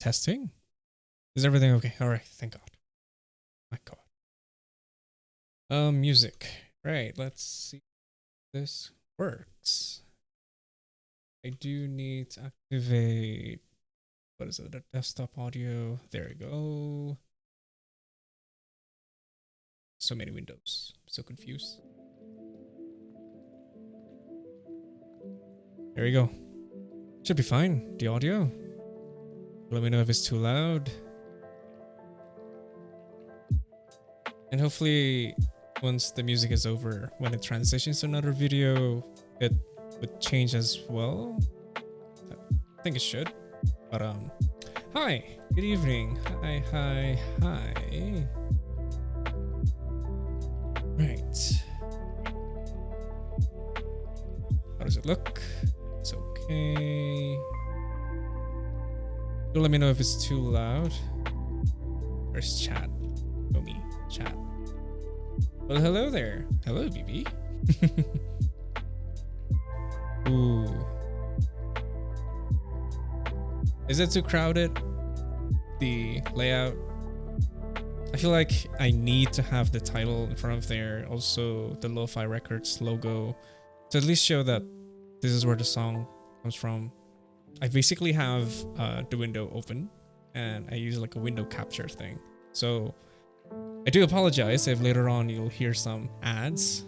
Testing? Is everything okay? All right, thank God. My God. Music. Right, let's see if this works. I do need to activate, what is it, the desktop audio. There we go. So many windows. So confused. There we go. Should be fine, the audio. Let me know if it's too loud. And hopefully, once the music is over, when it transitions to another video, it would change as well. I think it should. But hi, good evening. Hi. Right. How does it look? It's okay. So let me know if it's too loud. Where's chat? Show me chat. Well, hello there. Hello, BB. Ooh. Is it too crowded? The layout? I feel like I need to have the title in front of there. Also, the Lo-Fi Records logo to at least show that this is where the song comes from. I basically have the window open and I use like a window capture thing. So I do apologize if later on you'll hear some ads.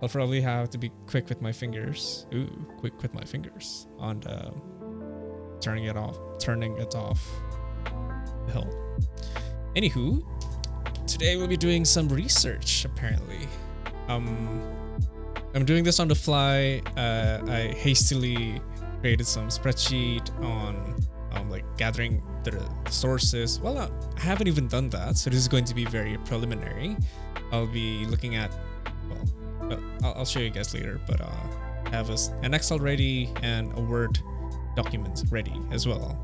I'll probably have to be quick with my fingers. Ooh, quick with my fingers on the turning it off. Hell. Anywho, today we'll be doing some research apparently. I'm doing this on the fly. I hastily created some spreadsheet on like gathering the sources. Well, I haven't even done that, so this is going to be very preliminary. I'll be looking at, well, I'll show you guys later, but I have an Excel ready and a Word document ready as well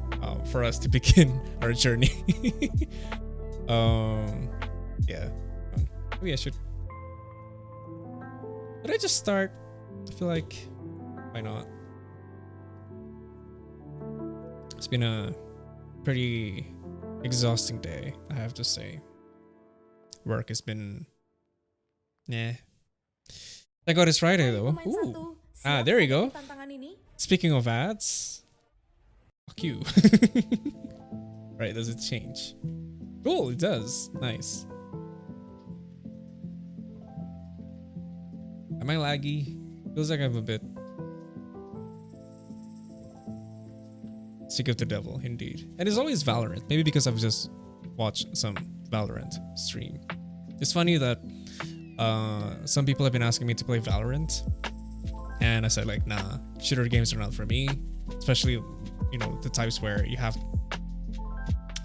for us to begin our journey. Yeah, maybe I should. Did I just start? I feel like, why not? It's been a pretty exhausting day, I have to say. Work has been, Thank God it's Friday though. Ooh. Ah, there you go. Speaking of ads, fuck you. Right, does it change? Cool, it does. Nice. Am I laggy? Feels like I'm a bit sick of the devil, indeed. And it's always Valorant. Maybe because I've just watched some Valorant stream. It's funny that some people have been asking me to play Valorant, and I said like, nah, shooter games are not for me. Especially, you know, the types where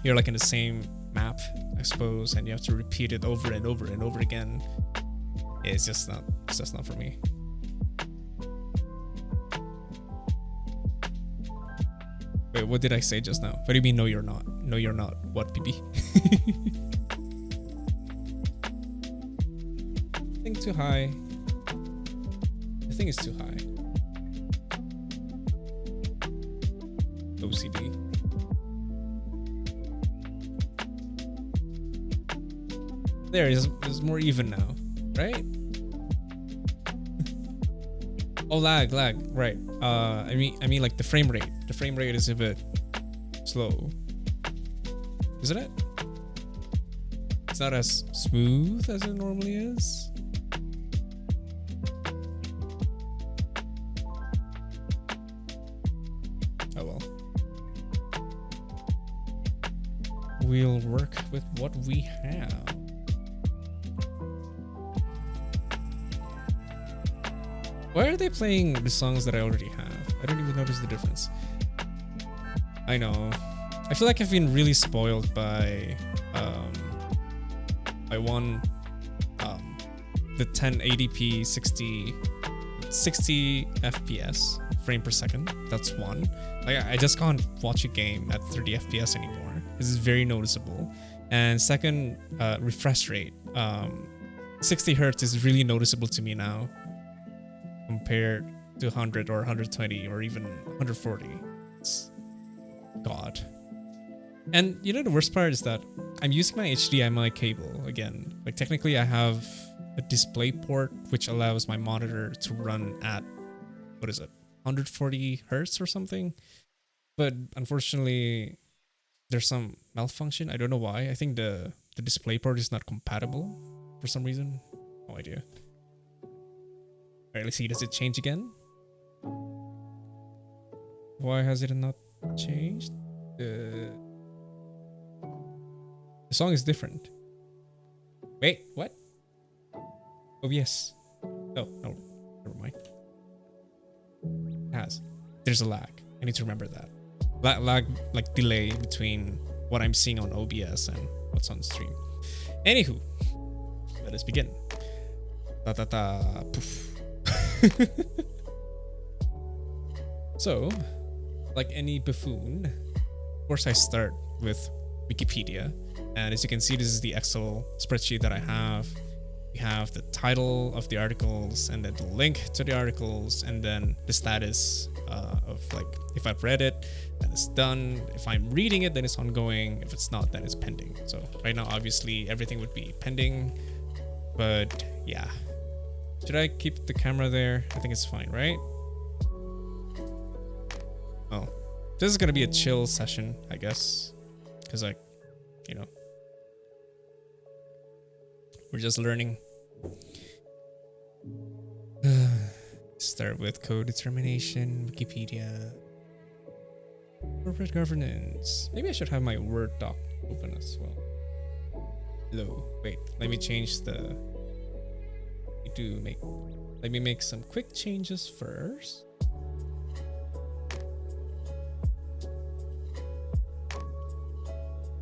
you're like in the same map, I suppose, and you have to repeat it over and over and over again. It's just not for me. Wait, what did I say just now? What do you mean, no you're not? No you're not. What, BB? I think too high. I think it's too high. OCD. There, it's more even now, right? Oh, lag, right. I mean like the frame rate. The frame rate is a bit slow. Isn't it? It's not as smooth as it normally is. Oh well. We'll work with what we have. Why are they playing the songs that I already have? I don't even notice the difference. I know. I feel like I've been really spoiled by the 1080p 60 FPS frame per second. That's one. Like I just can't watch a game at 30 FPS anymore. This is very noticeable. And second, refresh rate. 60 hertz is really noticeable to me now, compared to 100 or 120 or even 140. God. And you know the worst part is that I'm using my HDMI cable again. Like technically I have a display port which allows my monitor to run at, what is it, 140 hertz or something. But unfortunately there's some malfunction. I don't know why. I think the display port is not compatible for some reason. No idea. Alright, let's see. Does it change again? Why has it not changed? The song is different. Wait, what? Oh, yes. Oh, no. Never mind. It has. There's a lag. I need to remember that. Lag, like delay between what I'm seeing on OBS and what's on stream. Anywho, let us begin. Ta ta ta poof. So, like any buffoon, of course I start with Wikipedia. And as you can see, this is the Excel spreadsheet that I have. We have the title of the articles and then the link to the articles and then the status of like, if I've read it, then it's done. If I'm reading it, then it's ongoing. If it's not, then it's pending. So right now, obviously everything would be pending, but yeah. Should I keep the camera there? I think it's fine, right? Oh, this is gonna be a chill session, I guess. Cause like, you know, we're just learning. Start with Codetermination, Wikipedia, corporate governance. Maybe I should have my Word doc open as well. Hello. Wait, let me change the. Let me make some quick changes first.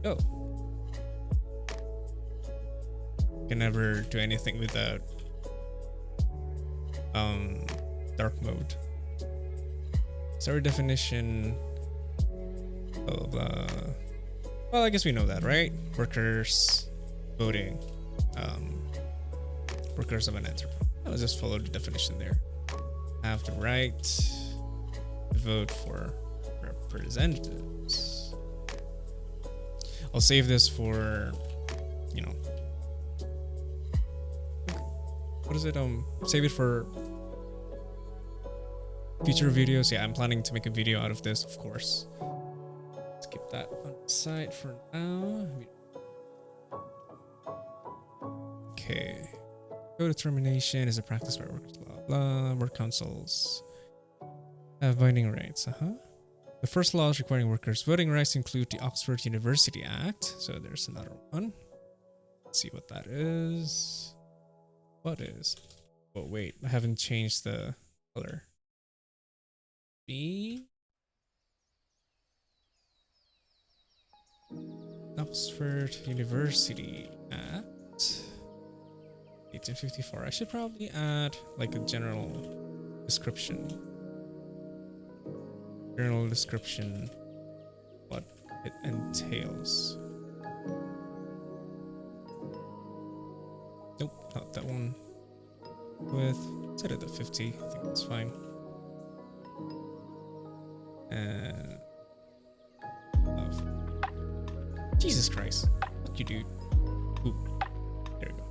Oh. Can never do anything without dark mode. Sorry, definition. Blah, blah, blah. Well, I guess we know that, right? Workers, voting, workers of an enterprise. Let's just follow the definition there. Have the right to vote for representatives. I'll save this for, you know, what is it? Save it for future videos. Yeah, I'm planning to make a video out of this, of course. Let's keep that on the side for now. Okay. Codetermination is a practice by workers, blah, blah. Work councils have binding rights. The first laws requiring workers' voting rights include the Oxford University Act. So there's another one. Let's see what that is. What is? Oh, wait. I haven't changed the color. B. Oxford University Act. 1854. I should probably add like a general description. General description. What it entails. Nope, not that one. With set it at 50. I think that's fine. And Jesus Christ. Fuck you, dude. Ooh. There we go.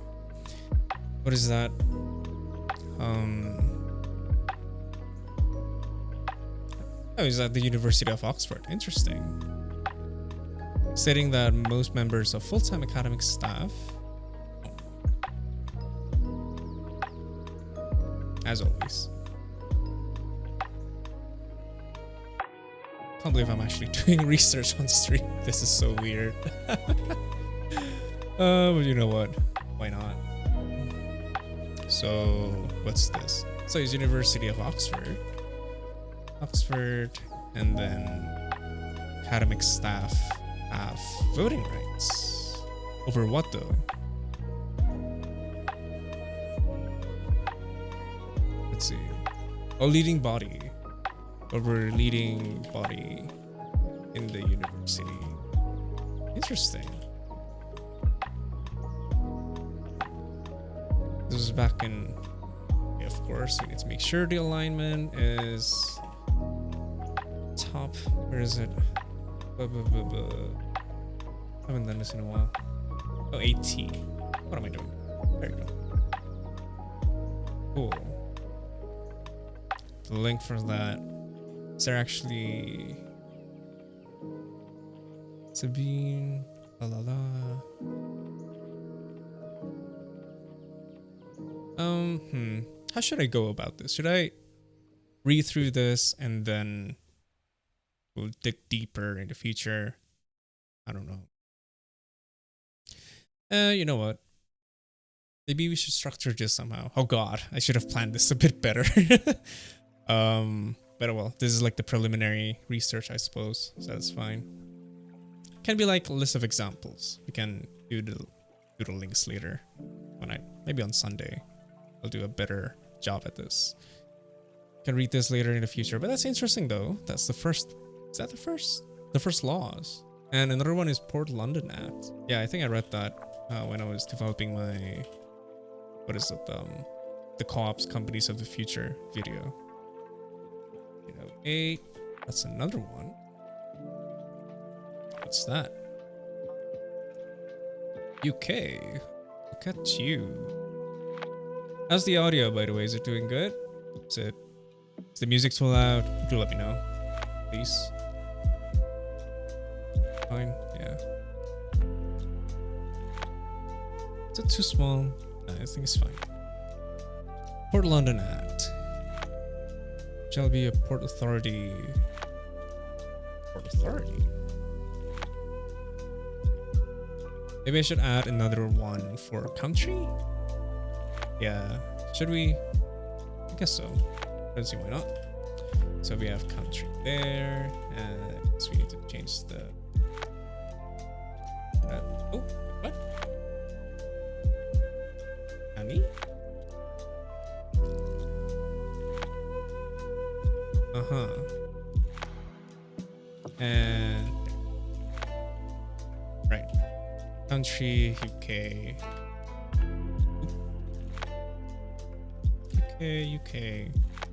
What is that? Oh, is that the University of Oxford? Interesting. Stating that most members of full-time academic staff, as always. Can't believe I'm actually doing research on stream. This is so weird. But you know what? Why not? So, what's this? So it's University of Oxford. Oxford, and then academic staff have voting rights. Over what though? Let's see. A leading body. Over leading body in the university. Interesting. This was back in, yeah, of course, we need to make sure the alignment is top. Where is it? Haven't done this in a while. Oh, AT. What am I doing? There you go. Cool. The link for that. Is there actually Sabine? La la la. How should I go about this? Should I read through this and then we'll dig deeper in the future? I don't know. You know what? Maybe we should structure this somehow. Oh god, I should have planned this a bit better. But well, this is like the preliminary research, I suppose, so that's fine. Can be like a list of examples. We can do the links later. Maybe on Sunday, I'll do a better job at this. Can read this later in the future, but that's interesting though. That's the first. Is that the first? The first laws. And another one is Port London Act. Yeah, I think I read that when I was developing my, what is it? The co-ops companies of the future video. You know, 8. That's another one. What's that? UK. Look at you. How's the audio, by the way? Is it doing good? Is the music too loud? Do let me know, please. Fine. Yeah. Is it too small? No, I think it's fine. Port London Act. Shall be a port authority. Port authority. Maybe I should add another one for country? Yeah. Should we? I guess so. Let's see why not. So we have country there, and so we need to change the. Oh, what? Annie? Uh-huh. And right. Country, UK. UK.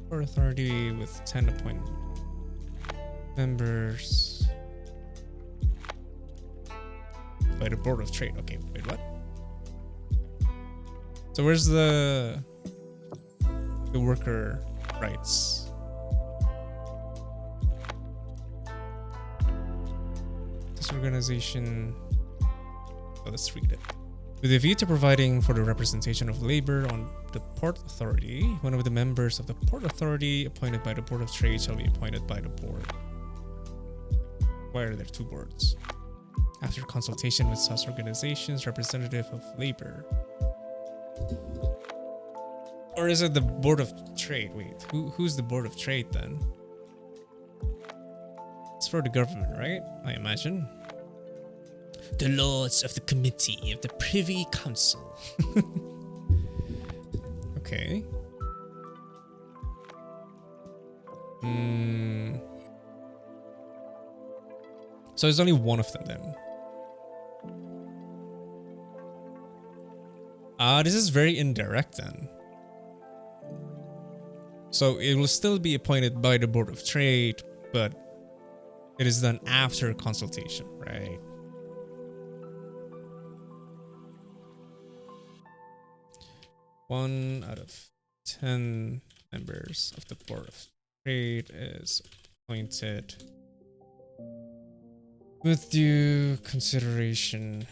Port authority with 10 appointed members by the Board of Trade. Okay, wait, what? So where's the worker rights? This organization. Oh, let's read it. With a view to providing for the representation of labor on the Port Authority, one of the members of the Port Authority appointed by the Board of Trade shall be appointed by the board. Why are there 2 boards? After consultation with such organizations, representative of labor. Or is it the Board of Trade? Wait, who's the Board of Trade then? It's for the government, right? I imagine. The Lords of the Committee of the Privy Council. Okay. So there's only one of them then. This is very indirect then. So it will still be appointed by the Board of Trade, but it is done after consultation, right? One out of 10 members of the Board of Trade is appointed with due consideration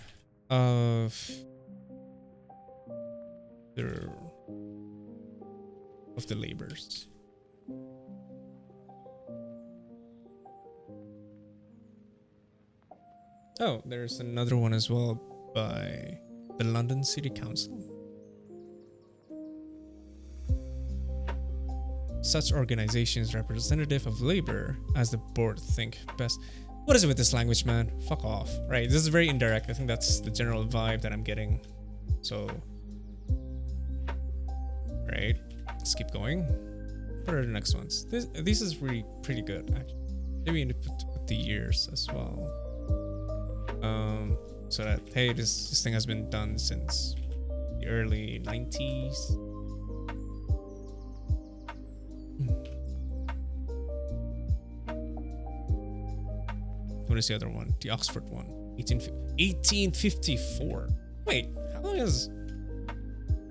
of the labors. Oh, there's another one as well by the London City Council. Such organizations representative of labor as the board think best. What is it with this language, man? Fuck off. Right, this is very indirect. I think that's the general vibe that I'm getting. So, right, let's keep going. What are the next ones? This is really pretty good, actually. Maybe we need to put the years as well. So that, hey, this thing has been done since the early 90s. What is the other one? The Oxford one. 1854. Wait, how long has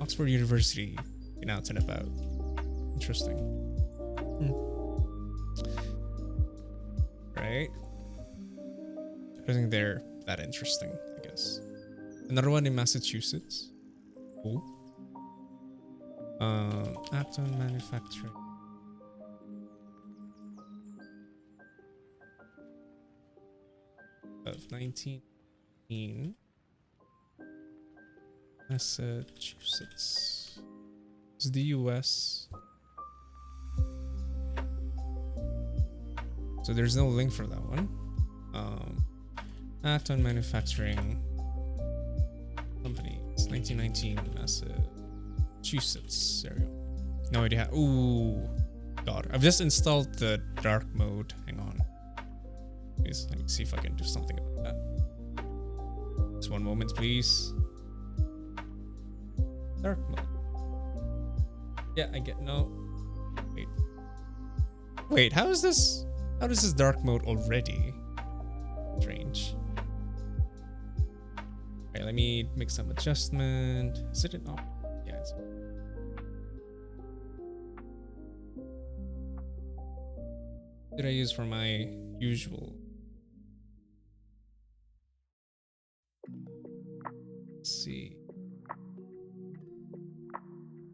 Oxford University been out and about? Interesting. Right? I think they're that interesting, I guess. Another one in Massachusetts. Cool. Act on manufacturing. Of 19. Massachusetts. It's the US. So there's no link for that one. Act on manufacturing company. It's 1919 Massachusetts. There we go. No idea how. Ooh, God. I've just installed the dark mode. Hang on. Please, let me see if I can do something about that. Just one moment, please. Dark mode. Yeah, I get no. Wait, how is this? How is this dark mode already? Strange. Okay, let me make some adjustment. Is it an op? Yeah, it's. What did I use for my usual? Let's see.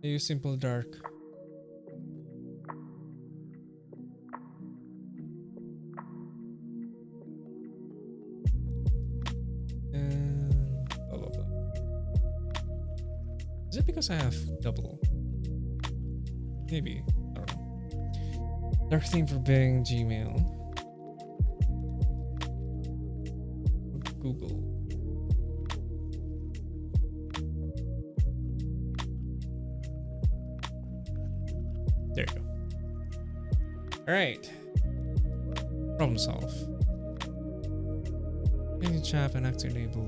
I use simple dark. And blah blah blah. Is it because I have double? Maybe. I don't know. Dark theme for Bing, Gmail, Google. There you go. All right. Problem solve. Any chat and act enable.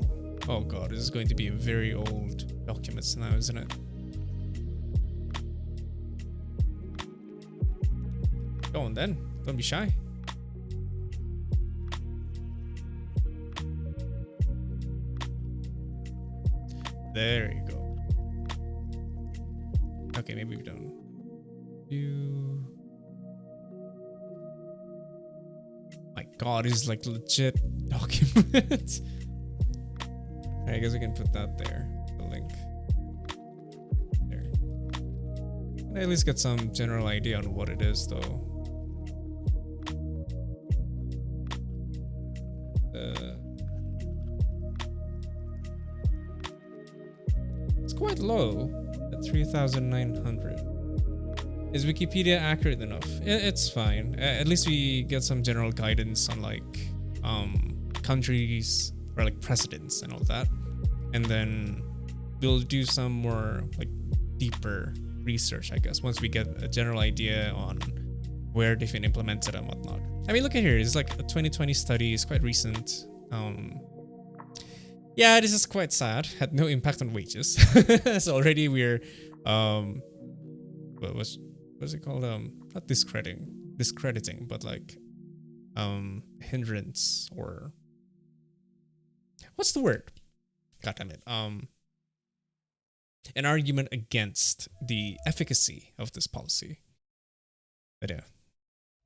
Oh god, this is going to be a very old document now, isn't it? Go on then. Don't be shy. There you go. Okay, maybe we don't. My god, this is like legit document. I guess we can put that there. The link. There. And at least get some general idea on what it is though. It's quite low at 3,900. Is Wikipedia accurate enough? It's fine. At least we get some general guidance on like countries or like presidents and all that. And then we'll do some more like deeper research, I guess, once we get a general idea on where they've been implemented and whatnot. I mean, look at here. It's like a 2020 study. It's quite recent. Yeah, this is quite sad. Had no impact on wages. So already we're what's it called? Not discrediting, but like hindrance, or what's the word? God damn it. An argument against the efficacy of this policy. But yeah,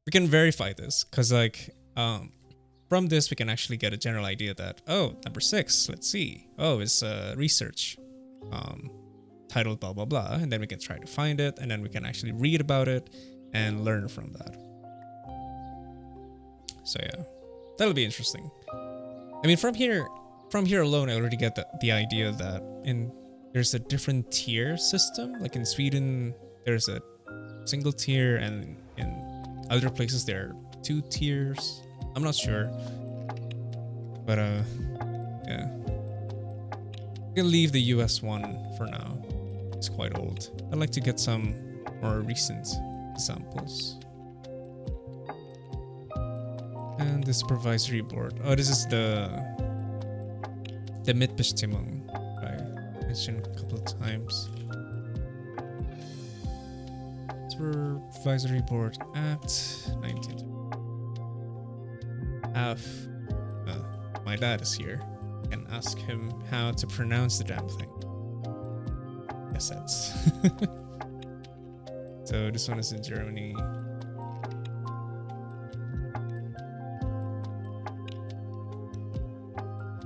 we can verify this because like from this we can actually get a general idea that, oh, number 6, let's see. Oh, it's research. Titled blah blah blah, and then we can try to find it, and then we can actually read about it and learn from that. So yeah, that'll be interesting. I mean, from here alone, I already get the idea that there's a different tier system. Like in Sweden, there's a single tier, and in other places there are 2 tiers. I'm not sure, but yeah, we can leave the US one for now. It's quite old. I'd like to get some more recent examples. And the supervisory board. Oh, this is the Mitbestimmung I mentioned a couple of times. Supervisory board Act 19. my dad is here. I can ask him how to pronounce the damn thing. Assets. So this one is in Germany.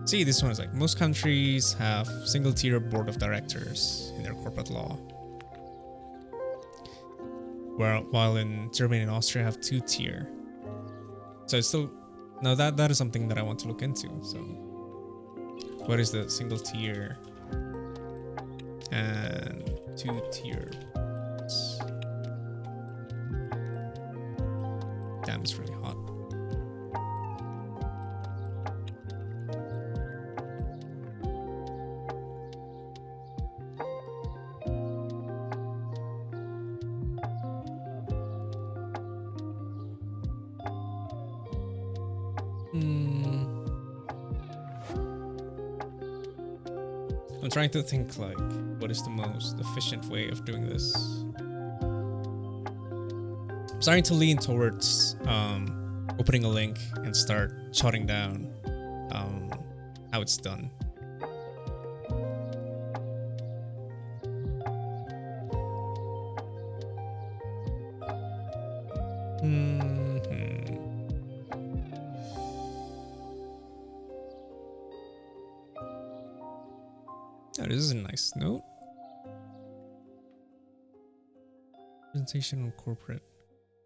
See, this one is like most countries have single-tier board of directors in their corporate law, while in Germany and Austria have 2-tier. So it's still now that is something that I want to look into. So, what is the single-tier and 2-tier? Damn, it's really hot. I'm trying to think like, what is the most efficient way of doing this? I'm starting to lean towards opening a link and start jotting down how it's done. Oh, this is a nice note. Presentation on corporate.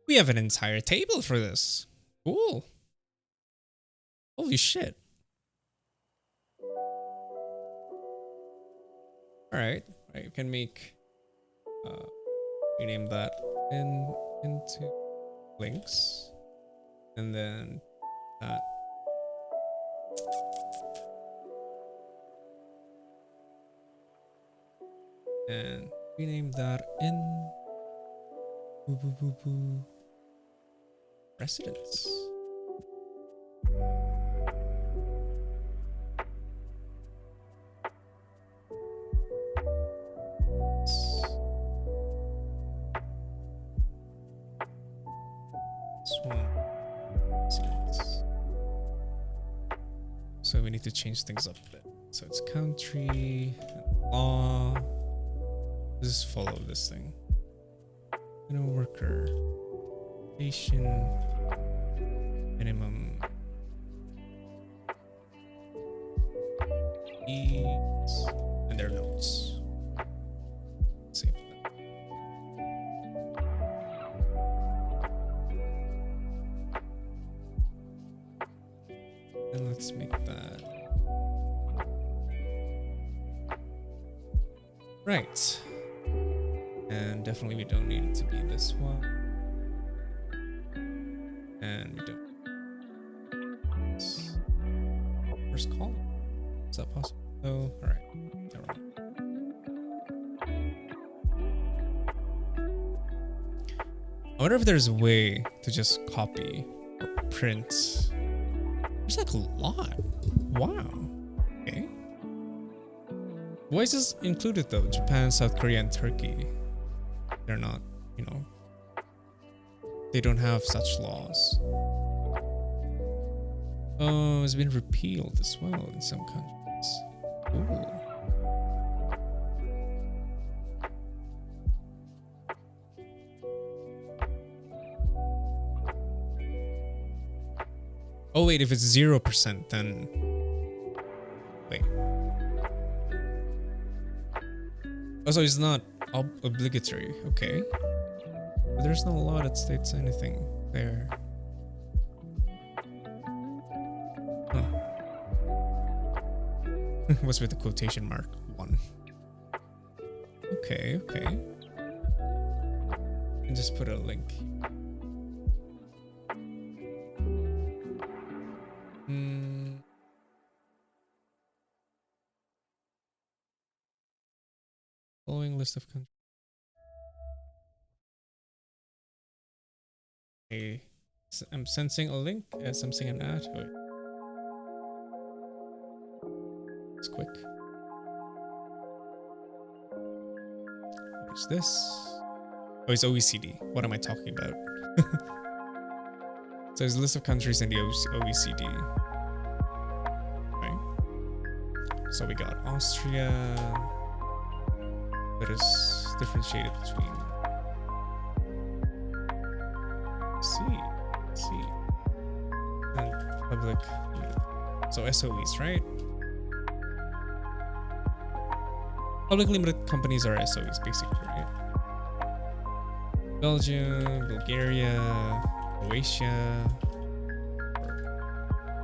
We have an entire table for this. Cool. Holy shit. All right. You can make rename that into links, and then that. And rename that in residence. This one, residence. So we need to change things up a bit. So it's country, law. Just follow this thing. Worker. Station. Minimum. Fees. And their notes. Save them. And let's make that. Right. And definitely we don't need it to be this one. And we don't. First column. Is that possible? Oh, alright. Alright. I wonder if there's a way to just copy or print. There's like a lot. Wow. Okay. Why is this included though? Japan, South Korea, and Turkey. They're not, they don't have such laws. Oh, it's been repealed as well in some countries. Ooh. Oh wait, if it's 0%, then wait. Oh, so it's not obligatory, okay. But there's no law that states anything there. Huh. What's with the quotation mark? 1. Okay. And just put a link. Following list of countries. Okay. I'm sensing a link. Sensing an ad. Wait. It's quick. What's this? Oh, it's OECD. What am I talking about? So there's a list of countries in the OECD. So we got Austria. That is differentiated between C and public. So SOEs, right? Public limited companies are SOEs, basically, right? Belgium, Bulgaria, Croatia.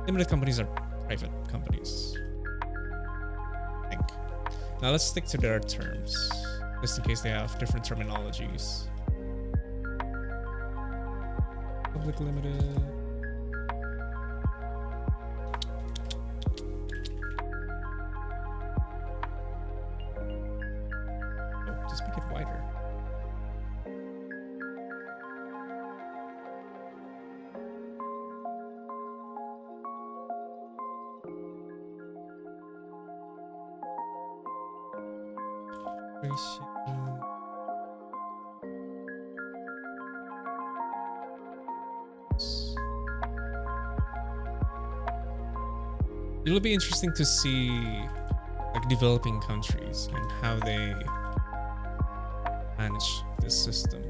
Limited companies are private companies, I think. Now let's stick to their terms, just in case they have different terminologies. Public limited. Oh, just make it wider. It'll be interesting to see like developing countries and how they manage this system.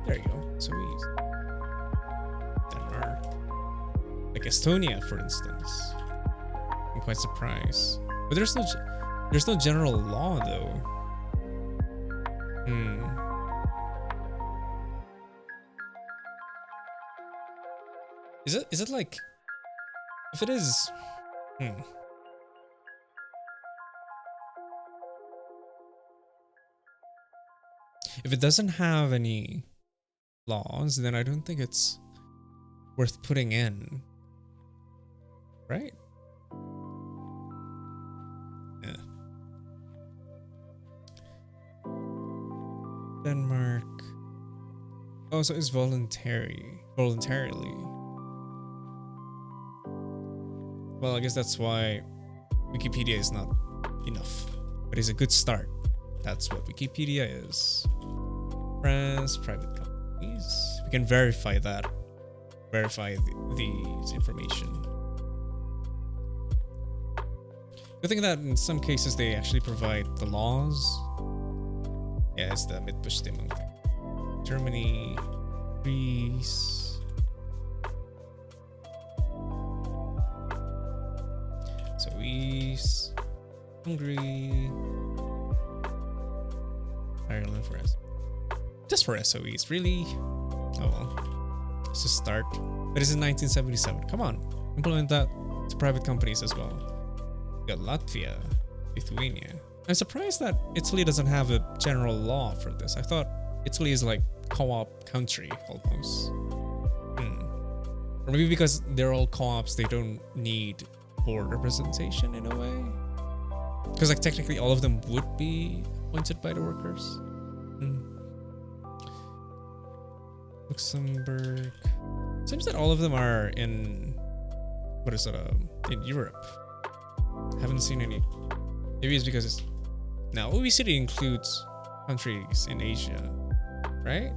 There you go. So easy. Denmark, like Estonia, for instance. I'm quite surprised, but there's no general law though. Is it like, if it is, if it doesn't have any laws, then I don't think it's worth putting in, right? Yeah. Denmark. Oh, so it's voluntarily. Well, I guess that's why Wikipedia is not enough, but it's a good start. That's what Wikipedia is. France, private companies. We can verify that. Verify these information. Good thing that in some cases they actually provide the laws. Yeah, it's the Mitbestimmung. Germany, Greece. So East, Hungary, Ireland for SOEs. Just for SOEs, really? Oh well. Let's just start. But it's in 1977. Come on, implement that to private companies as well. We got Latvia, Lithuania. I'm surprised that Italy doesn't have a general law for this. I thought Italy is like co-op country almost. Or maybe because they're all co-ops, they don't need board representation in a way. Because like technically all of them would be appointed by the workers. Luxembourg. Seems that all of them are in, what is it, in Europe. Haven't seen any. Maybe it's because it's, now OECD includes countries in Asia, right?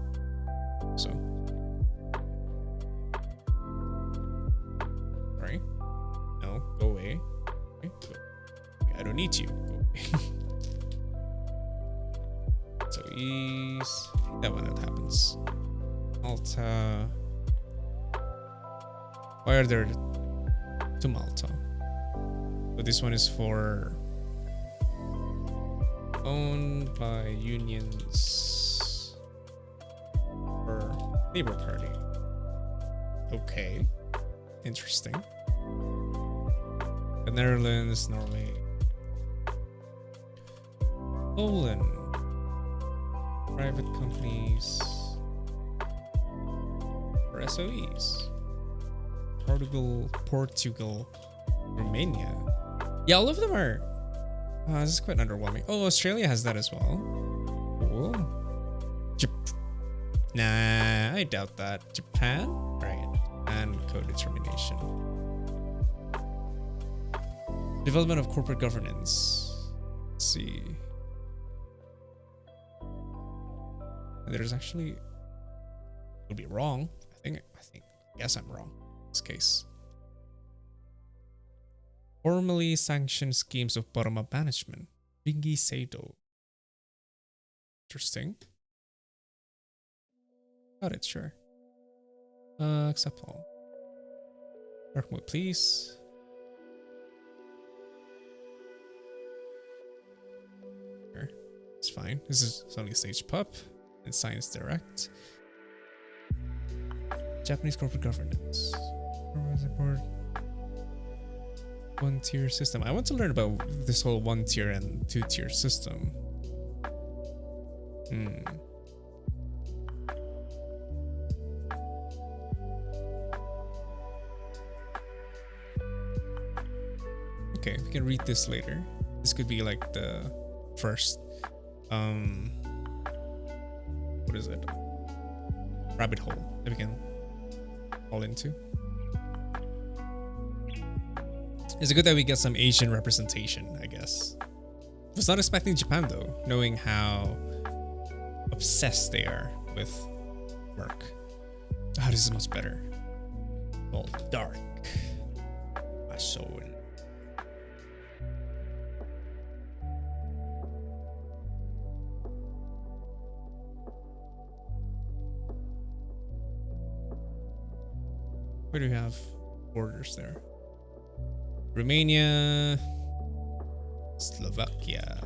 So, sorry, no, go away. Okay, go. I don't need you. Go away. So East, that one that happens. Malta. Why are there two Malta? So this one is for owned by unions or Labour Party. Okay, interesting. The Netherlands, Norway, Poland, private companies for SOEs. Portugal, Romania. Yeah, all of them are. This is quite underwhelming. Oh, Australia has that as well. Cool. Nah, I doubt that. Japan? Right. And codetermination. Development of corporate governance. Let's see. There's actually. Would be wrong. I guess I'm wrong in this case. Formally sanctioned schemes of bottom-up management. Ringi Seido. Interesting. Got it, sure. Accept all. Dark mode, please. Sure. It's fine. This is only Sage Pup and Science Direct. Japanese corporate governance. One tier system. I want to learn about this whole 1 tier and 2 tier system. Okay, we can read this later. This could be like the first what is it? Rabbit hole that we can fall into. It's good that we get some Asian representation, I guess. I was not expecting Japan though, knowing how obsessed they are with work. Oh, this is much better. All dark. My soul. Where do we have borders there? Romania, Slovakia.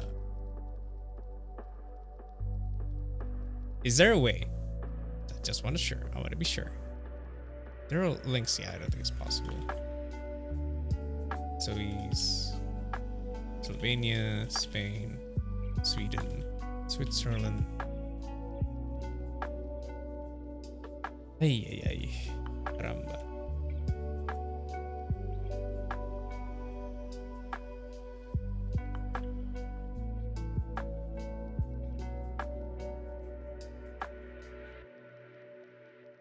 Is there a way? I just want to sure. I want to be sure. There are links. Yeah, I don't think it's possible. So he's Slovenia, Spain, Sweden, Switzerland. Ay. Caramba.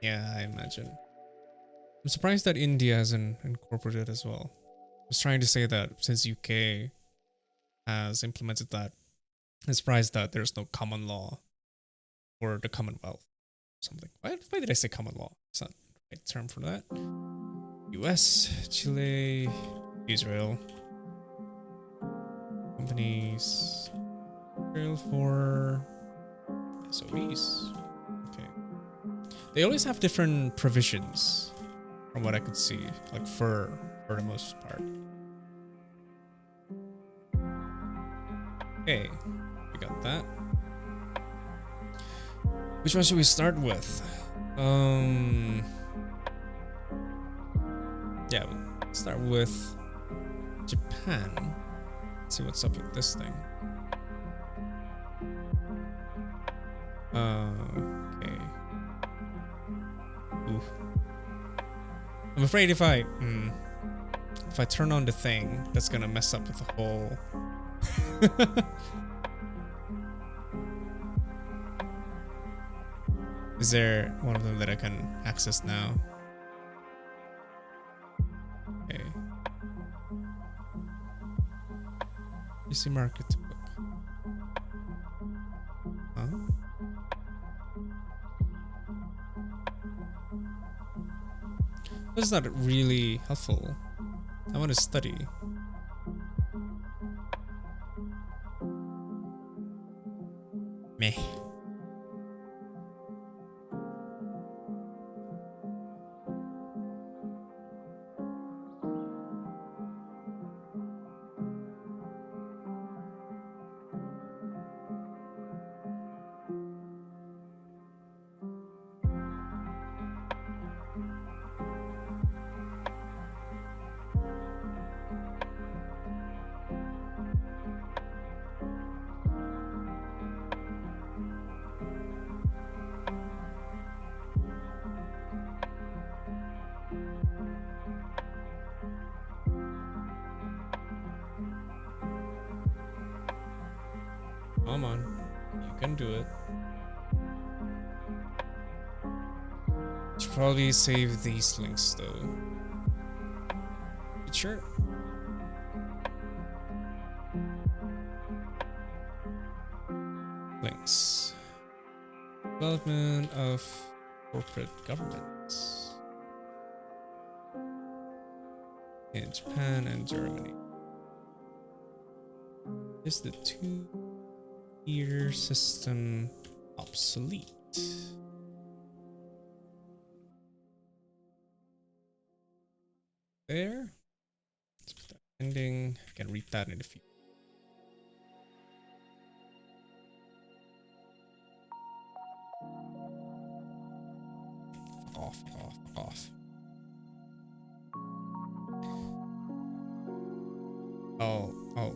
Yeah, I imagine. I'm surprised that India hasn't incorporated as well. I was trying to say that since UK has implemented that, I'm surprised that there's no common law for the Commonwealth or something. Why did I say common law? It's not the right term for that. US, Chile, Israel. Companies. Israel for SOEs. Okay. They always have different provisions from what I could see, like for the most part. Okay, we got that. Which one should we start with? Yeah, we'll start with Japan. Let's see what's up with this thing. Okay. Ooh. I'm afraid if I turn on the thing, that's gonna mess up with the whole. Is there one of them that I can access now? Okay. PC market book. Huh? This is not really helpful. I want to study. Meh. Come on, you can do it. Should probably save these links though. You sure? Links. Development of corporate governance in Japan and Germany. Is the two-tier system obsolete? There. Let's put that ending. I can read that in a few. Fuck off, fuck off, fuck off. I'll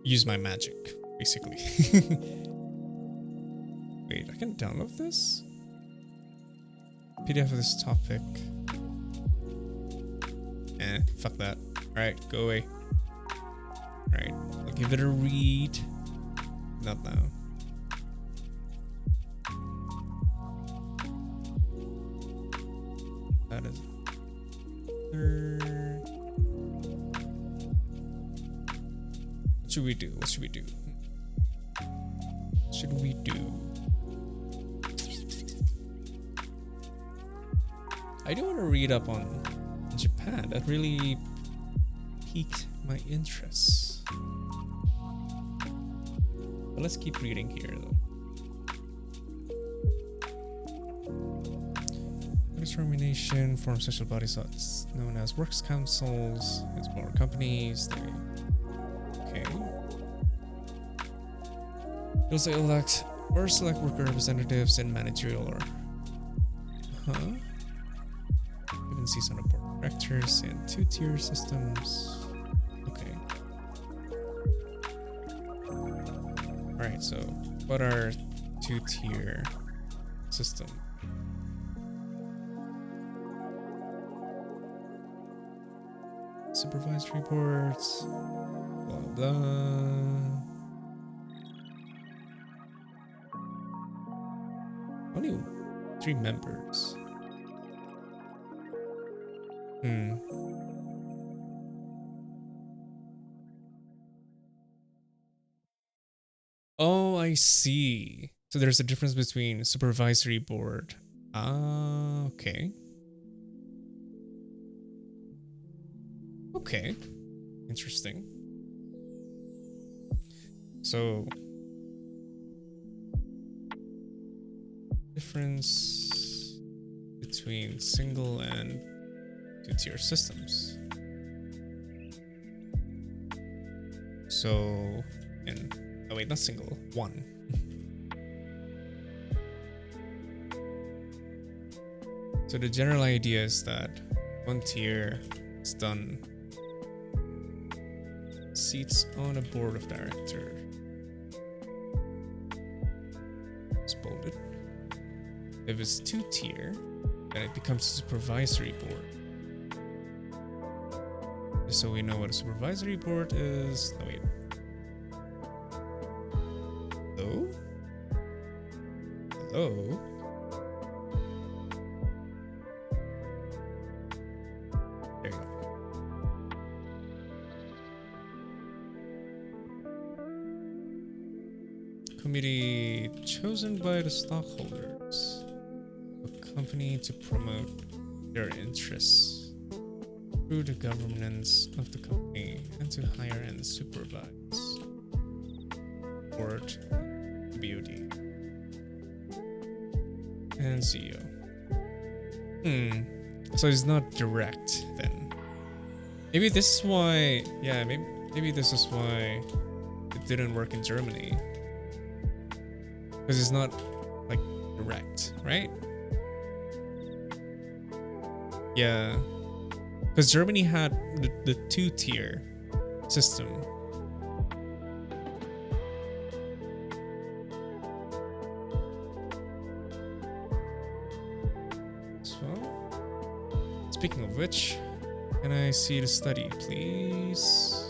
use my magic, basically. Wait, I can download this? PDF of this topic. Fuck that. Alright, go away. Alright, I'll give it a read. Not now. That is third. What should we do? What should we do? What should we do? I do want to read up on Japan. That really piqued my interest. But let's keep reading here though. Codetermination forms special bodies known as works councils. It's more companies. Okay. They also elect or select worker representatives in managerial or even seats on the board of directors in two-tier systems. Okay. Alright, so what are two-tier system? Supervisory boards, blah blah. Only 3 members. Oh, I see. So there's a difference between supervisory board. Ah, okay. Okay. Interesting. So difference between single and two-tier systems. So oh wait, not single, one. So the general idea is that one tier is done seats on a board of directors. It's bolded. If it's two-tier, then it becomes a supervisory board. Just so we know what a supervisory board is. Oh wait. Hello? Hello? There you go. Committee chosen by the stockholders. A company to promote their interests through the governance of the company and to hire and supervise. Board, VOD, and CEO. So it's not direct then. Maybe this is why. Yeah, maybe this is why it didn't work in Germany. Because it's not like direct, right? Yeah. Because Germany had the two-tier system. So, speaking of which, can I see the study, please?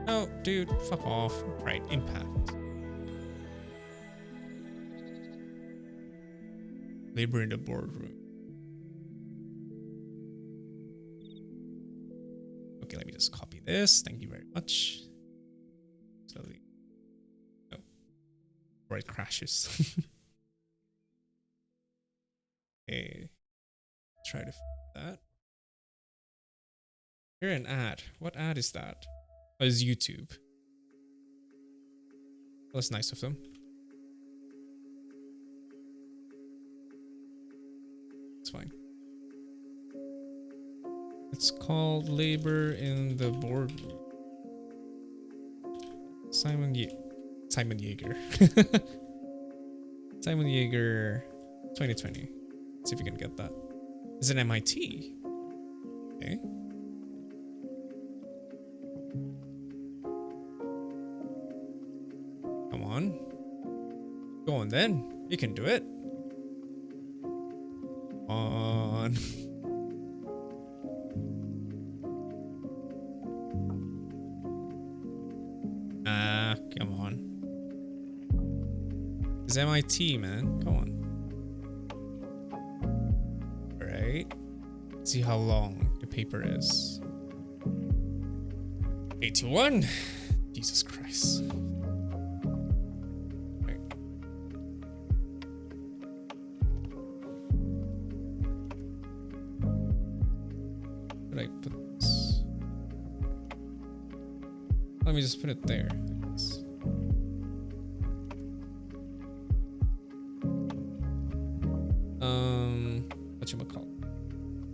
Oh, dude, fuck off. Right, impact. Labor in the boardroom. Okay, let me just copy this. Thank you very much. Slowly. Oh. Or it crashes. Okay. Try to fix that. Here an ad. What ad is that? Oh, it's YouTube. Well, that's nice of them. It's fine. It's called Labor in the Boardroom. Simon Yeager. Simon Yeager 2020. Let's see if we can get that. Is it MIT? Okay. Come on. Go on then. You can do it. On. Come on. It's MIT, man. Come on. Alright. See how long the paper is. 81. Jesus Christ. Right. Where did I put this? Let me just put it there. Whatchamacallit?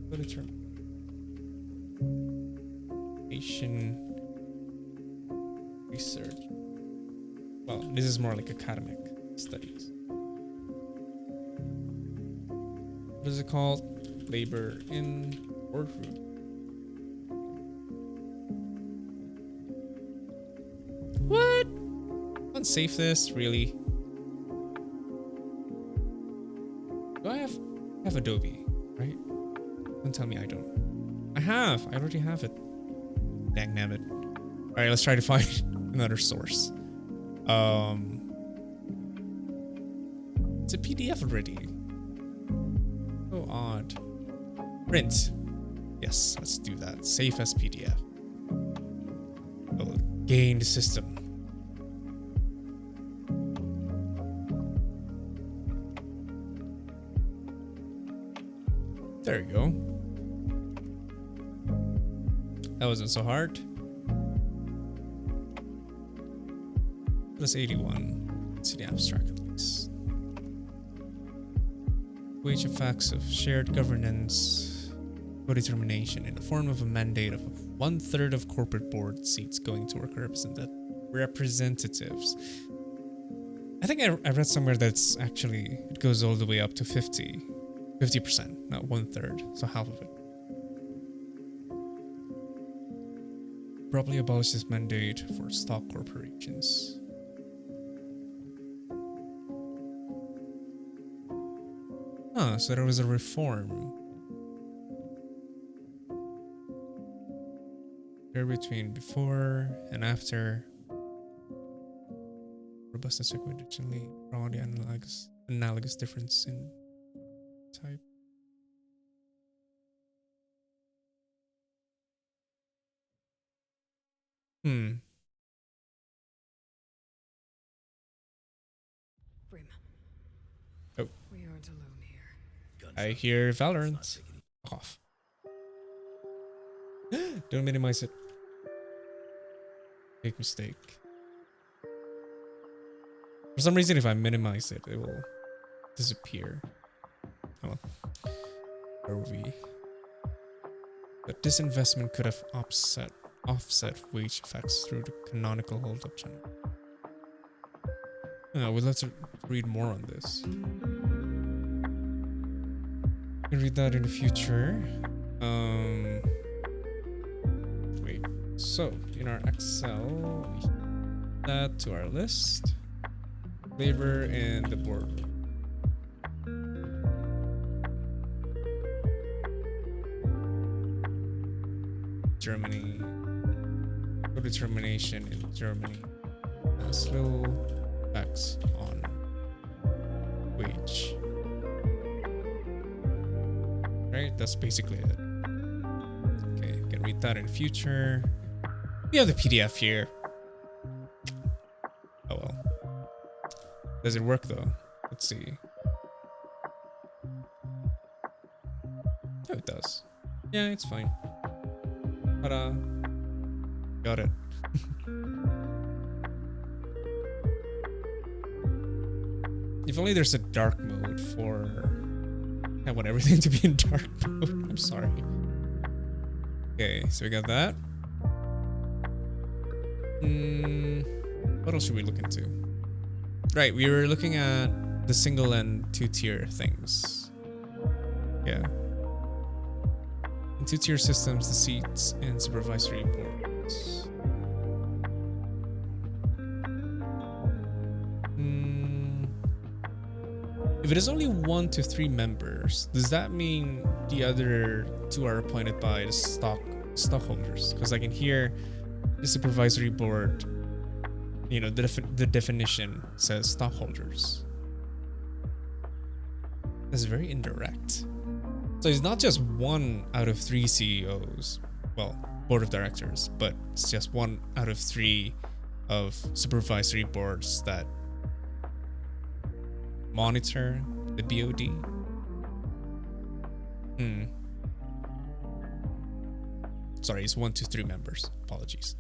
Codetermination research. Well, this is more like academic studies. What is it called? Labor in boardroom. What? Unsave this? Really? Do I have Adobe, right? Don't tell me I don't. I already have it. Dang nabbit. Alright, let's try to find another source. It's a PDF already. So odd. Print. Yes, let's do that. Save as PDF. We'll gain the system. There you go. That wasn't so hard. Plus 81. Let's see the abstract at least. Wage effects of shared governance codetermination in the form of a mandate of 1/3 of corporate board seats going to work representatives. I think I read somewhere that's actually, it goes all the way up to 50%, not 1/3, so half of it. Probably abolish this mandate for stock corporations. So there was a reform. Here between before and after. Robustness additionally, broadly analogous difference in type. Brim. Oh. We aren't alone here. I hear Valorant. Off. Don't minimize it. Big mistake. For some reason, if I minimize it, it will disappear. Oh well. Where were we? But this investment could have offset wage effects through the canonical hold-up channel. We'd love to read more on this. I'll read that in the future. Wait. So in our Excel, we add that to our list. Labor and the boardroom. Germany. Codetermination in Germany. Slow effects on wage. Right? That's basically it. Okay, can read that in the future. We have the PDF here. Oh well. Does it work though? Let's see. Oh, it does. Yeah, it's fine. Ta-da. Got it. If only there's a dark mode for... I want everything to be in dark mode. I'm sorry. Okay, so we got that. What else should we look into? Right, we were looking at the single and two-tier things. Yeah. In two-tier systems, the seats and supervisory boards. If it is only 1 to 3 members, does that mean the other 2 are appointed by the stockholders? Because I can hear the supervisory board, you know, the definition says stockholders. That's very indirect. So it's not just 1 out of 3 CEOs, well, board of directors, but it's just 1 out of 3 of supervisory boards that monitor the VOD. Sorry, it's 1 to 3 members. Apologies.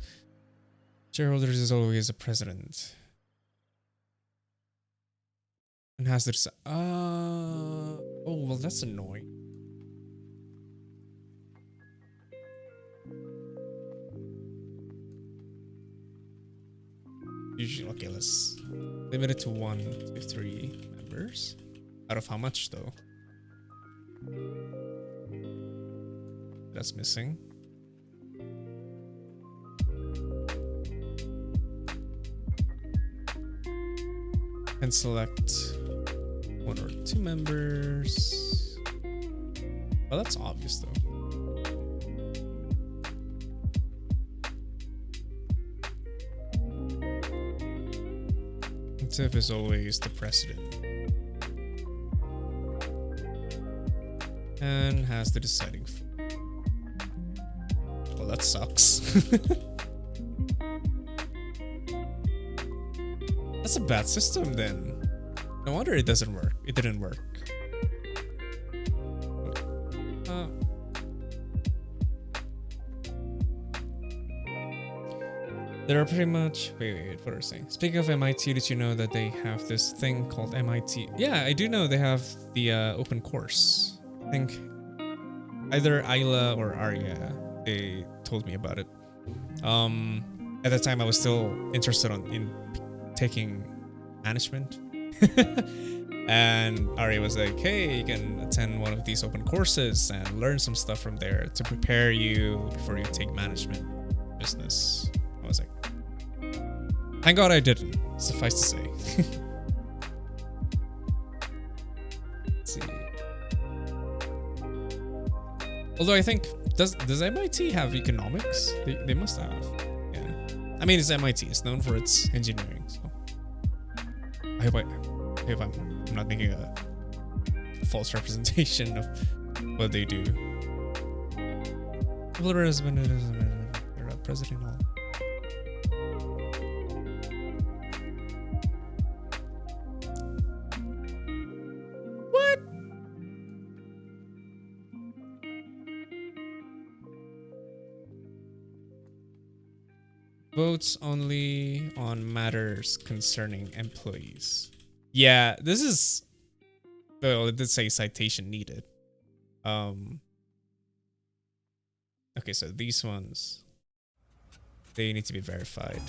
Shareholders is always a president. And has this. Oh, well, that's annoying. Usually, okay, let's limit it to 1 to 3 members. Out of how much, though? That's missing. And select 1 or 2 members. Well, that's obvious, though. Tip is always the president. And has the deciding vote. Well, that sucks. That's a bad system then. No wonder it doesn't work. It didn't work. There are pretty much... Wait, what are we saying? Speaking of MIT, did you know that they have this thing called MIT? Yeah, I do know they have the open course. I think either Ayla or Arya, they told me about it. At the time, I was still interested in taking management. And Arya was like, hey, you can attend one of these open courses and learn some stuff from there to prepare you before you take management business. I was like, thank God I didn't, suffice to say. Let's see. Although I think, does MIT have economics? They must have. Yeah. I mean, it's MIT. It's known for its engineering. So I hope I'm not making a false representation of what they do. President Hall. What? Votes only on matters concerning employees. Yeah, this is... Well, it did say citation needed. Okay, so these ones... They need to be verified.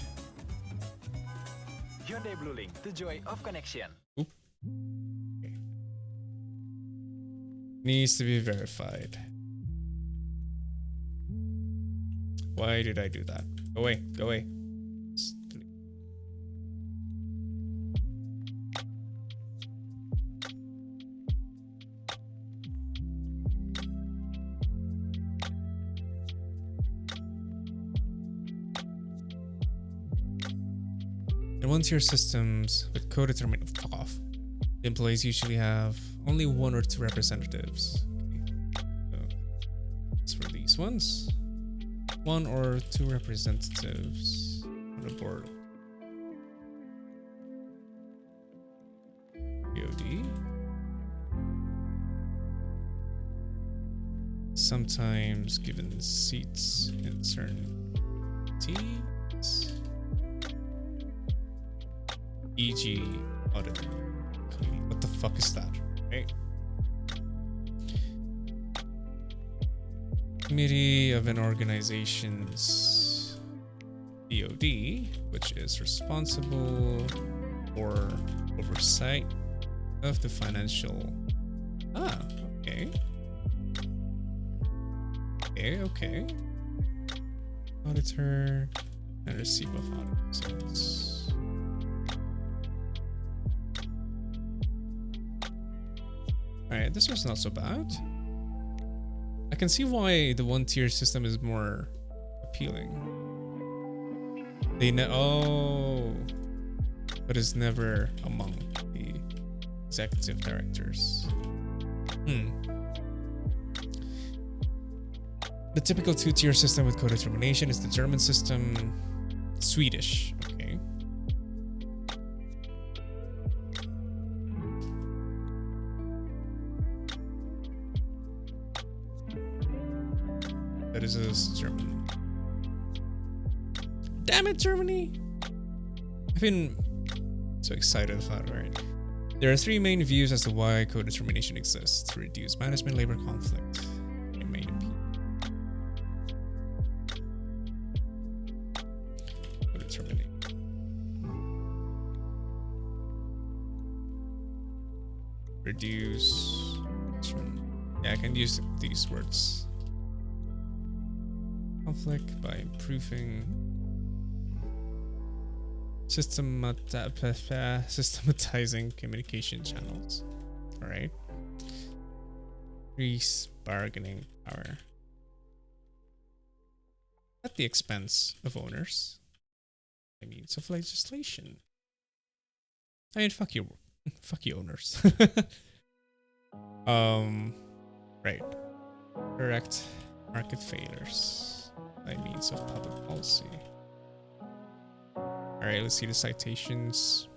Hyundai Bluelink, the joy of connection. Oop. Okay. Needs to be verified. Why did I do that? Go away, go away. In one-tier systems with codetermination, fuck off. The employees usually have only 1 or 2 representatives. Okay. So as for these ones, 1 or 2 representatives on the board. VOD. sometimes given seats in certain teams, e.g. audit committee. What the fuck is that? Right? Committee of an organization's VOD, which is responsible for oversight of the financial. Ah, okay. Okay. Auditor and receive of audit results. Alright, this was not so bad. I can see why the one-tier system is more appealing. They but it's never among the executive directors. The typical two-tier system with codetermination is the German system, Swedish. Okay. That is German. Damn it, Germany! I've been so excited about it, right? There are three main views as to why codetermination exists: to reduce management-labor conflict. Codeterminate. Reduce. Yeah, I can use these words. Conflict by improving systematizing communication channels. All right. Increase bargaining power at the expense of owners by means of legislation. I mean, fuck you owners. Right. Correct market failures by means of public policy. Alright, let's see the citations.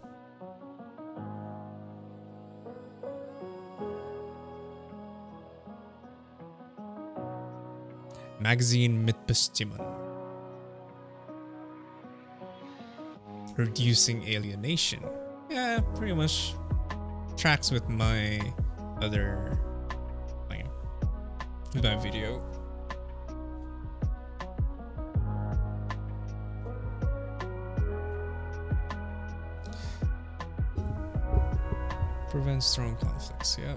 Magazine Mitbestimmung. Reducing alienation. Yeah, pretty much tracks with my other with my video. Prevent strong conflicts, yeah.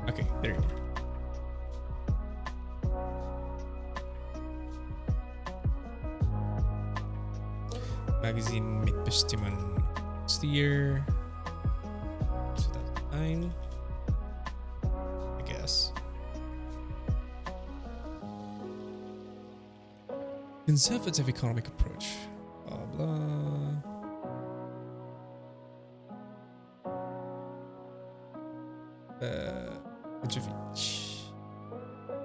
Okay, there you go. Magazine Mitbestimmung. It's the year 2009, I guess. Conservative economic approach. Blah blah.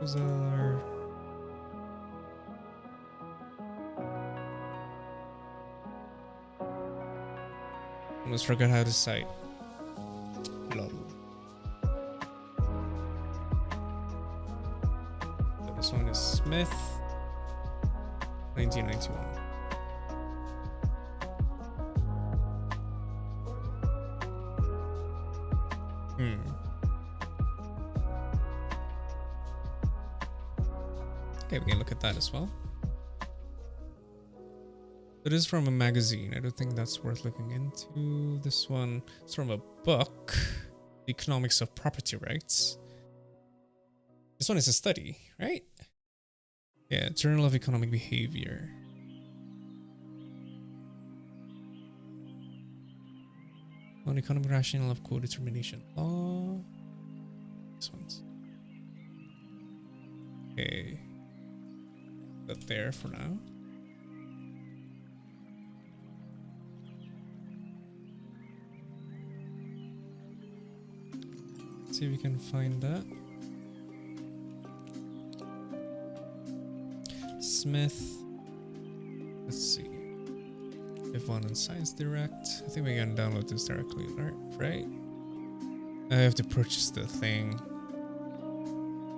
Those are almost forgot how to cite. Lol. So this one is Smith, 1991. Okay, we can look at that as well. It is from a magazine. I don't think that's worth looking into. This one is from a book, The Economics of Property Rights. This one is a study, right? Yeah, Journal of Economic Behavior. On economic rationale of codetermination law. This one's. Okay. That there for now. Let's see if we can find that. Smith. Let's see. If one on Science Direct. I think we can download this directly, right? I have to purchase the thing.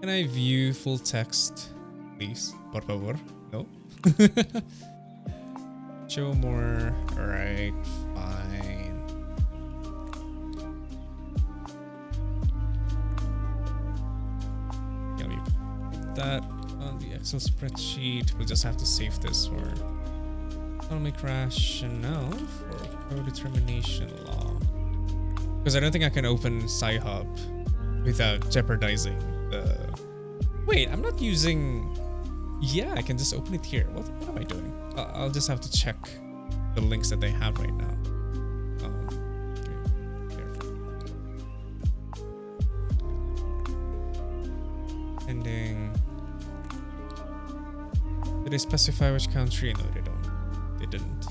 Can I view full text, please? Por favor. No. Show more. Alright, fine. Let me put that on the Excel spreadsheet. We'll just have to save this for economic rationale for codetermination law. Because I don't think I can open Sci-Hub without jeopardizing the... Wait, I'm not using... Yeah, I can just open it here. What am I doing? I'll just have to check the links that they have right now. Ending. Did they specify which country? No, they don't. They didn't.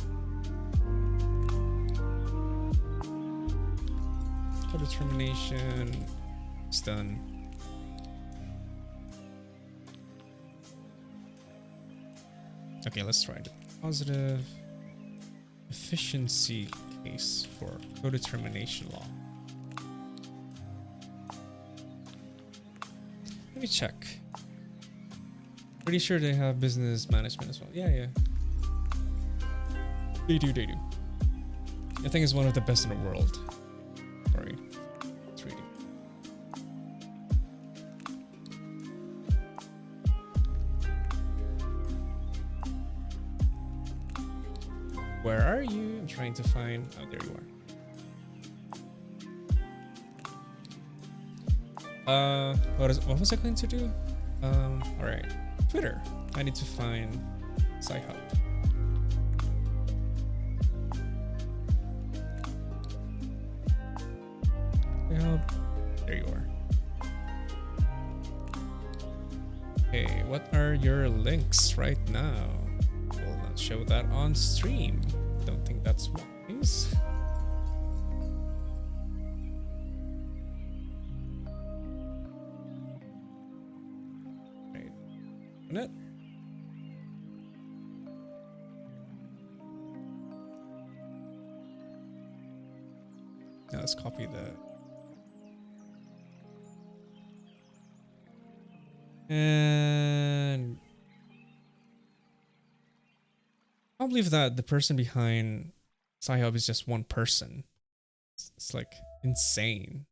Codetermination. It's done. Okay, let's try it. Positive efficiency case for codetermination law. Let me check. Pretty sure they have business management as well. Yeah. They do. I think it's one of the best in the world. Sorry. It's reading. Where are you? I'm trying to find... Oh, there you are. What was I going to do? All right. Twitter. I need to find Sci-Hub. There you are. Okay, what are your links right now? Will not show that on stream. Don't think that's wise. Right. Open it. Now let's copy the... And I can't believe that the person behind Sci-Hub is just one person. It's like insane.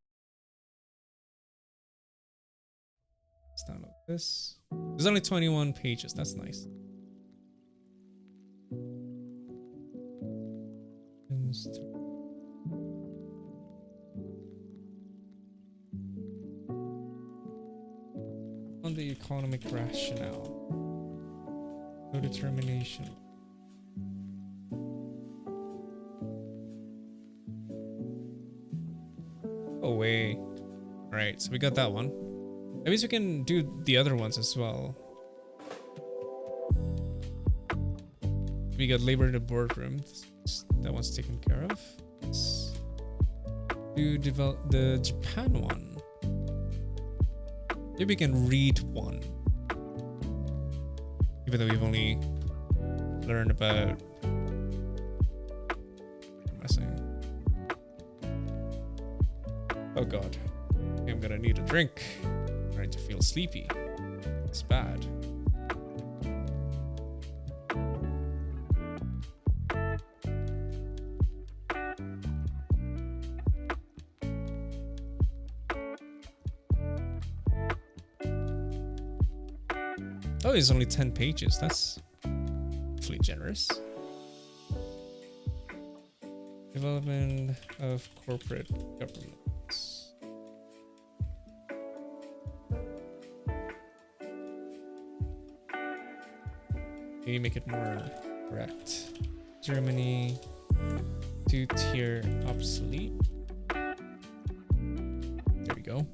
Let's download this. There's only 21 pages. That's nice. On the economic rationale. Codetermination. Oh wait. Alright, so we got that one. Maybe we can do the other ones as well. We got labor in the boardroom. That one's taken care of. Let's do develop the Japan one. Maybe we can read one. Even though we've only learned about... What am I saying? Oh god. Okay, I'm gonna need a drink. I'm starting to feel sleepy. It's bad. Oh, it's only 10 pages. That's awfully generous. Development of corporate governance. Can you make it more correct? Germany, 2-tier obsolete. There we go.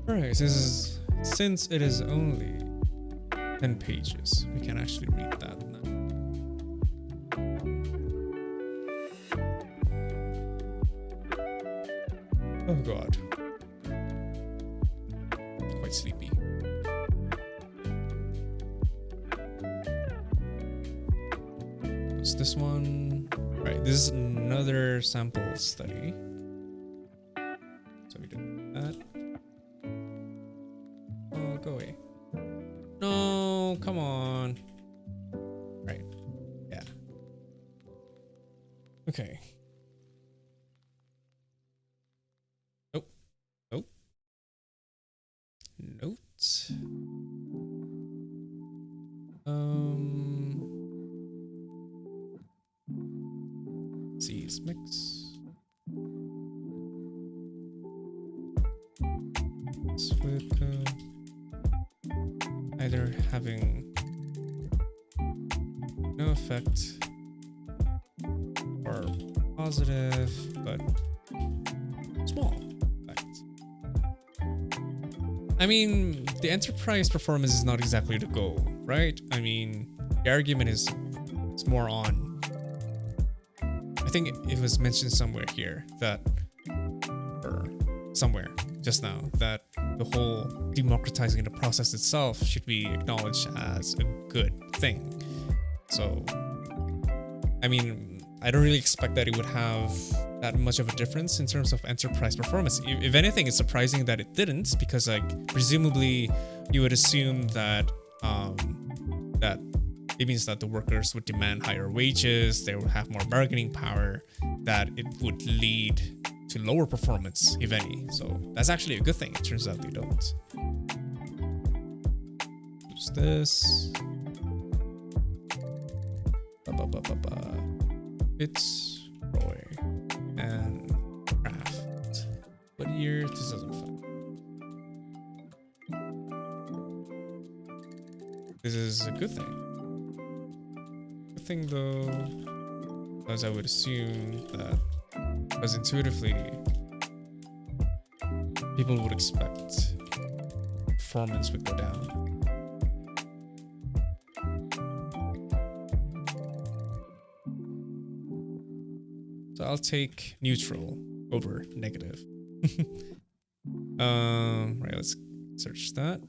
Alright, so this is... Since it is only 10 pages, we can actually read that now. Oh god. Quite sleepy. Is this one? Right, this is another sample study. So we did that. Oh, go away. No, come on. Right, yeah. Okay. Nope. Nope. Notes. Seeds mix. With either having no effect or positive but small effect. I mean, the enterprise performance is not exactly the goal, right? I mean, the argument is it's more on, I think it was mentioned somewhere here that, or somewhere just now, that the whole democratizing the process itself should be acknowledged as a good thing. So, I mean, I don't really expect that it would have that much of a difference in terms of enterprise performance. If anything, it's surprising that it didn't, because like presumably you would assume that that it means that the workers would demand higher wages, they would have more bargaining power, that it would lead to lower performance, if any. So that's actually a good thing. It turns out they don't. Use this. It's Roy and Craft. What year? 2005. This is a good thing. Good thing though, because I would assume that, because intuitively people would expect performance would go down. So I'll take neutral over negative. Right, let's search that.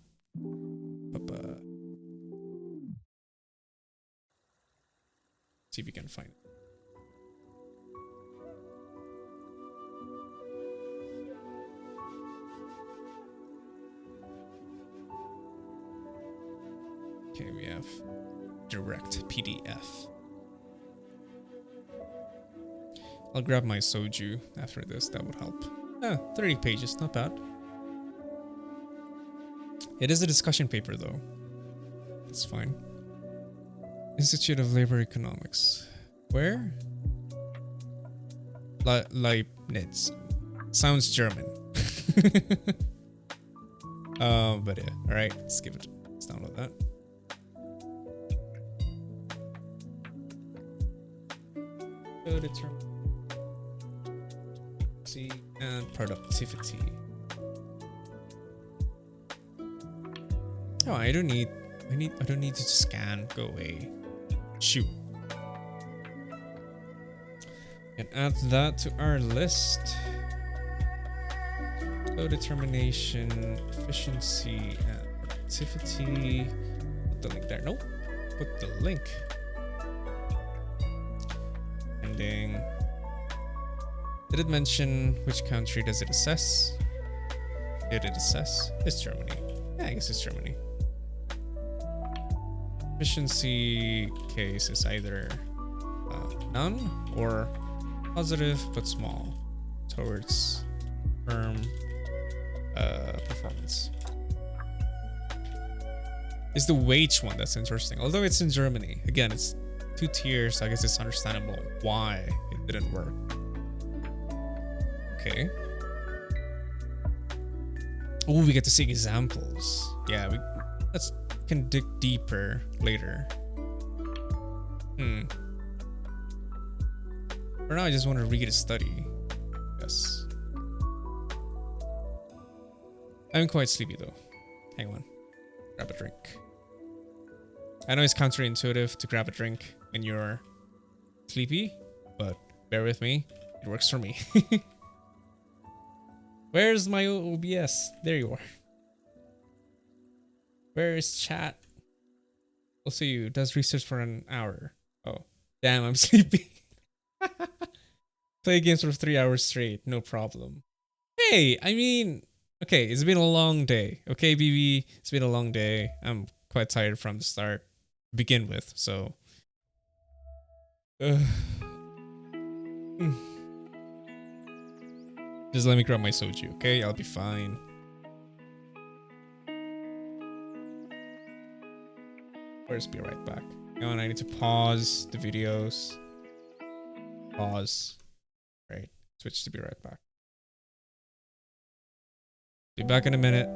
See if we can find it. Okay, we have direct PDF. I'll grab my soju after this, that would help. 30 pages, not bad. It is a discussion paper though. That's fine. Institute of Labor Economics. Where? Leibniz. Sounds German. But yeah, alright, let's give it. Let's download that. Codetermination and productivity. Oh, I don't need to scan, go away. Shoot. And add that to our list. Codetermination, efficiency, and productivity. Put the link there. Nope. Put the link. Ending. Did it mention which country does it assess? Did it assess? It's Germany. Yeah, I guess it's Germany. Efficiency case is either none or positive but small towards firm performance. It's the wage one that's interesting. Although it's in Germany. Again, it's 2 tiers, so I guess it's understandable why it didn't work. Okay. Oh, we get to see examples. Yeah, let's can dig deeper later. For now, I just want to read a study. Yes. I'm quite sleepy though. Hang on. Grab a drink. I know it's counterintuitive to grab a drink when you're sleepy, but bear with me. It works for me. Where's my OBS? There you are. Where is chat? Also, you does research for an hour. Oh, Damn, I'm sleepy. Play games for 3 hours straight, no problem. Hey, I mean, okay, it's been a long day. Okay, BB, it's been a long day. I'm quite tired from the start, to begin with, so. Just let me grab my soju, okay? I'll be fine. First, be right back. Hang on, I need to pause the videos. Pause. Right. Switch to be right back. Be back in a minute.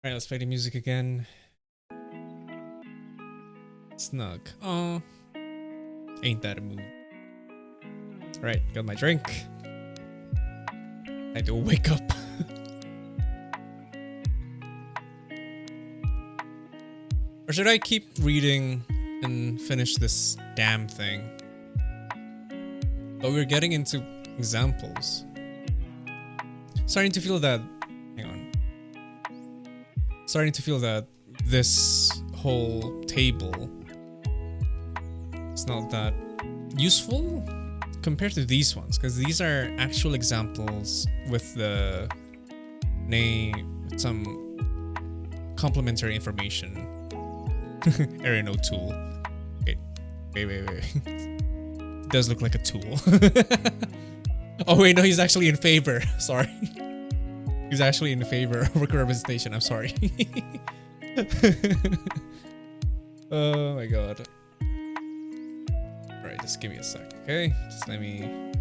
Alright, let's play the music again. Snug. Oh, ain't that a mood? Alright, got my drink. I had to wake up. Or should I keep reading and finish this damn thing? But we're getting into examples. Starting to feel that. Hang on. Starting to feel that this whole table is not that useful compared to these ones, because these are actual examples with the name, with some complementary information. Area no tool. Wait. It does look like a tool. Oh wait, no, he's actually in favor. Sorry. He's actually in favor of worker representation. I'm sorry. Oh my god. Alright, just give me a sec, okay? Just let me...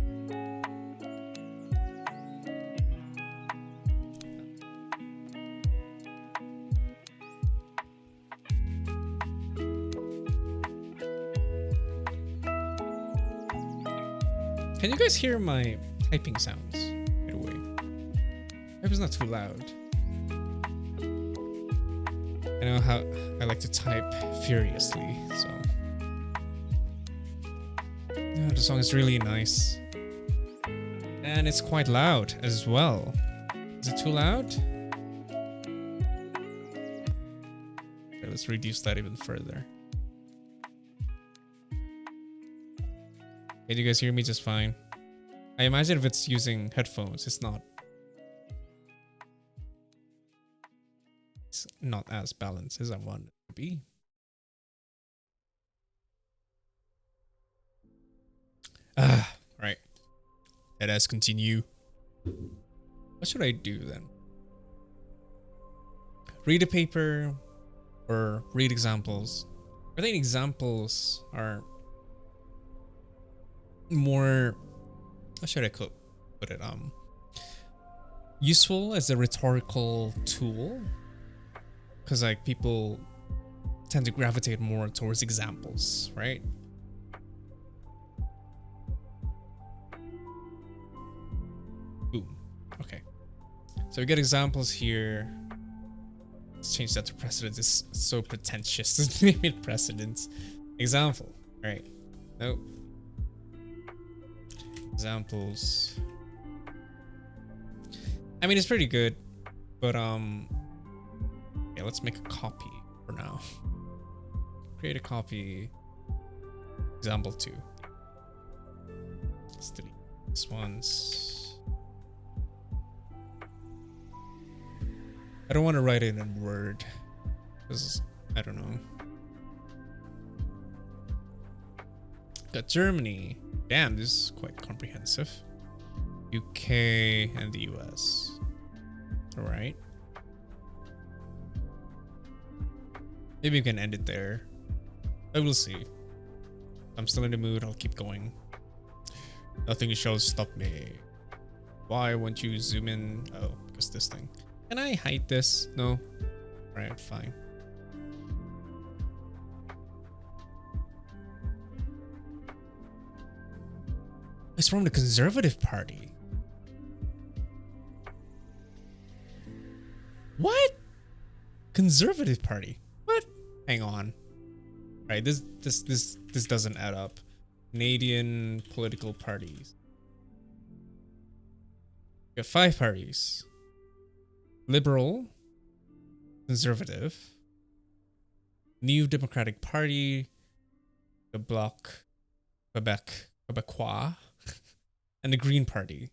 Can you guys hear my typing sounds, by the way? I hope it's not too loud. I know how I like to type furiously, so... Yeah, the song is really nice. And it's quite loud as well. Is it too loud? Okay, let's reduce that even further. Can you guys hear me just fine? I imagine if it's using headphones, it's not as balanced as I want it to be. Right. Let us continue. What should I do then? Read a paper or read examples? I think examples are more, how should I put it, useful as a rhetorical tool, because like people tend to gravitate more towards examples, right? So we get examples here. Let's change that to precedents. It's so pretentious to name it precedents. Example. All right. Nope. Examples. I mean, it's pretty good, but yeah, let's make a copy for now. Create a copy. Example 2. Let's delete this one's. I don't want to write it in Word because I don't know. Got Germany. Damn, this is quite comprehensive. UK and the US. All right. Maybe we can end it there. I will see. I'm still in the mood. I'll keep going. Nothing shall stop me. Why won't you zoom in? Oh, because this thing. Can I hide this? No. Right, fine. It's from the Conservative Party. What? Conservative Party? What? Hang on. Right, this doesn't add up. Canadian political parties. We have 5 parties. Liberal, Conservative, New Democratic Party, the Bloc, Quebecois, and the Green Party.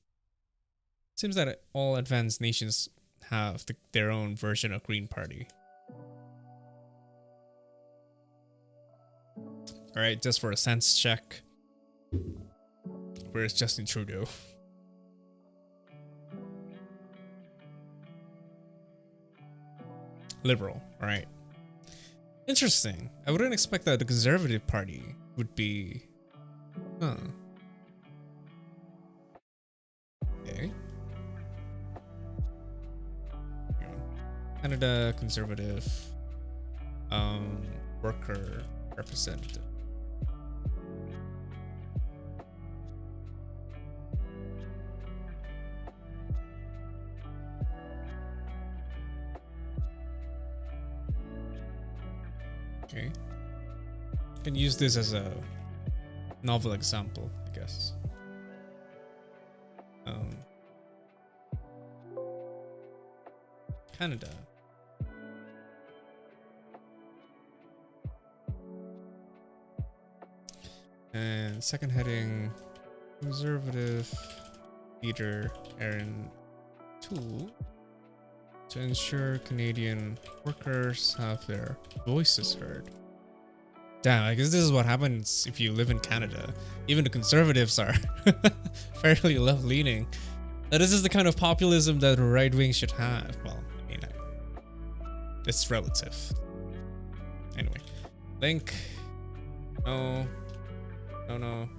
Seems that all advanced nations have their own version of Green Party. All right, just for a sense check. Where's Justin Trudeau? Liberal, all right. Interesting. I wouldn't expect that the Conservative Party would be... Huh. Okay. Canada Conservative worker representative. Okay. Can use this as a novel example, I guess. Canada. And second heading, Conservative leader Aaron Toole to ensure Canadian workers have their voices heard. Damn, I guess this is what happens if you live in Canada. Even the Conservatives are fairly left-leaning. Now, this is the kind of populism that the right wing should have. Well, I mean, it's relative. Anyway, link. No. No.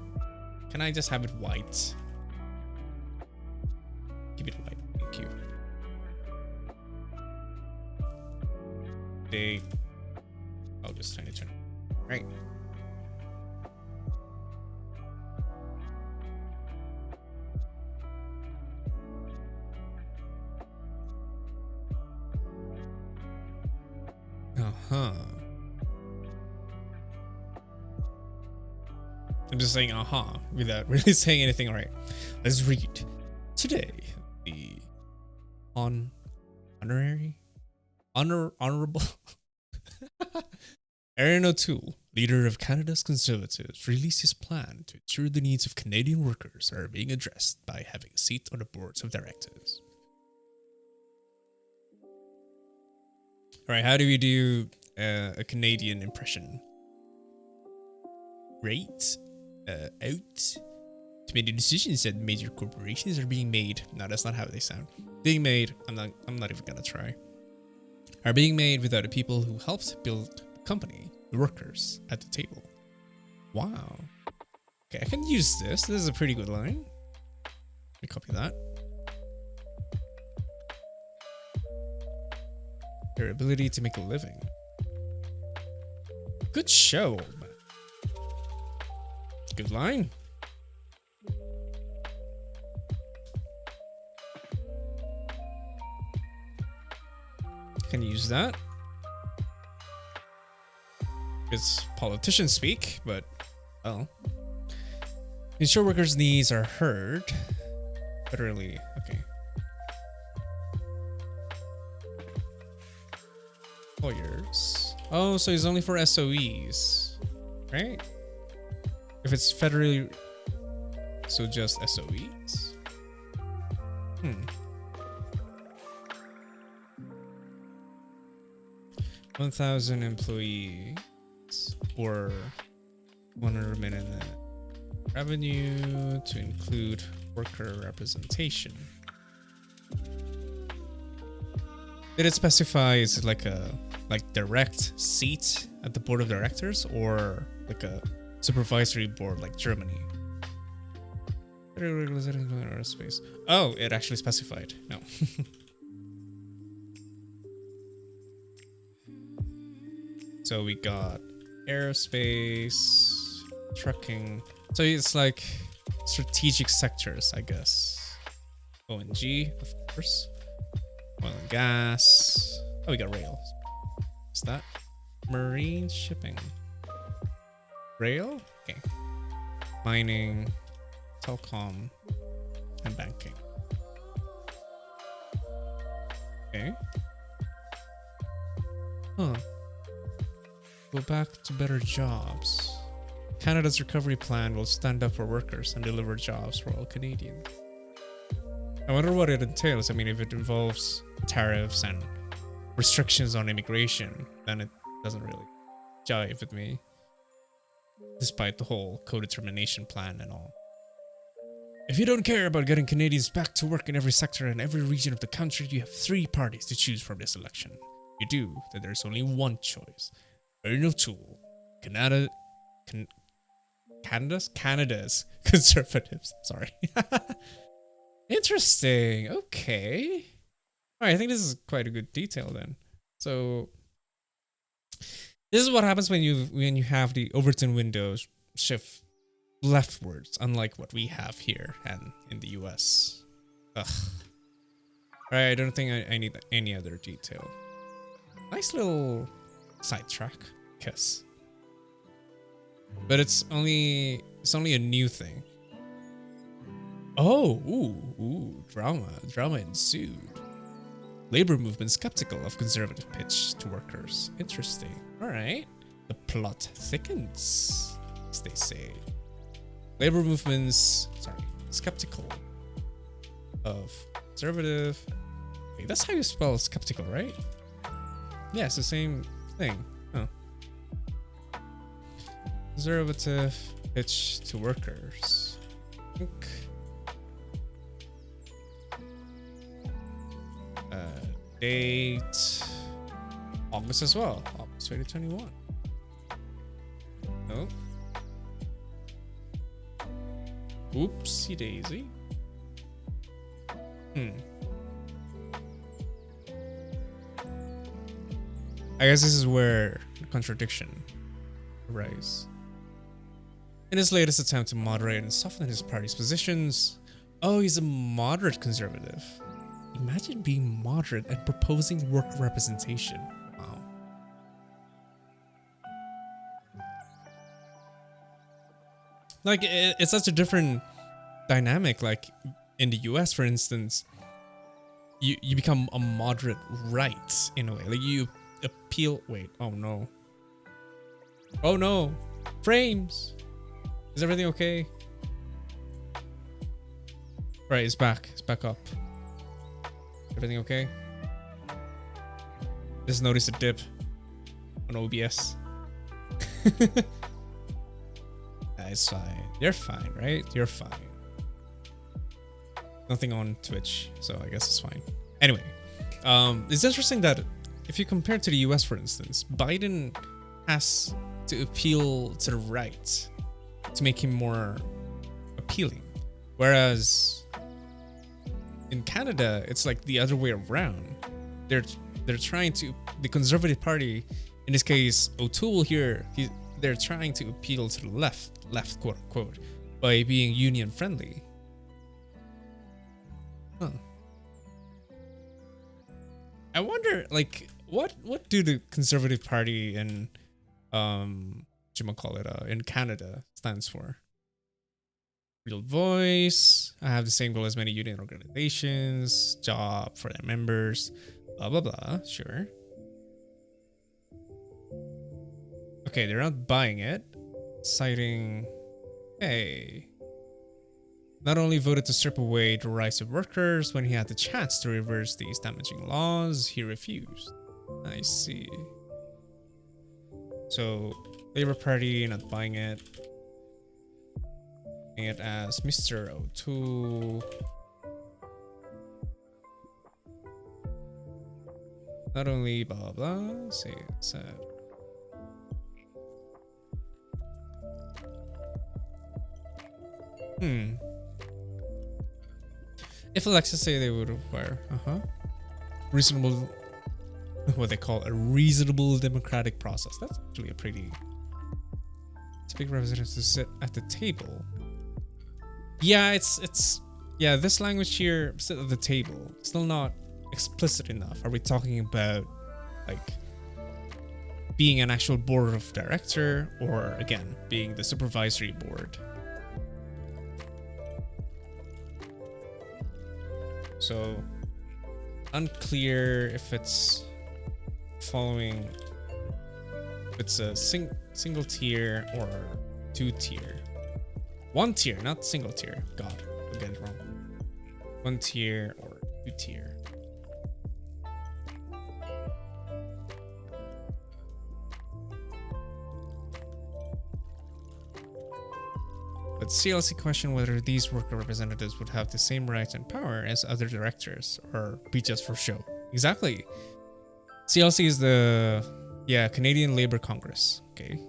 Can I just have it white? Keep it white. Thank you. Date. August 2020. Right. Uh-huh. I'm just saying uh-huh without really saying anything. All right. Let's read. Today, the honorable Aaron O'Toole, leader of Canada's Conservatives, released his plan to ensure the needs of Canadian workers are being addressed by having a seat on the boards of directors. All right, how do we do a Canadian impression? Right, out. To make the decisions that major corporations are being made. No, that's not how they sound. Being made. I'm not even gonna try. Are being made without the people who helped build the company, the workers at the table. Wow. Okay, I can use this. This is a pretty good line. Let me copy that. Their ability to make a living. Good show, man. Good line. can use that. It's politician speak, but well. Ensure workers' needs are heard. Federally, okay. Lawyers. Oh, so it's only for SOEs, right? If it's federally, so just SOEs. 1,000 employees or 100 minute revenue to include worker representation. Did it specify is it like a direct seat at the board of directors or like a supervisory board like Germany? Aerospace. Oh, it actually specified. No. So we got aerospace, trucking. So it's like strategic sectors, I guess. ONG, of course. Oil and gas. Oh, we got rail. What's that? Marine shipping. Rail? Okay. Mining, telecom, and banking. Okay. Huh. Go back to better jobs. Canada's recovery plan will stand up for workers and deliver jobs for all Canadians. I wonder what it entails. I mean, if it involves tariffs and restrictions on immigration, then it doesn't really jive with me. Despite the whole Codetermination plan and all. If you don't care about getting Canadians back to work in every sector and every region of the country, you have 3 parties to choose from this election. If you do, then there's only one choice. Earn O'Toole. Canada's conservatives. Sorry. Interesting. Okay. All right, I think this is quite a good detail then. So this is what happens when you have the Overton windows shift leftwards, unlike what we have here and in the US. Ugh. All right, I don't think I need any other detail. Nice little sidetrack, guess. But it's only a new thing. Oh, ooh, drama ensued. Labor movement skeptical of conservative pitch to workers. Interesting. All right, the plot thickens, as they say. Labor movements, skeptical of conservative. Wait, that's how you spell skeptical, right? Yeah, it's the same thing. Oh. Conservative pitch to workers. Date August as well. August 2021. Oh. Oopsie daisy. I guess this is where the contradiction arises. In his latest attempt to moderate and soften his party's positions, oh, he's a moderate conservative. Imagine being moderate and proposing worker representation. Wow. Like, it's such a different dynamic. Like, in the US, for instance, you become a moderate right in a way. Like, you appeal. Wait, oh no. Oh no. Frames. Is everything okay? Right, it's back. It's back up. Everything okay? Just noticed a dip on OBS. It's fine. You're fine, right? You're fine. Nothing on Twitch, so I guess it's fine. Anyway, it's interesting that if you compare to the US, for instance, Biden has to appeal to the right to make him more appealing. Whereas in Canada, it's like the other way around. They're trying to, the Conservative Party, in this case, O'Toole here, they're trying to appeal to the left quote unquote, by being union friendly. Huh. I wonder, like, what do the Conservative Party in in Canada stands for? Real voice. I have the same goal as many union organizations. Job for their members. Blah blah blah. Sure. Okay, they're not buying it. Citing, hey, not only voted to strip away the rights of workers when he had the chance to reverse these damaging laws, he refused. I see. So, Labour Party not buying it. Buying it as Mr. O'Toole. Not only blah blah blah. See, said. If Alexa say they would require, reasonable, what they call a reasonable democratic process. That's actually a pretty, it's a big representative to sit at the table. Yeah, yeah, this language here, sit at the table, still not explicit enough. Are we talking about like being an actual board of director, or again, being the supervisory board? So unclear if it's following, if it's a single tier or 2 tier. 1 tier, not single tier. God, I'll get it wrong. 1 tier or 2 tier. But CLC questioned whether these worker representatives would have the same rights and power as other directors, or be just for show. Exactly. CLC is the, yeah, Canadian Labour Congress. Okay.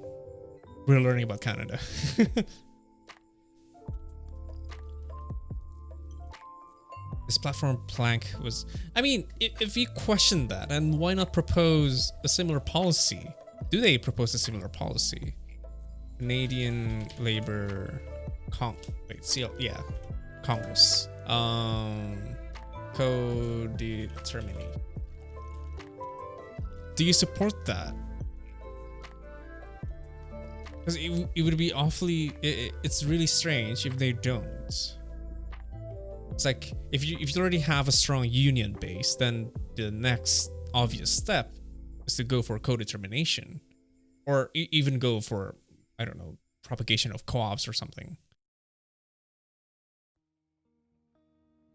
We're learning about Canada. This platform plank was, I mean, if you question that, and why not propose a similar policy? Do they propose a similar policy? Canadian Labour Congress. Codetermination. Do you support that? Because it would be awfully, it's really strange if they don't. It's like if you already have a strong union base, then the next obvious step is to go for codetermination, or even go for, I don't know, propagation of co-ops or something.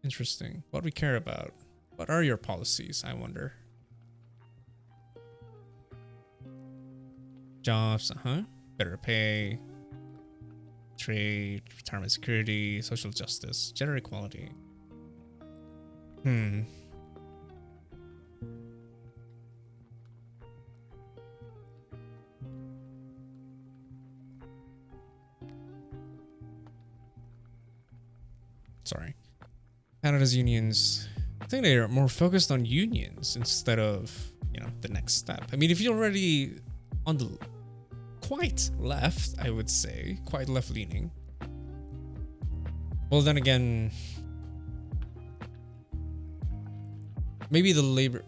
Interesting. What we care about. What are your policies, I wonder? Jobs, better pay, trade, retirement security, social justice, gender equality. Sorry. Canada's unions, I think they are more focused on unions instead of, you know, the next step. I mean, if you're already on the quite left, I would say, quite left leaning. Well, then again, maybe the Labour,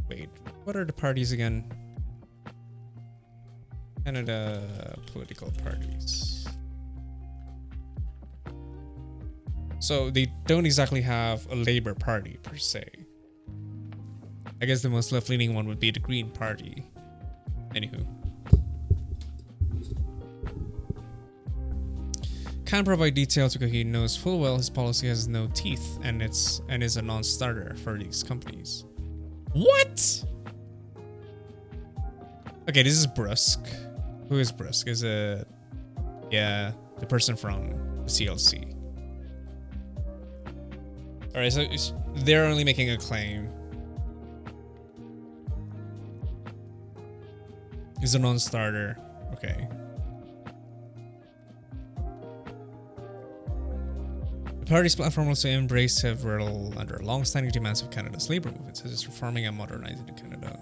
wait, what are the parties again? Canada political parties. So they don't exactly have a Labour Party per se. I guess the most left-leaning one would be the Green Party. Anywho. Can't provide details because he knows full well his policy has no teeth and is a non-starter for these companies. What? Okay, this is Brusque. Who is Brusque? Is it, yeah, the person from the CLC. Alright, so they're only making a claim. He's a non-starter. Okay. The party's platform also embraced several under long-standing demands of Canada's labour movement, such as reforming and modernizing Canada.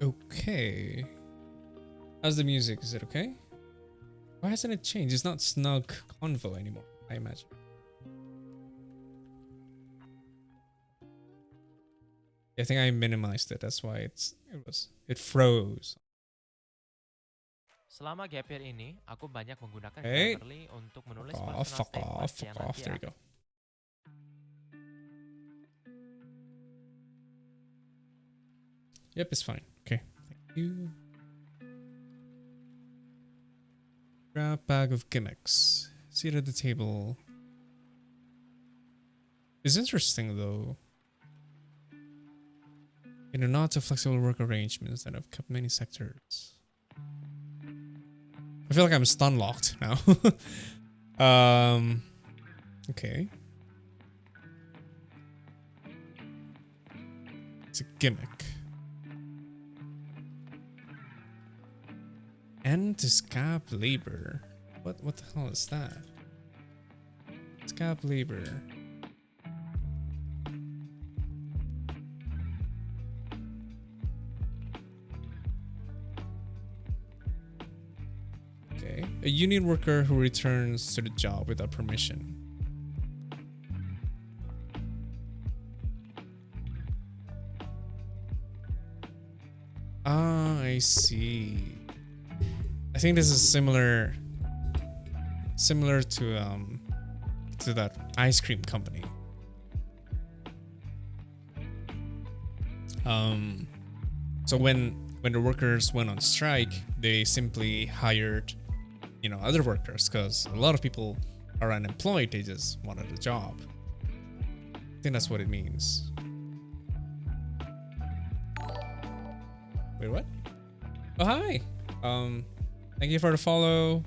Okay. How's the music? Is it okay? Why hasn't it changed? It's not Snug Convo anymore, I imagine. I think I minimized it. That's why it froze. Selama gap year ini, aku banyak menggunakan Hey. Grammarly untuk menulis Fuck personal off. statement Fuck off. yang There you nanti go. Yep, it's fine. Okay. Thank you. Grab bag of gimmicks. Seat at the table. It's interesting though. In a nod to flexible work arrangements that have kept many sectors. I feel like I'm stun locked now. Okay. It's a gimmick. End to scab labor. What the hell is that? Scab labor. Okay. A union worker who returns to the job without permission. Ah, I see. I think this is similar to that ice cream company. So when the workers went on strike, they simply hired, you know, other workers because a lot of people are unemployed. They just wanted a job. I think that's what it means. Wait, what? Oh, hi. Thank you for the follow.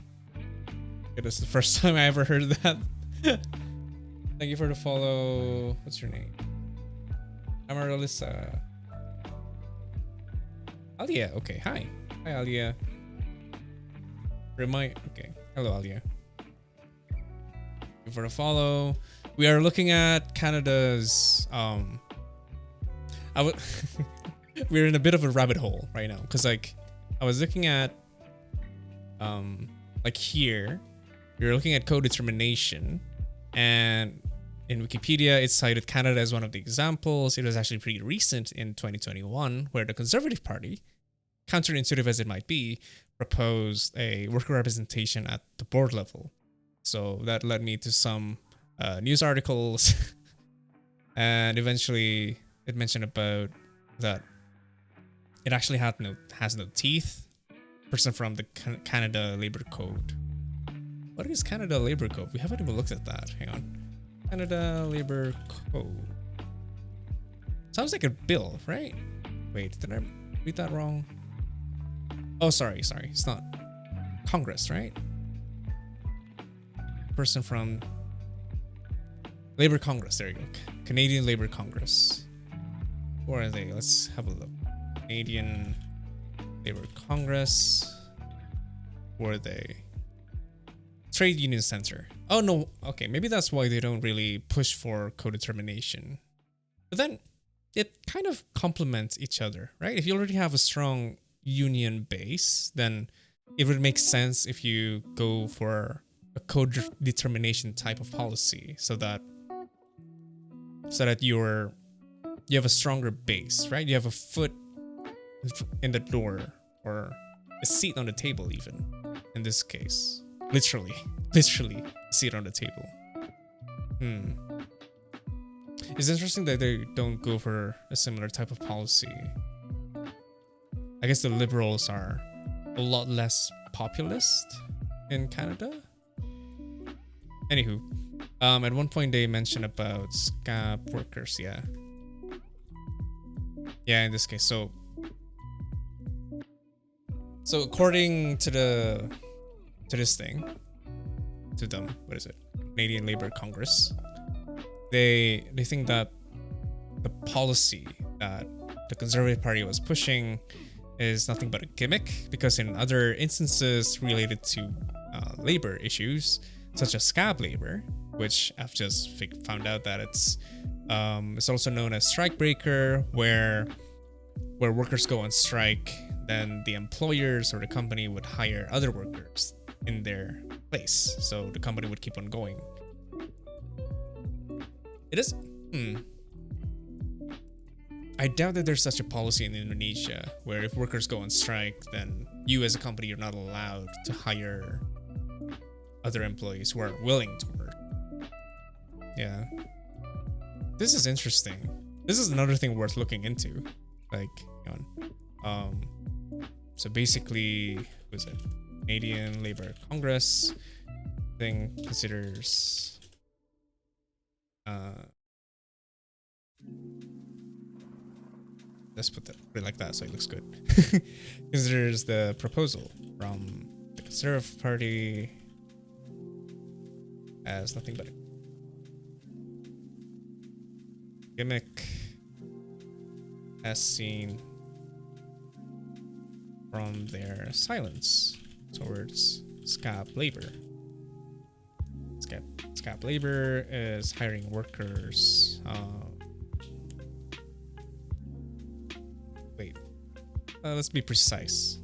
Okay, this is the first time I ever heard that. Thank you for the follow. What's your name? Amarylissa. Alia. Okay, hi. Hi, Alia. Okay. Hello, Alia. Thank you for the follow. We are looking at Canada's we're in a bit of a rabbit hole right now because like I was looking at like here we were looking at codetermination, and in Wikipedia it cited Canada as one of the examples. It was actually pretty recent in 2021 where the Conservative Party, counterintuitive as it might be, proposed a worker representation at the board level. So that led me to some news articles and eventually it mentioned about that it actually has no teeth. Person from the Canada Labor Code. What is Canada Labor Code? We haven't even looked at that. Hang on. Canada Labor Code. Sounds like a bill, right? Wait, did I read that wrong? Oh, sorry. It's not. Congress, right? Person from Labor Congress. There you go. Canadian Labor Congress. Who are they? Let's have a look. Canadian Labor Congress. Who are they? Trade Union Center. Oh no, okay, maybe that's why they don't really push for codetermination. But then it kind of complements each other, right? If you already have a strong union base, then it would make sense if you go for a codetermination type of policy so that you have a stronger base, right? You have a foot in the door or a seat on the table even in this case. Literally a seat on the table. It's interesting that they don't go for a similar type of policy. I guess the Liberals are a lot less populist in Canada. Anywho, at one point they mentioned about scab workers, yeah, in this case. So according to this thing, to them, what is it? Canadian Labor Congress. They think that the policy that the Conservative Party was pushing is nothing but a gimmick, because in other instances related to labor issues, such as scab labor, which I've just found out that it's also known as strike breaker, where where workers go on strike, then the employers or the company would hire other workers in their place. So the company would keep on going. It is. I doubt that there's such a policy in Indonesia where if workers go on strike, then you as a company, you're not allowed to hire other employees who are willing to work. Yeah. This is interesting. This is another thing worth looking into. Like, hang on. So basically, what is it? Canadian Labor Congress thing considers let's put it like that so it looks good. Considers the proposal from the Conservative Party as nothing but a gimmick as seen from their silence towards scab labor. Scab labor is hiring workers. Wait, let's be precise.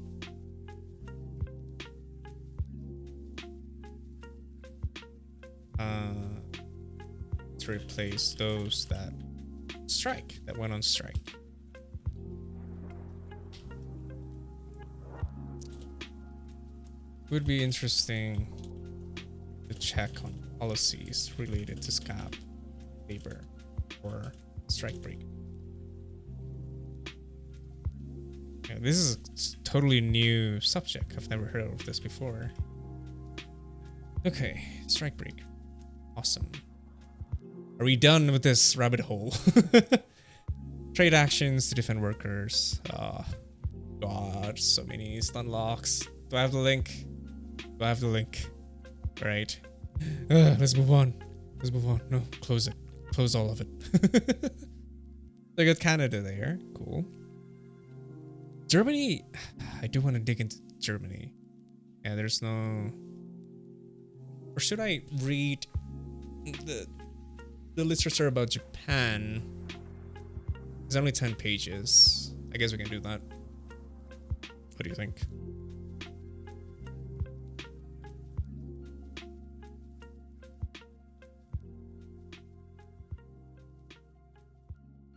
To replace those that went on strike. It would be interesting to check on policies related to scab labor or strike break. Yeah, this is a totally new subject. I've never heard of this before. Okay, strike break. Awesome. Are we done with this rabbit hole? Trade actions to defend workers. Oh, God, so many stun locks. Do I have the link? Do I have the link? All right. Let's move on. Let's move on. No, close it. Close all of it. Look at Canada there. Cool. Germany. I do want to dig into Germany. Yeah, there's no... Or should I read the literature about Japan? It's only 10 pages. I guess we can do that. What do you think?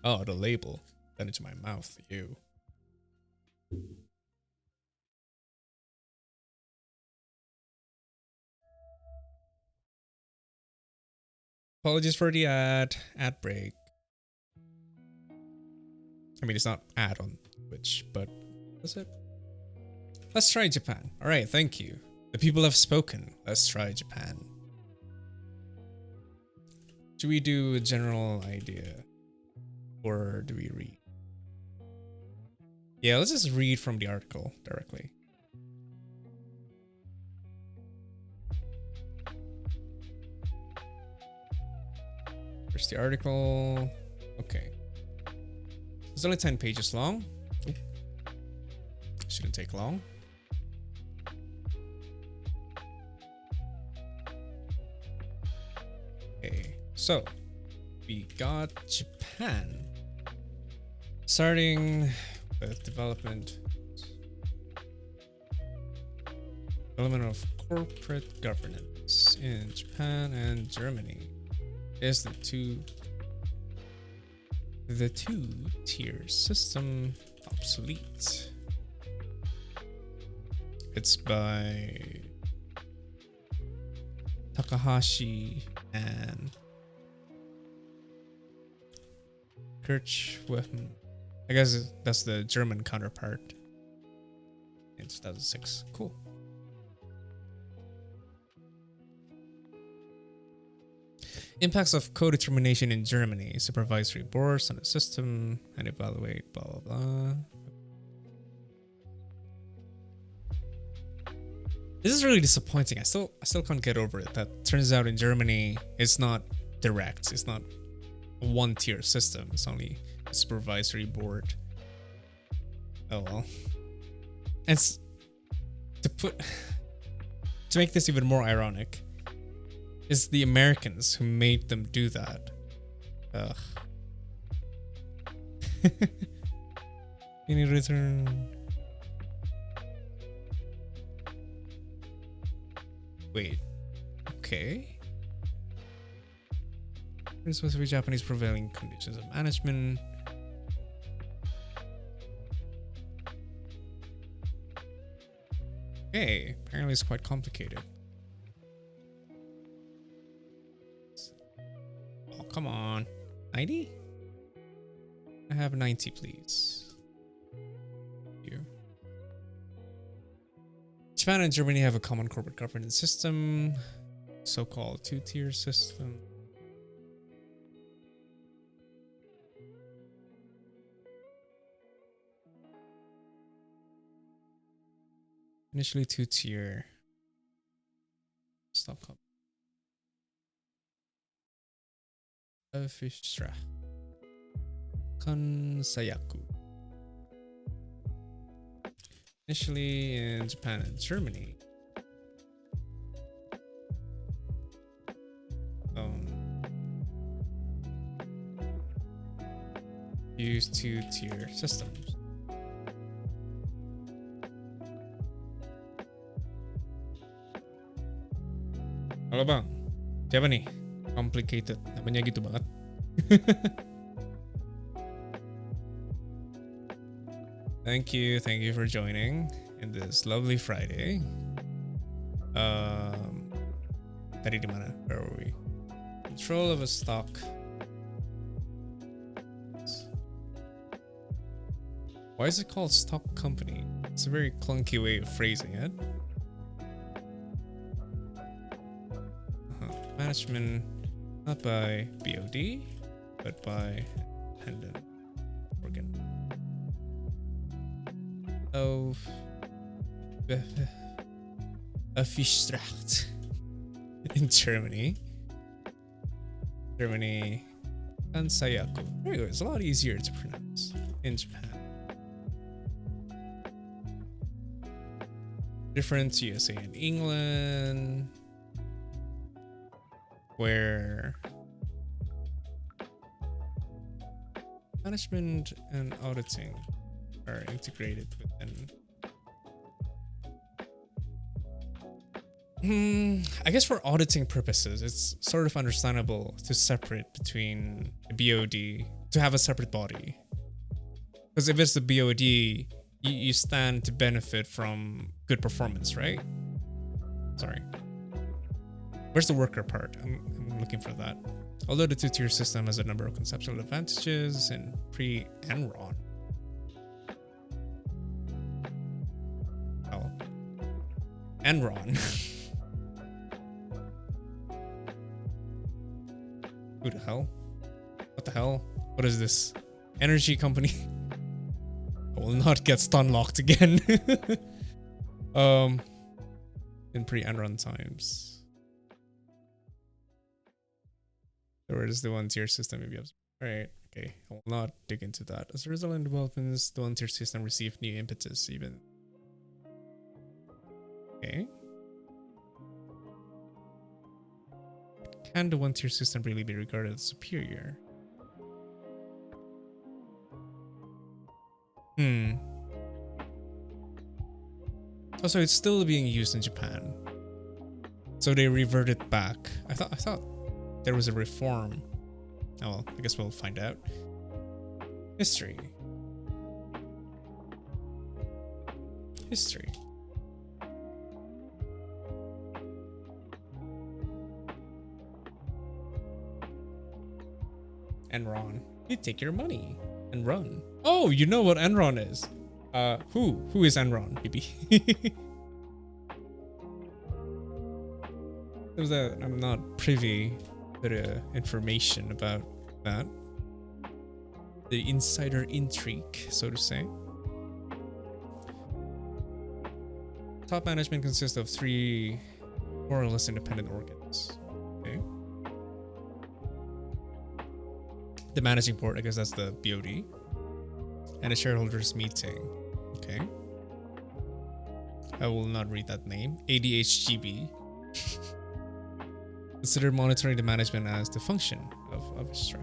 Oh, the label. Got into my mouth. Ew. Apologies for the ad break. I mean, it's not ad on Twitch, but is it? Let's try Japan. All right, thank you. The people have spoken. Let's try Japan. Should we do a general idea? Or do we read? Yeah, let's just read from the article directly. Here's the article. Okay. It's only 10 pages long. Oop. Shouldn't take long. Okay, so we got Japan. Starting with development of corporate governance in Japan and Germany is the two-tier system obsolete. It's by Takahashi and Kirchwem. I guess that's the German counterpart in 2006. Cool. Impacts of codetermination in Germany. Supervisory boards on the system and evaluate blah blah blah. This is really disappointing. I still can't get over it. That turns out in Germany it's not direct. It's not a one-tier system. It's only a supervisory board. Oh well. And to make this even more ironic, it's the Americans who made them do that. Ugh. Any return. Wait. Okay. There's supposed to be Japanese prevailing conditions of management. Okay, apparently it's quite complicated. Oh, come on. 90? I have 90, please. Thank you. Japan and Germany have a common corporate governance system, so-called two-tier system. Initially two-tier. Stop copy. Fistra. Kansayaku. Initially in Japan and Germany. Use two-tier systems. Halo bang, siapa nih? Complicated, namanya gitu banget. Thank you for joining in this lovely Friday. Tadi di mana? Where were we? Control of a stock. Why is it called stock company? It's a very clunky way of phrasing it. Management, not by VOD, but by independent organ. Of Fischstracht in Germany. And Sayaku. There you go. It's a lot easier to pronounce in Japan. Different to USA and England, where management and auditing are integrated within. I guess for auditing purposes, it's sort of understandable to separate between the BOD, to have a separate body. Because if it's the BOD, you stand to benefit from good performance, right? Sorry. Where's the worker part? I'm looking for that. Although the two-tier system has a number of conceptual advantages in pre-Enron. Oh. Enron. Who the hell? What the hell? What is this? Energy company? I will not get stun locked again. In pre-Enron times. Where is the one-tier system? Maybe right. Okay. I will not dig into that. As a result in developments, the one-tier system received new impetus even. Okay. Can the one-tier system really be regarded as superior? Also, it's still being used in Japan. So they reverted back. I thought there was a reform. Oh well, I guess we'll find out. History. Enron. You take your money and run. Oh, you know what Enron is. Who is Enron, BB? I'm not privy to the information about that. The insider intrigue, so to say. Top management consists of 3 more or less independent organs. Okay. The managing board, I guess that's the BOD. And a shareholders meeting. Okay. I will not read that name. ADHGB. Consider monitoring the management as the function of Istra.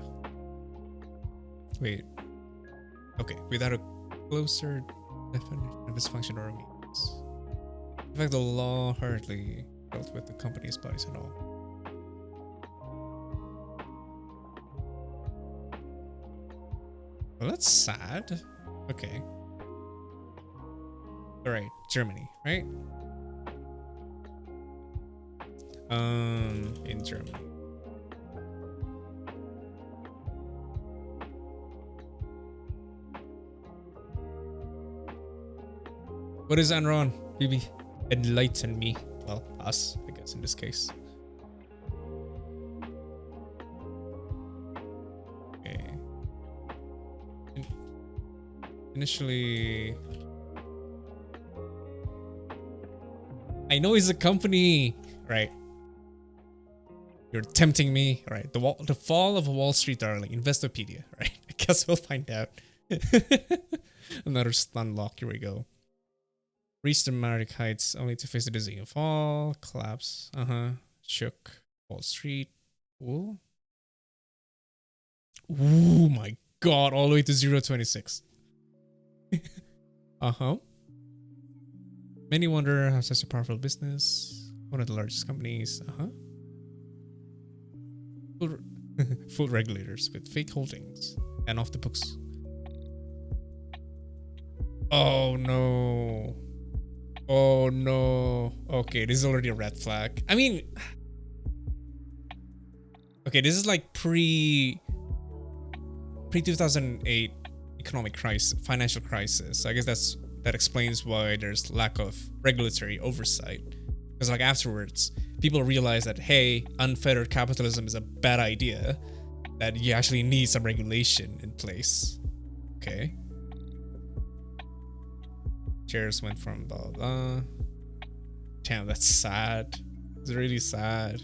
Wait. Okay, without a closer definition of its function or means. In fact, the law hardly dealt with the company's bodies at all. Well, that's sad. Okay. All right, Germany, right? In Germany. What is Enron? Maybe enlighten me. Well, us, I guess, in this case. Okay. Initially, I know it's a company, right? You're tempting me, right? The fall of Wall Street darling, Investopedia, right? I guess we'll find out. Another stun lock. Here we go. Reach the dramatic heights only to face the dizzying fall. Collapse. Shook. Wall Street. Ooh. Ooh my god. All the way to 0.26. Many wonder how such a powerful business. One of the largest companies. Full regulators with fake holdings and off the books. Oh no. Oh no. Okay, this is already a red flag. I mean, okay, this is like pre 2008 economic crisis, financial crisis. I guess that explains why there's lack of regulatory oversight. Because like afterwards, people realize that hey, unfettered capitalism is a bad idea. That you actually need some regulation in place. Okay. Shares went from blah blah blah. Damn, that's sad. It's really sad.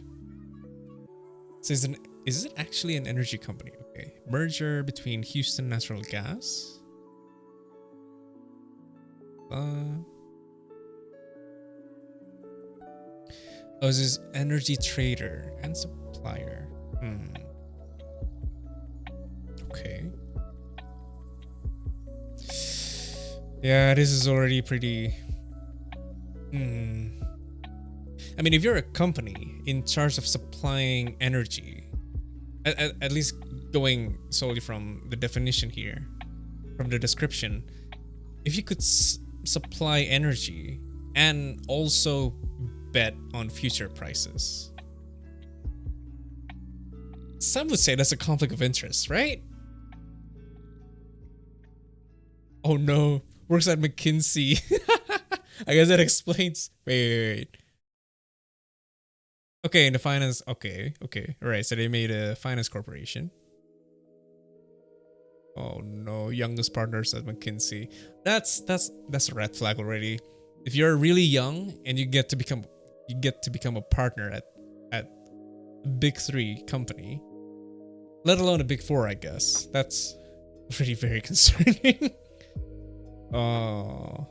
So is it actually an energy company? Okay. Merger between Houston Natural Gas. Oh, this is energy trader and supplier. Okay. Yeah, this is already pretty. I mean, if you're a company in charge of supplying energy, at least going solely from the definition here, from the description, if you could supply energy and also bet on future prices, some would say that's a conflict of interest, right? Oh no, works at McKinsey. I guess that explains. Wait. Okay, in the finance. Okay. All right. So they made a finance corporation. Oh no, youngest partners at McKinsey. That's a red flag already. If you're really young and you get to become a partner at a big 3 company, let alone a big 4, I guess. That's already very concerning. Oh.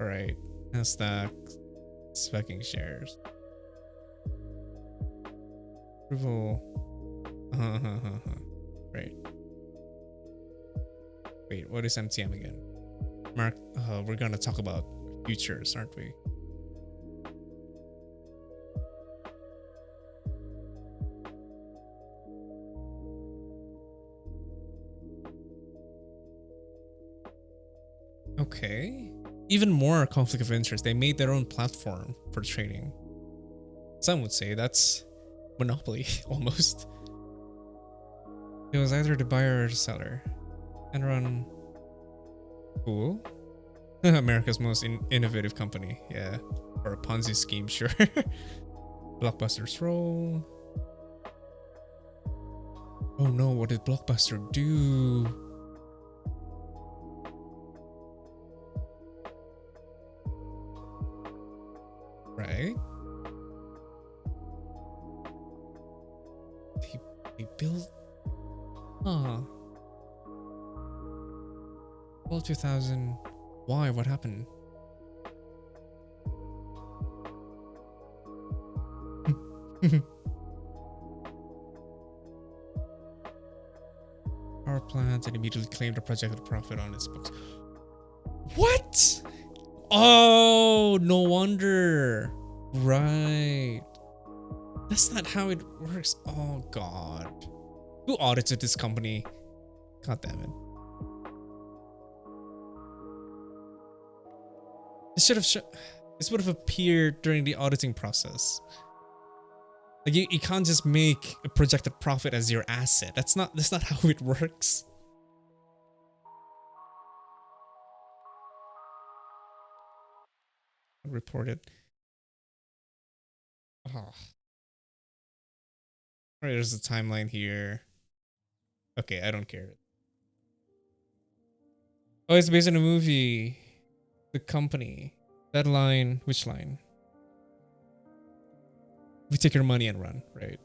All right. Nasdaq speccing shares. Approval. Right. Wait, what is MTM again? Mark, we're gonna talk about futures, aren't we? Okay. Even more conflict of interest. They made their own platform for trading. Some would say that's monopoly, almost. It was either the buyer or the seller. Enron. Cool. America's most innovative company. Yeah. Or a Ponzi scheme, sure. Blockbuster's role. Oh no, what did Blockbuster do? Right? They built. Huh. Well, 2000. Why? What happened? Power plans and immediately claimed a projected profit on its books. What? Oh, no wonder. Right. That's not how it works. Oh, God. Who audited this company? God damn it. This would have appeared during the auditing process. Like you can't just make a projected profit as your asset. That's not how it works. Reported. Oh. Alright, there's a timeline here. Okay, I don't care. Oh, it's based on a movie. The company. That line, which line? We take your money and run, right?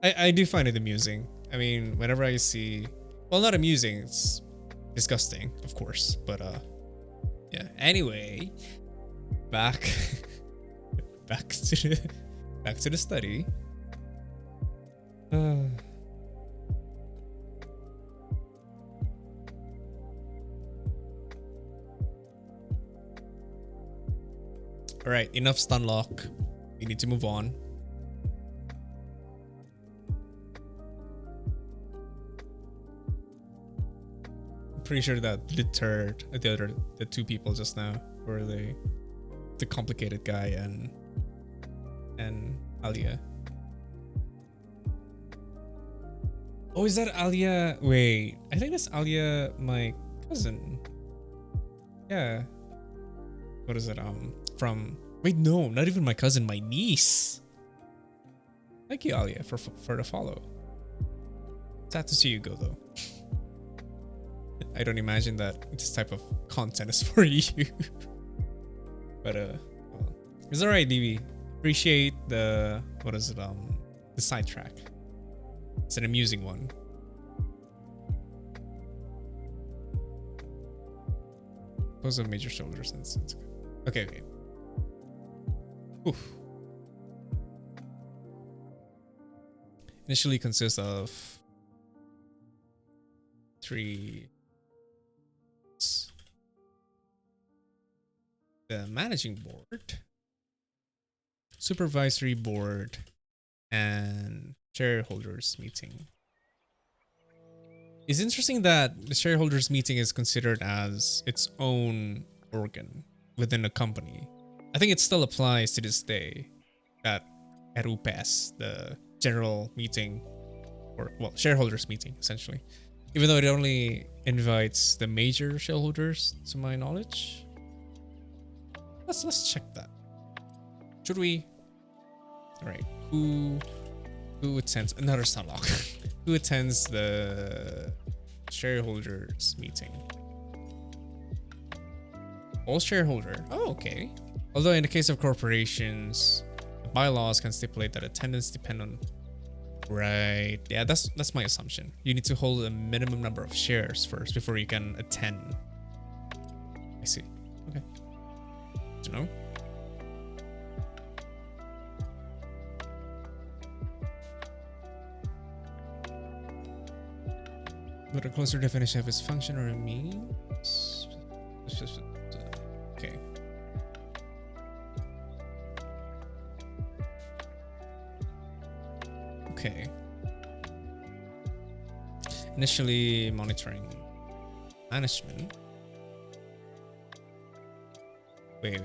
I do find it amusing. I mean, whenever I see, well, not amusing, it's disgusting, of course, but yeah. Anyway, back to the study. All right, enough stun lock. We need to move on. I'm pretty sure that deterred the two people just now, were the complicated guy and Alia. Oh, is that Alia? Wait, I think that's Alia, my cousin. Yeah. What is it? From, wait, no, not even my cousin, my niece. Thank you, Alia, for the follow. Sad to see you go, though. I don't imagine that this type of content is for you. But well, it's alright, DV. Appreciate the, what is it, the sidetrack. It's an amusing one. Pose of major shoulders and sense. Okay. Oof. Initially consists of 3. The managing board, supervisory board, and shareholders meeting. It's interesting that the shareholders meeting is considered as its own organ within a company. I think it still applies to this day at UPS, the general meeting, or well, shareholders meeting essentially. Even though it only invites the major shareholders, to my knowledge. Let's check that. Should we? All right. Who attends another sunlock? Who attends the shareholders meeting? All shareholder. Oh, okay. Although in the case of corporations, the bylaws can stipulate that attendance depend on. Right. Yeah, that's my assumption. You need to hold a minimum number of shares first before you can attend. I see. Okay. Good to know. But a closer definition of its function or means. Okay. Okay. Initially monitoring management. Wait.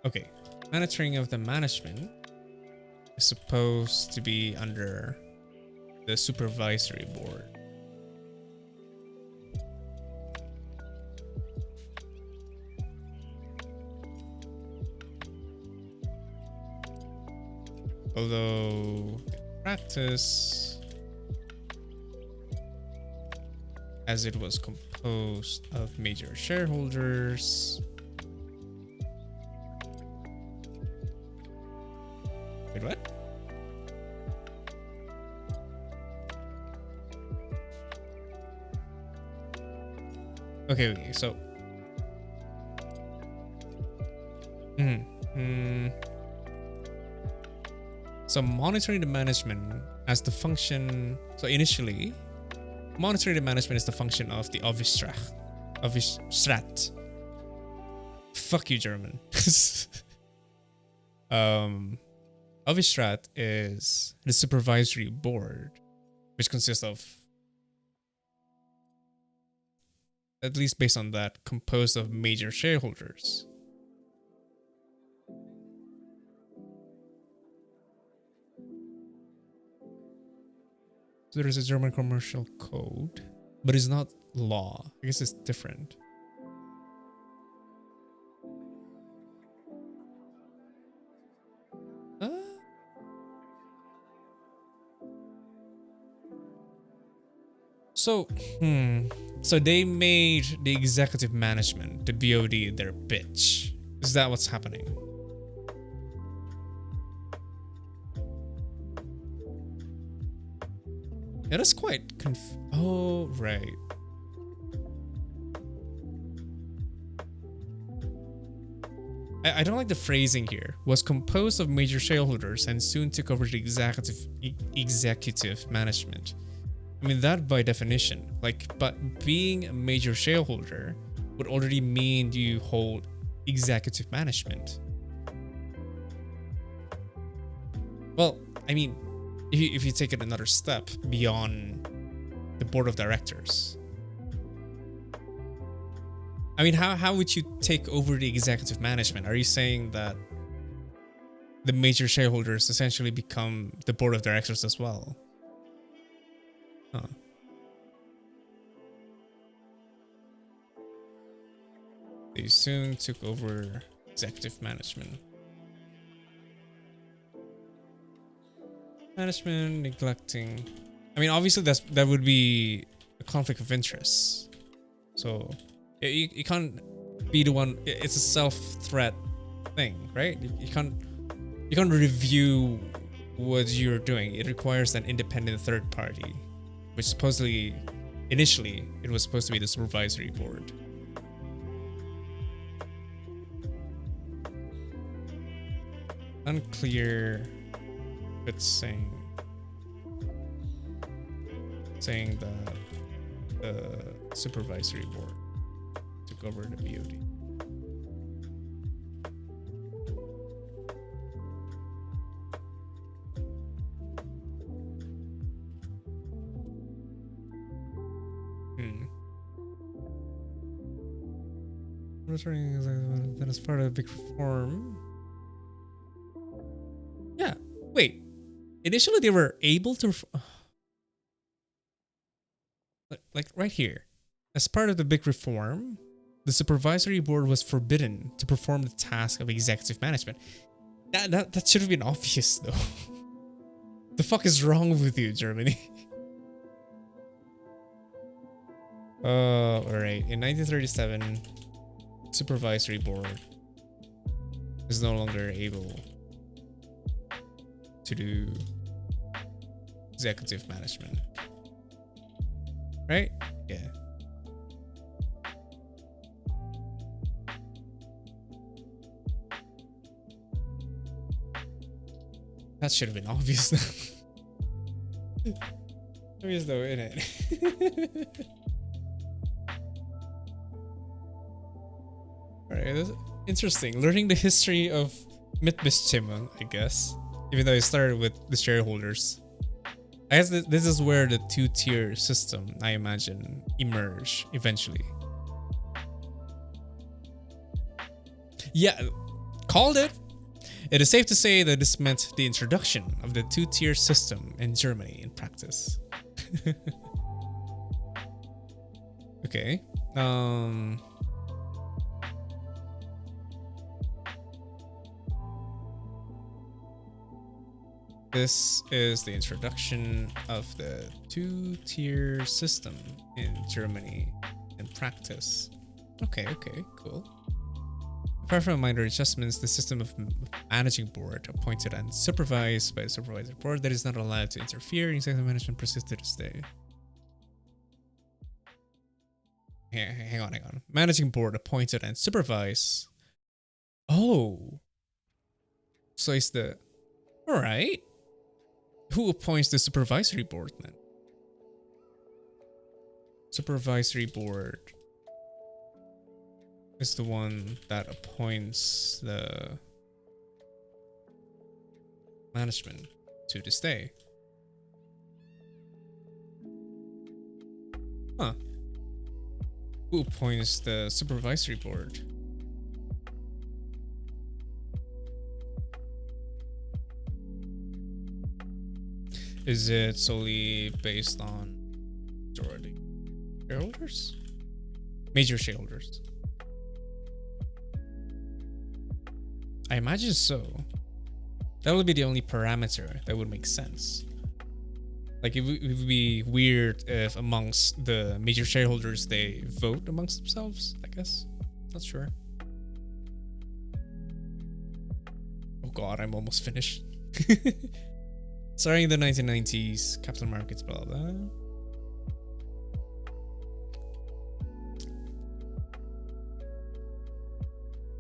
Okay. Monitoring of the management is supposed to be under the supervisory board. Although in practice, as it was composed of major shareholders. Wait, what? Okay, so So monitoring the management as the function. So initially, monitoring the management is the function of the Office-Strat. Fuck you, German. Office-Strat is the supervisory board, which consists of, at least based on that, composed of major shareholders. So there is a German commercial code, but it's not law. I guess it's different. So, so they made the executive management, the VOD, their bitch. Is that what's happening? Yeah, that's quite oh, right. I don't like the phrasing here. Was composed of major shareholders and soon took over the executive management. I mean, that by definition, but being a major shareholder would already mean you hold executive management. Well, I mean, if you take it another step beyond the board of directors, I mean, how would you take over the executive management? Are you saying that the major shareholders essentially become the board of directors as well? Huh. They soon took over executive management. Management neglecting. I mean, obviously that would be a conflict of interest. So you can't be the one. It's a self-threat thing, right? You can't review what you're doing. It requires an independent third party, which supposedly, initially, it was supposed to be the supervisory board. Unclear. It's saying that the supervisory board took over the BOD. That is part of a big reform. Yeah. Wait. Initially, they were able to, like right here, as part of the big reform, the supervisory board was forbidden to perform the task of executive management. That should have been obvious, though. The fuck is wrong with you, Germany? All right. In 1937, supervisory board is no longer able to do executive management, right? Yeah. That should have been obvious. Obvious though, innit? Alright, that's interesting. Learning the history of Mitbestimmung, I guess. Even though it started with the shareholders. I guess this is where the two-tier system, I imagine, emerge eventually. Yeah, called it. It is safe to say that this meant the introduction of the two-tier system in Germany in practice. Okay. This is the introduction of the two-tier system in Germany in practice. Okay, cool. Apart from minor adjustments, the system of managing board appointed and supervised by a supervisory board that is not allowed to interfere in executive management persists to this day. Hang on. Managing board appointed and supervised. Oh. So it's the... Alright. Who appoints the supervisory board then? Supervisory board is the one that appoints the management to this day. Huh. Who appoints the supervisory board? Is it solely based on majority shareholders? Major shareholders. I imagine so. That would be the only parameter that would make sense. Like it would be weird if amongst the major shareholders they vote amongst themselves, I guess. Not sure. Oh god, I'm almost finished. Starting in the 1990s, capital markets, blah blah.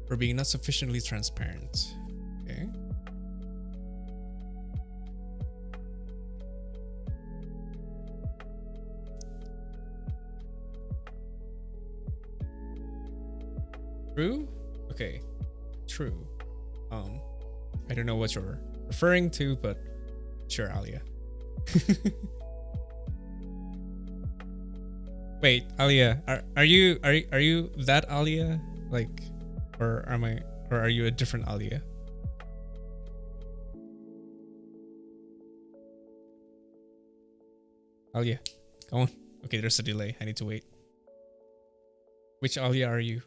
For being not sufficiently transparent. Okay. True? Okay. True. I don't know what you're referring to, but sure, Alia. Wait, Alia, are you that Alia? Like, or are you a different Alia? Alia, come on. Okay, there's a delay. I need to wait. Which Alia are you?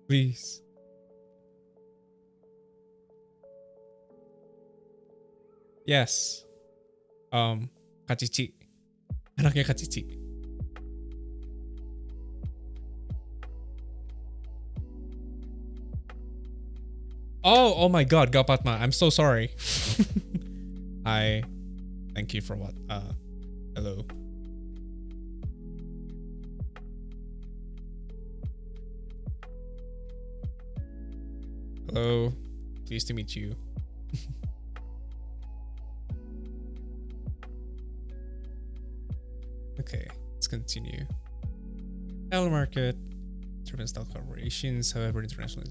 Please. Yes. Kacici. Anaknya Kacici. Oh my god, Gapatma. I'm so sorry. I thank you for what? Hello. Hello. Pleased to meet you. Okay, let's continue. Capital market, German style corporations, however, international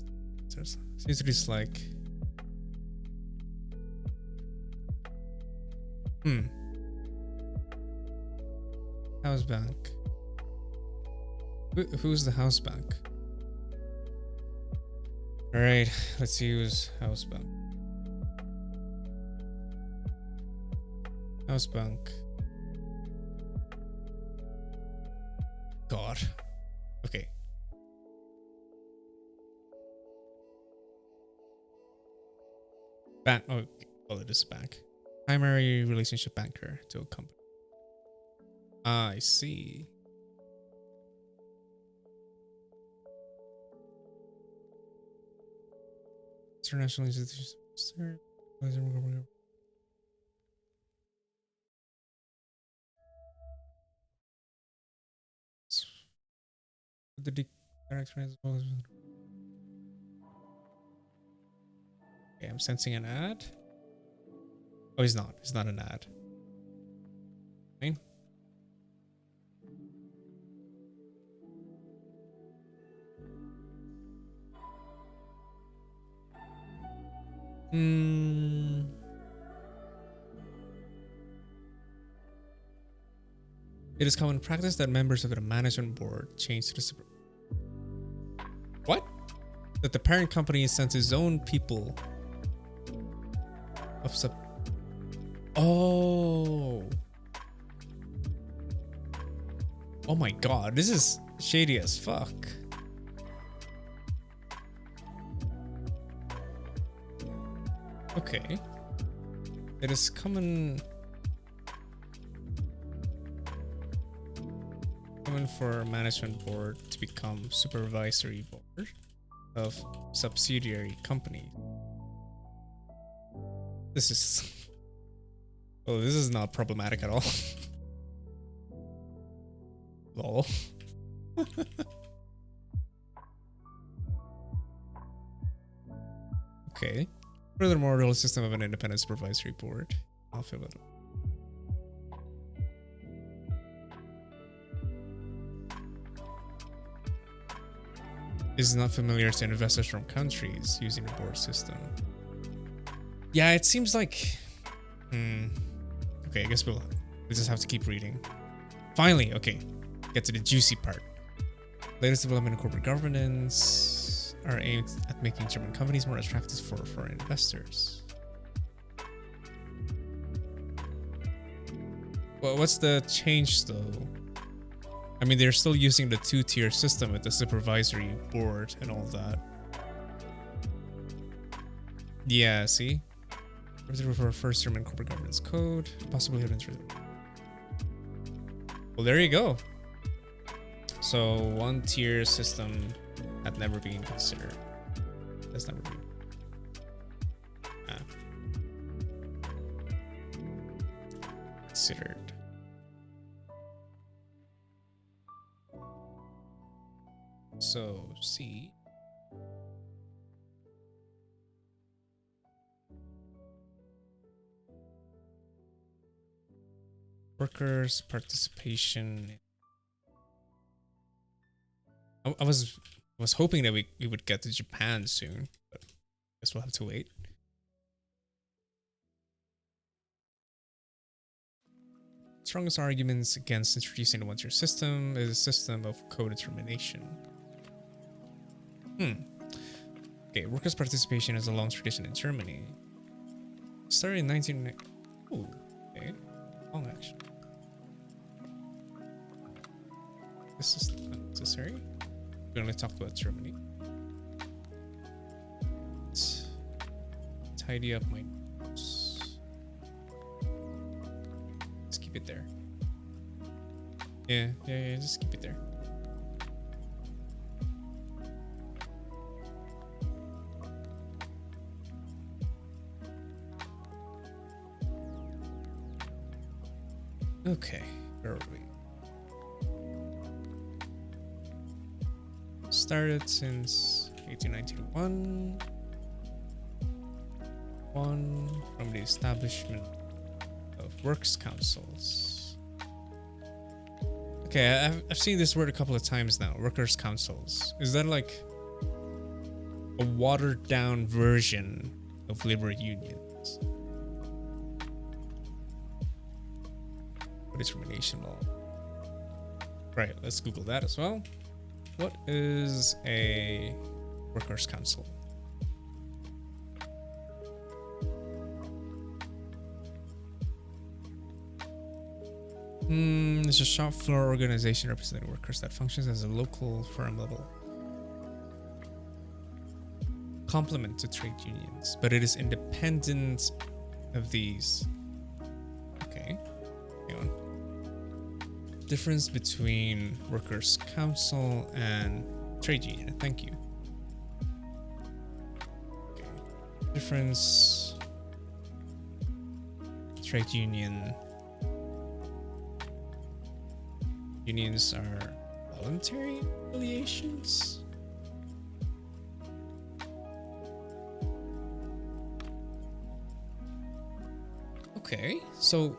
seems to dislike. House bank. Who's the house bank? All right, let's use house bank. House bank. God. Okay. Bank. Oh, well, it is a bank. Primary relationship banker to a company. Ah, I see. International institutions. The character as well as. Okay, I'm sensing an ad. Oh, he's not. He's not an ad. Fine. It is common practice that members of the management board change to the super. What? That the parent company sends its own people of sub. Oh. Oh my god, this is shady as fuck. Okay. It is common for management board to become supervisory board of subsidiary company. This is oh, this is not problematic at all. Lol. Okay. Furthermore, the whole system of an independent supervisory board. I'll fill it up. Is not familiar to investors from countries using the board system. Yeah, it seems like... Okay, I guess we'll just have to keep reading. Finally, okay, get to the juicy part. Latest development in corporate governance are aimed at making German companies more attractive for foreign investors. Well, what's the change though? I mean, they're still using the two-tier system with the supervisory board and all that. Yeah, see? For first German corporate governance code, possibly hidden. Well, there you go. So one-tier system had never been considered. That's never been. Considered. So C. Workers' participation. I was hoping that we would get to Japan soon, but I guess we'll have to wait. Strongest arguments against introducing the one-tier system is a system of codetermination. Okay, workers' participation has a long tradition in Germany. Started in 1990. Oh, okay. Long action. This is unnecessary. We only talked about Germany. Let's tidy up my notes. Let's keep it there. Yeah, just keep it there. Okay, where are we? Started since 1891. One from the establishment of works councils. Okay, I've seen this word a couple of times now. Workers' councils. Is that like a watered down version of labor unions? Determination law. Right, let's Google that as well. What is a workers' council? It's a shop floor organization representing workers that functions as a local firm level complement to trade unions, but it is independent of these. Okay, hang on. Difference between workers' council and trade union. Thank you. Okay. Difference. Trade union. Unions are voluntary affiliations. Okay, so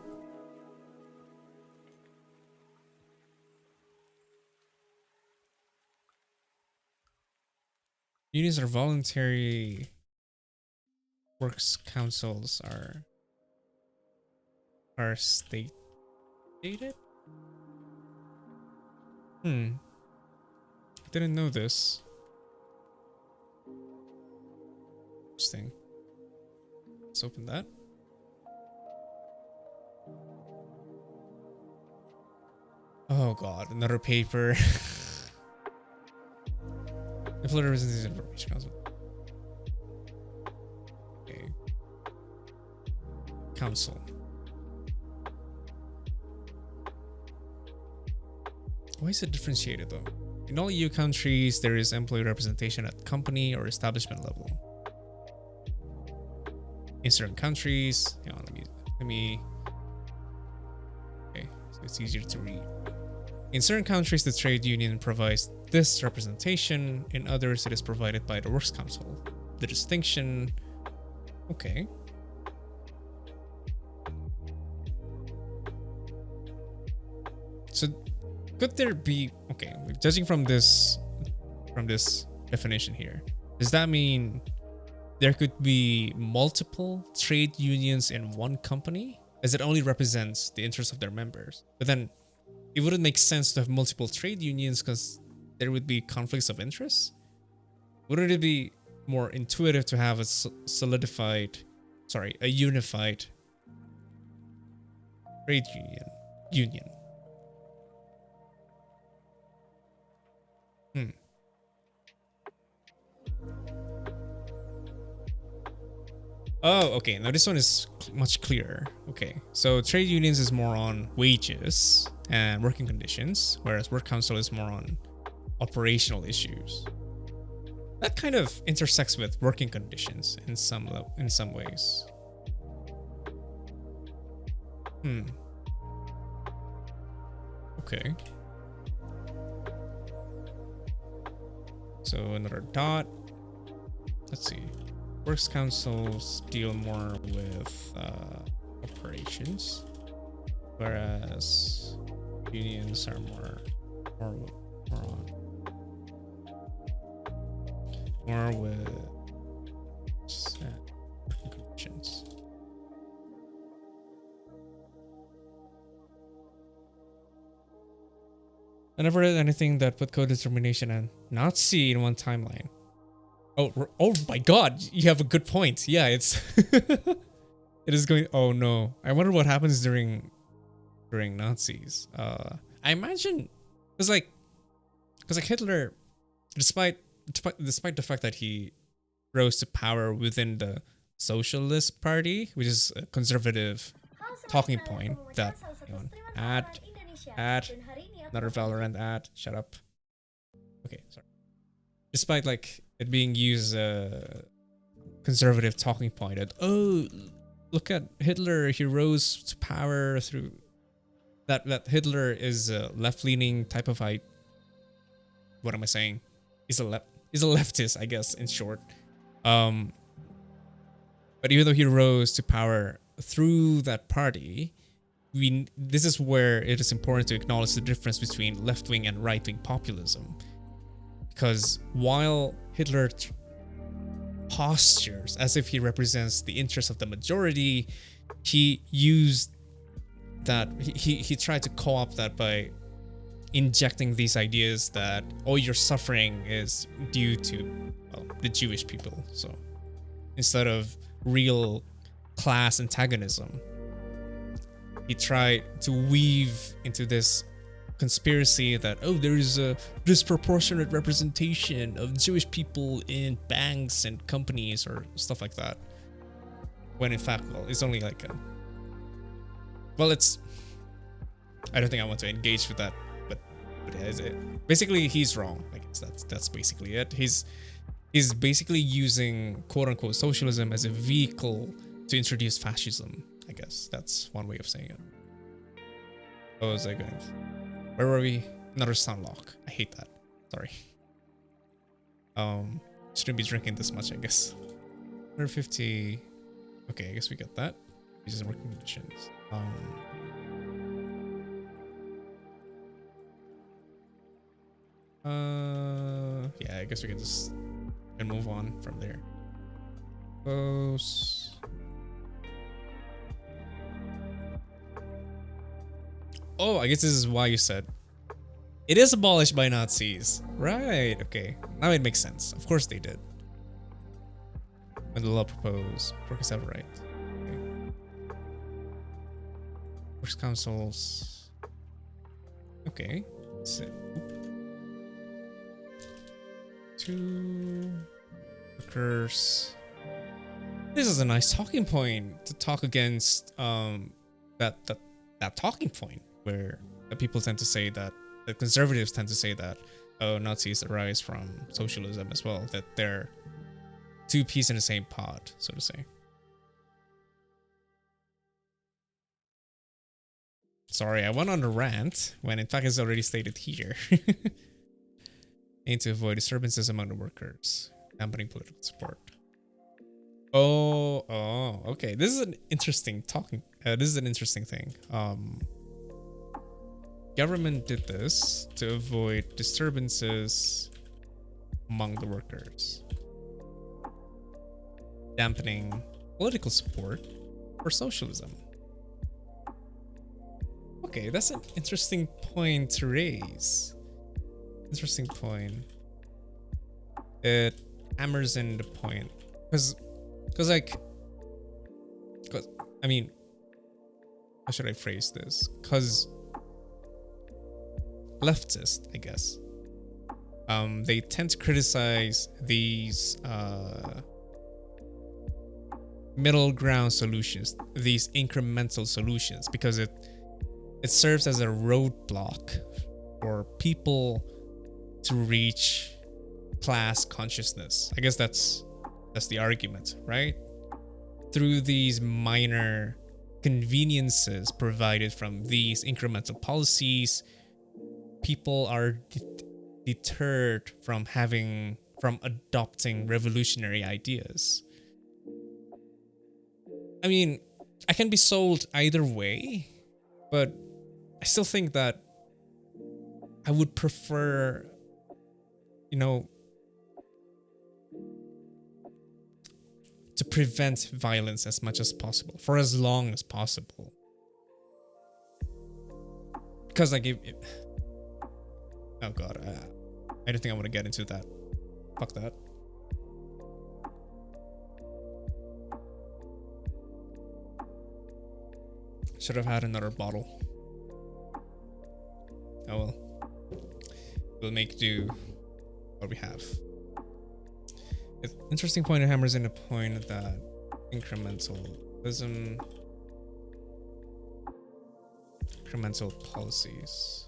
unions are voluntary. Works councils are stated. I didn't know this. Interesting. Let's open that. Oh god, another paper. Employer Representation Information Council. Okay. Council. Why is it differentiated though? In all EU countries, there is employee representation at company or establishment level. In certain countries, hang on, let me. Okay, so it's easier to read. In certain countries, the trade union provides this representation. In others, it is provided by the Works Council. The distinction Okay. So could there be, okay, judging from this definition here, does that mean there could be multiple trade unions in one company as it only represents the interests of their members? But then it wouldn't make sense to have multiple trade unions because there would be conflicts of interest. Wouldn't it be more intuitive to have a unified trade union? Oh, okay. Now this one is much clearer. Okay, so trade unions is more on wages and working conditions, whereas work council is more on operational issues. That kind of intersects with working conditions in some ways. Okay. So another dot. Let's see. Works councils deal more with operations, whereas unions are more with working conditions. I never read anything that put codetermination and Nazi in one timeline. Oh my god, you have a good point. Yeah, it's it is going. Oh no, I wonder what happens during Nazis. I imagine because like Hitler, despite the fact that he rose to power within the Socialist Party, which is a conservative talking point that ad another Valorant ad. Shut up. Okay, sorry. Despite like it being used a conservative talking point that, oh, look at Hitler, he rose to power through that Hitler is a left-leaning type of what am I saying? He's a leftist, I guess, in short. But even though he rose to power through that party, this is where it is important to acknowledge the difference between left-wing and right-wing populism. Because while Hitler postures as if he represents the interests of the majority, he used that, he tried to co-opt that by injecting these ideas that, oh, your suffering is due to, well, the Jewish people. So instead of real class antagonism, he tried to weave into this conspiracy that, oh, there is a disproportionate representation of Jewish people in banks and companies or stuff like that, when in fact, well, it's only like it's, I don't think I want to engage with that, but basically he's wrong. I guess that's basically it. He's basically using quote unquote socialism as a vehicle to introduce fascism. I guess that's one way of saying it. What was I going to? Where were we? Another sunlock. I hate that. Sorry. Shouldn't be drinking this much, I guess. 150. Okay, I guess we got that. These are working conditions. Yeah, I guess we can just move on from there. Close. Oh, I guess this is why you said it is abolished by Nazis. Right, okay. Now it makes sense. Of course they did. When the law proposed, workers have a right. Okay. Works councils. Okay. So, two workers. This is a nice talking point to talk against that talking point where the people tend to say that, the conservatives tend to say that, oh, Nazis arise from socialism as well, that they're two peas in the same pot, so to say. Sorry, I went on a rant when in fact it's already stated here. Aim to avoid disturbances among the workers, dampening political support. Oh, okay. This is an interesting talking. This is an interesting thing. Government did this to avoid disturbances among the workers, dampening political support for socialism. Okay, that's an interesting point to raise. Interesting point. It hammers in the point because I mean, how should I phrase this? Because leftists, I guess, they tend to criticize these middle ground solutions, these incremental solutions, because it serves as a roadblock for people to reach class consciousness. I guess that's the argument, right? Through these minor conveniences provided from these incremental policies, people are deterred from adopting revolutionary ideas. I mean, I can be sold either way, but I still think that I would prefer, to prevent violence as much as possible for as long as possible. Because I oh god, I don't think I want to get into that. Fuck that. Should have had another bottle. Oh well. We'll make do what we have. Interesting point. It hammers in a point that incrementalism, incremental policies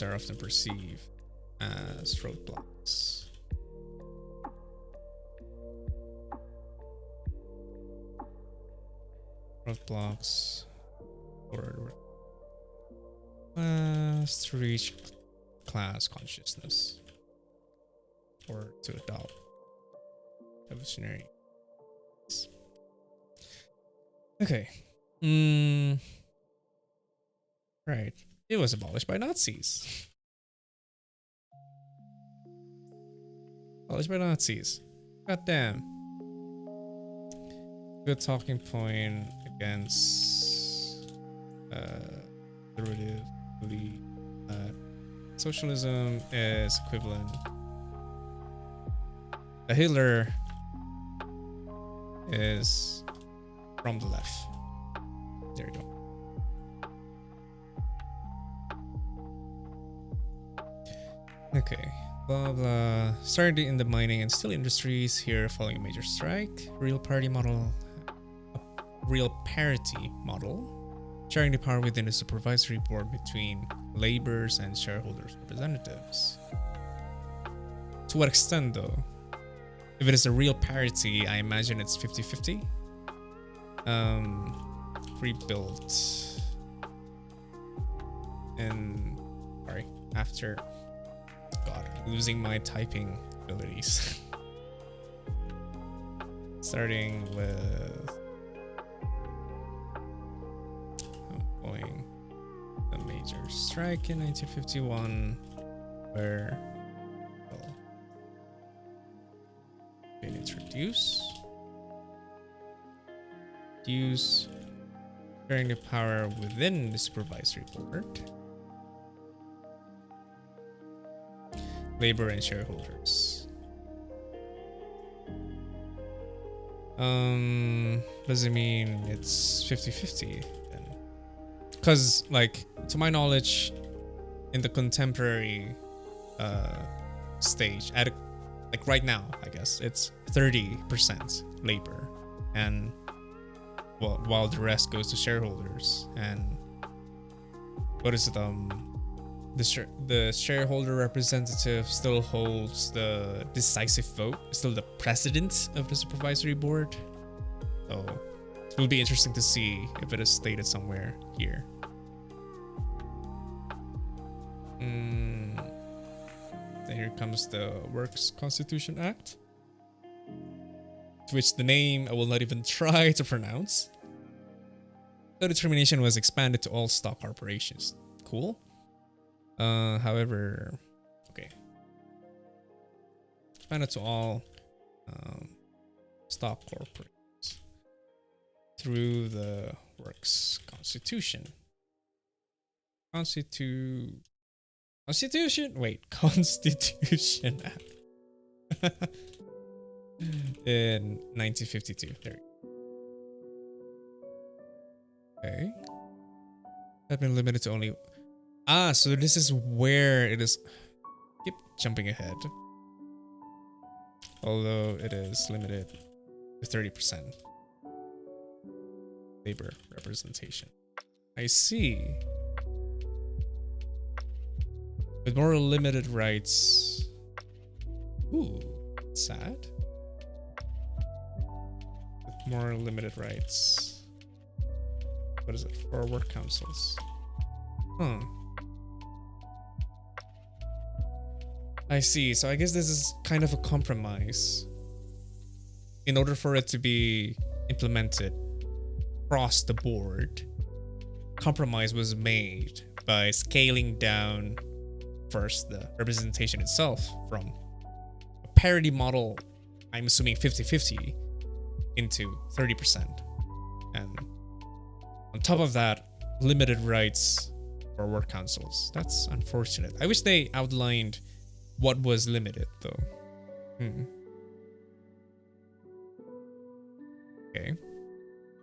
are often perceived as roadblocks. Roadblocks or to reach class consciousness or to adopt evolutionary. Okay. Right. It was abolished by Nazis. Abolished by Nazis. God damn. Good talking point against conservative belief that socialism is equivalent. The Hitler is from the left. There you go. Okay. Blah blah. Started in the mining and steel industries here following a major strike. Real party model. Real parity model. Sharing the power within the supervisory board between laborers and shareholders representatives. To what extent though? If it is a real parity, I imagine it's 50-50. Rebuilt. And sorry, after losing my typing abilities. Starting with going the major strike in 1951, where been introduced. Use sharing the power within the supervisory board. Labor and shareholders. Does it mean it's 50-50 then? Because, like, to my knowledge, in the contemporary stage, like right now, I guess it's 30% labor, and well, while the rest goes to shareholders. And what is it? The shareholder representative still holds the decisive vote, still the president of the supervisory board. So it will be interesting to see if it is stated somewhere here. Then here comes the Works Constitution Act. which the name I will not even try to pronounce. Codetermination was expanded to all stock corporations. Cool. However, okay. Expanded to all stock corporations through the works constitution. Constitution. Wait, Constitution Act. In 1952. There. Okay. Have been limited to only. So this is where it is. Keep jumping ahead. Although it is limited to 30% labor representation. I see. With more limited rights. Ooh, sad. With more limited rights. What is it? For work councils. Huh. I see. So I guess this is kind of a compromise. In order for it to be implemented across the board, compromise was made by scaling down first the representation itself from a parity model, I'm assuming 50-50, into 30%. And on top of that, limited rights for work councils. That's unfortunate. I wish they outlined what was limited though. Okay.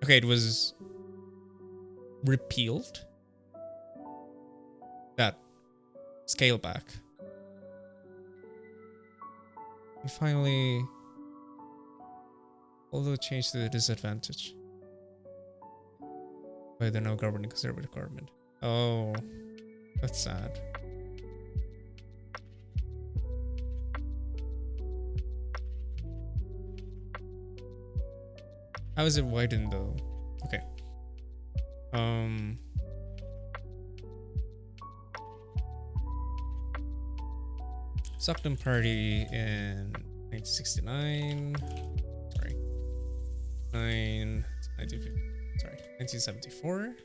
Okay, it was repealed. That scale back. And finally, although changed to the disadvantage by the now governing conservative government. Oh, that's sad. How is it widened though? Okay. Suckdom Party in 1969. Sorry. 1974.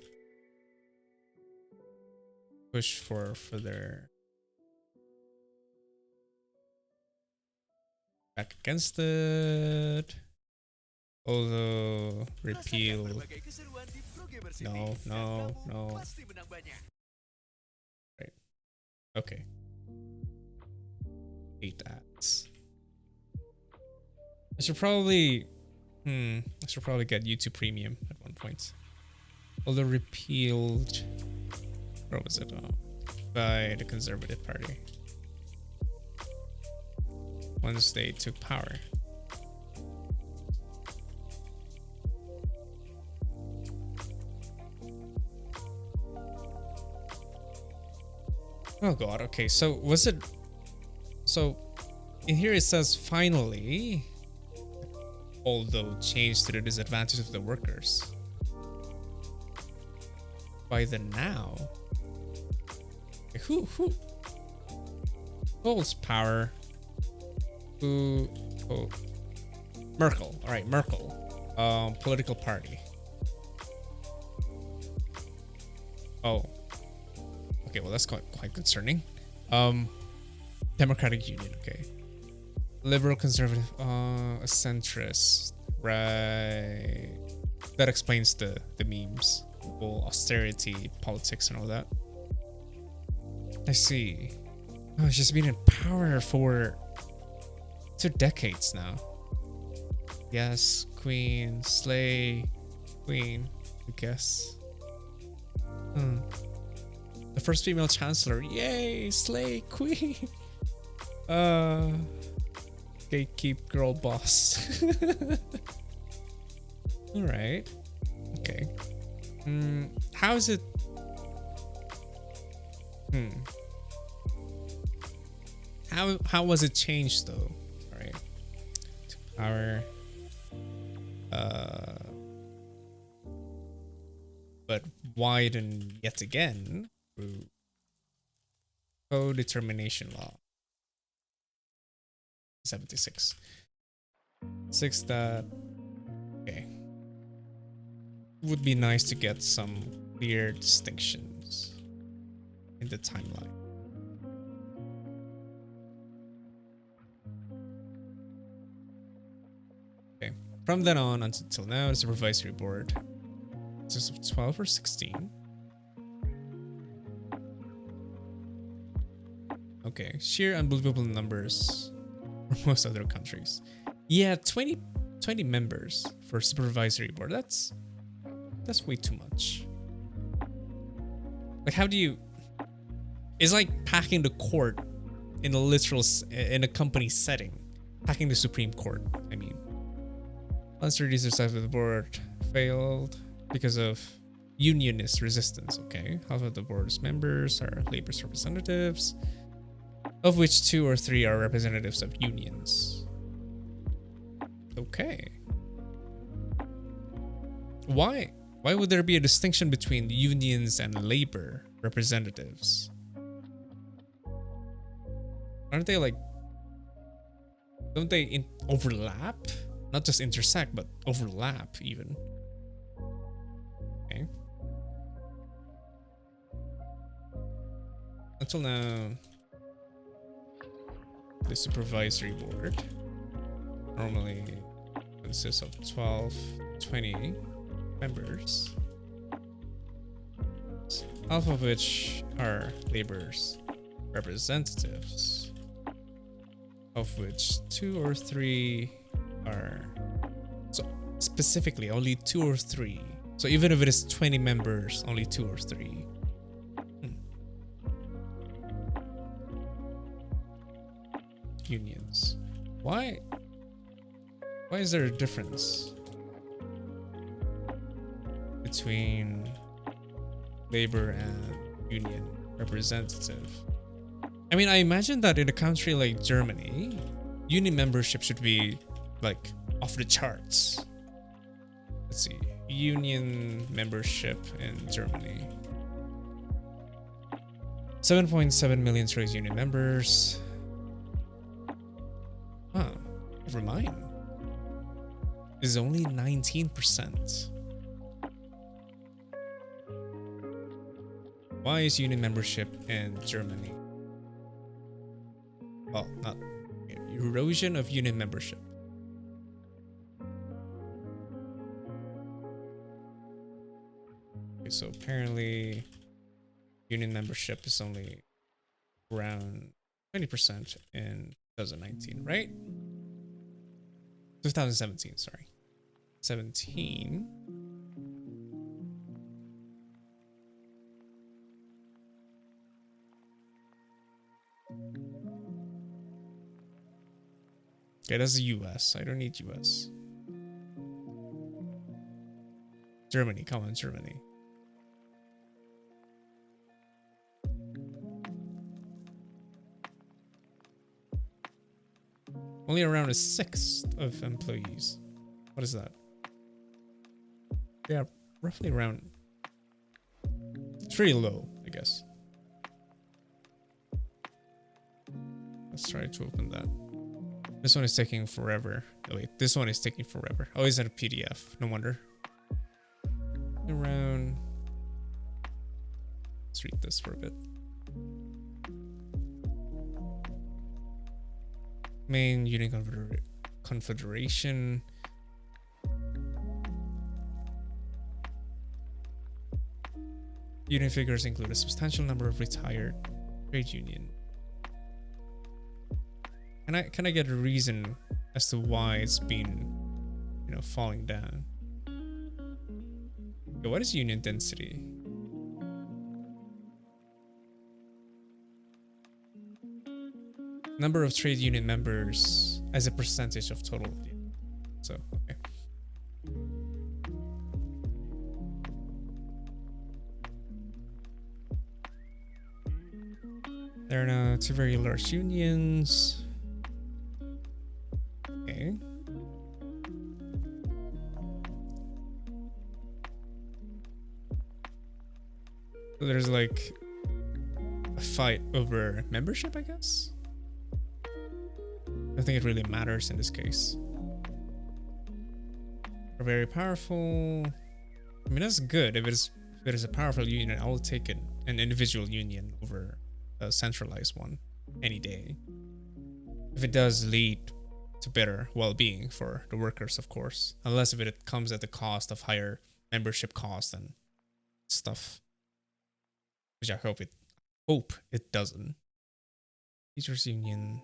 Push for further back against it. Although repeal. No. Right. Okay. 8 ads. I should probably get YouTube Premium at one point. Although repealed, where was it? By the Conservative Party. Once they took power. Oh god, okay, so was it... So, in here it says finally, although changed to the disadvantage of the workers. By the now? Okay, who holds power? Oh, Merkel, alright, Merkel. Political party. Oh. Okay, well that's quite concerning. Democratic Union, okay. Liberal conservative, a centrist, right? That explains the memes, whole austerity politics and all that. I see. Oh, it's just been in power for 2 decades now. Yes, queen, slay, queen, I guess. The first female chancellor, yay, slay, queen. Gatekeep girl boss. All right. Okay. How is it? How was it changed though? All right. To power. But widen yet again through Codetermination law. 76. 6 that, okay. Would be nice to get some clear distinctions in the timeline. Okay. From then on until now, the supervisory board consists of 12 or 16. Okay, sheer unbelievable numbers for most other countries. Yeah, 20 members for supervisory board. That's way too much. Like, how do you? It's like packing the court in a company setting, packing the Supreme Court. I mean, once reduced size of the board failed because of unionist resistance. Okay, half of the board's members are labor's representatives, of which 2 or 3 are representatives of unions. Okay. Why? Why would there be a distinction between unions and labor representatives? Aren't they like... Don't they overlap? Not just intersect, but overlap even. Okay. Until now, the supervisory board normally consists of 12, 20 members, half of which are labor's representatives, of which 2 or 3 are, so specifically only 2 or 3. So even if it is 20 members, only 2 or 3. Unions. Why is there a difference between labor and union representative? I mean, I imagine that in a country like Germany, union membership should be like off the charts. Let's see, union membership in Germany. 7.7 million trade union members. Huh, never mind. Is only 19%. Why is union membership in Germany? Well, not erosion of union membership. Okay, so apparently union membership is only around 20% in 2019, right? 2017, sorry. 17. Okay, that's the US. I don't need US. Germany, come on, Germany. Only around 1/6 of employees. What is that? Yeah, roughly around. It's pretty low, I guess. Let's try to open that. This one is taking forever. Oh wait, this one is taking forever. Oh, is that a PDF? No wonder. Around. Let's read this for a bit. Main Union Confederation. Union figures include a substantial number of retired trade union. Can I get a reason as to why it's been, falling down? Okay, what is union density? Number of trade union members as a percentage of total. So, okay. There are now 2 very large unions. Okay. So there's like a fight over membership, I guess. I think it really matters in this case. are very powerful. I mean, that's good. If it is a powerful union, I will take an individual union over a centralized one any day. If it does lead to better well-being for the workers, of course, unless if it comes at the cost of higher membership costs and stuff, which I hope it doesn't. Teachers union.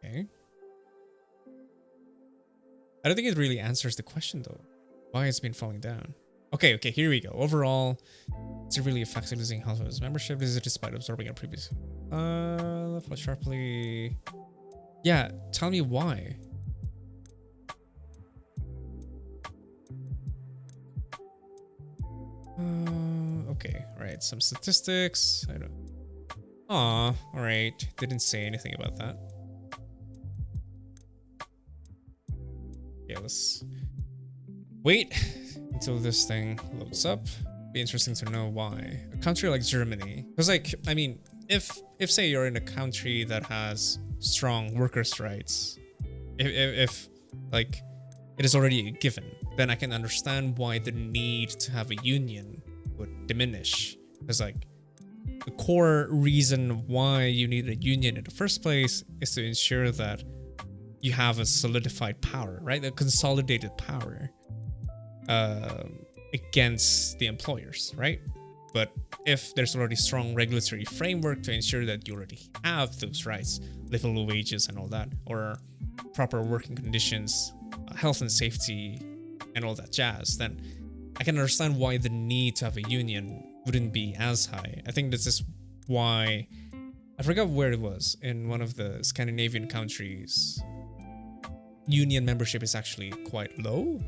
Okay. I don't think it really answers the question though. Why it's been falling down. Okay, here we go. Overall, it's really affects losing half of its membership. This is despite absorbing a previous fall sharply. Yeah, tell me why. Okay, right. Some statistics. I don't. Aw, alright. Didn't say anything about that. Yeah, let's wait until this thing loads up. Be interesting to know why. A country like Germany, because like, I mean, if say you're in a country that has strong workers' rights, if like it is already a given, then I can understand why the need to have a union would diminish. Because like the core reason why you need a union in the first place is to ensure that you have a solidified power, right? A consolidated power against the employers, right? But if there's already strong regulatory framework to ensure that you already have those rights, livable wages and all that, or proper working conditions, health and safety, and all that jazz, then I can understand why the need to have a union wouldn't be as high. I think this is why, I forgot where it was, in one of the Scandinavian countries, union membership is actually quite low.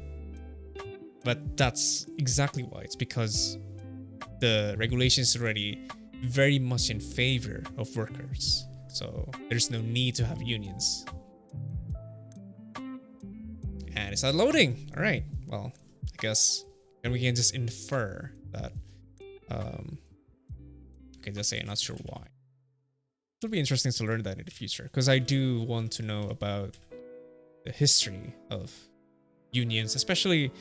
But that's exactly why. It's because the regulations are already very much in favor of workers. So there's no need to have unions. And it's not loading. All right. Well, I guess and we can just infer that. Okay, just say I'm not sure why. It'll be interesting to learn that in the future because I do want to know about the history of unions, especially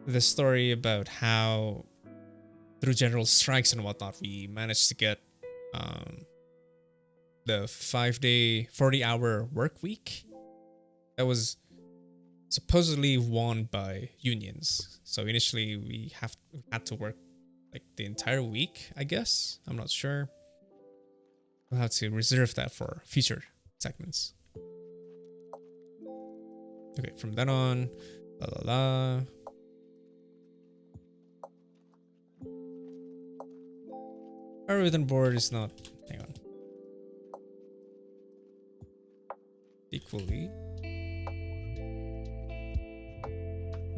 the story about how through general strikes and whatnot we managed to get the 5-day 40-hour work week that was supposedly won by unions. So initially we had to work like the entire week, I guess. I'm not sure. We'll have to reserve that for future segments. Okay, from then on, la la la. Our written board is not, hang on. Equally.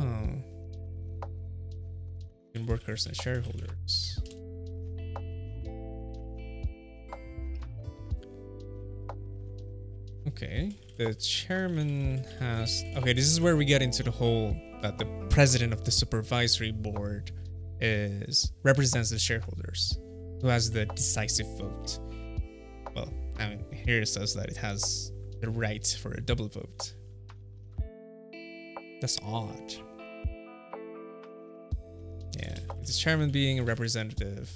Oh. In workers and shareholders. Okay, the chairman has... Okay, this is where we get into the whole that the president of the supervisory board represents the shareholders, who has the decisive vote. Well, I mean, here it says that it has the right for a double vote. That's odd. Yeah, the chairman being a representative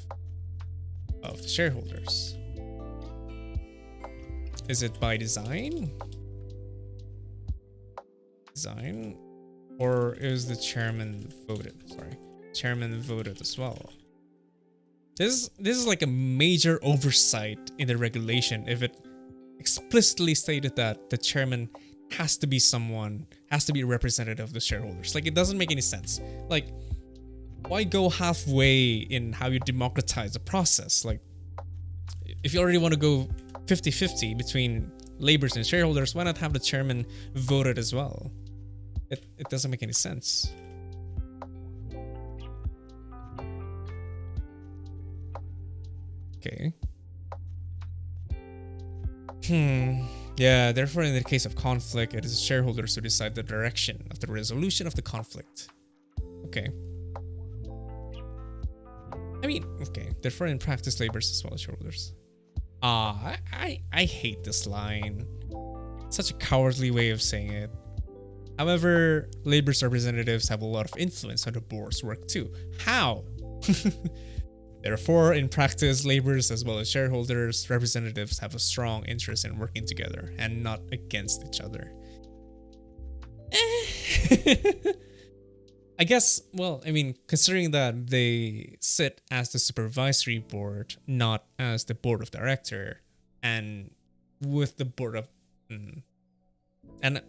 of the shareholders. Is it by design? Or is the chairman voted? Sorry, chairman voted as well. This is like a major oversight in the regulation if it explicitly stated that the chairman has to be a representative of the shareholders. Like, it doesn't make any sense. Like, why go halfway in how you democratize the process? Like, if you already want to go 50-50 between laborers and shareholders, why not have the chairman voted as well? It doesn't make any sense. Okay. Yeah, therefore, in the case of conflict, it is the shareholders who decide the direction of the resolution of the conflict. Okay. I mean, okay. Therefore, in practice, laborers as well as shareholders. I hate this line. Such a cowardly way of saying it. However, labor's representatives have a lot of influence on the board's work too. How? Therefore, in practice, laborers as well as shareholders, representatives have a strong interest in working together and not against each other. I guess, well, I mean, considering that they sit as the supervisory board, not as the board of director, and with the board of, and I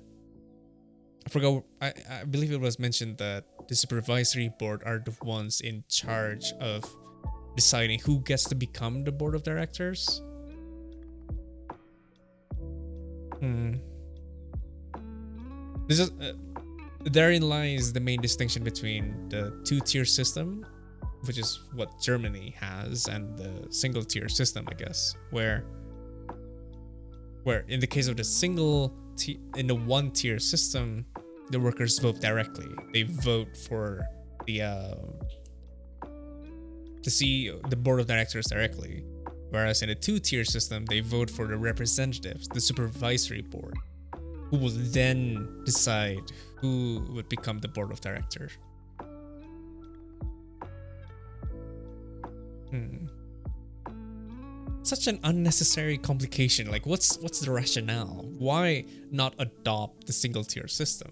forgot, I believe it was mentioned that the supervisory board are the ones in charge of deciding who gets to become the board of directors. This is therein lies the main distinction between the two-tier system, which is what Germany has, and the single-tier system, I guess, where in the case of in the one-tier system, the workers vote directly. They vote for the board of directors directly, whereas in a two-tier system, they vote for the representatives, the supervisory board, who will then decide who would become the board of directors. Such an unnecessary complication. Like, what's the rationale? Why not adopt the single tier system?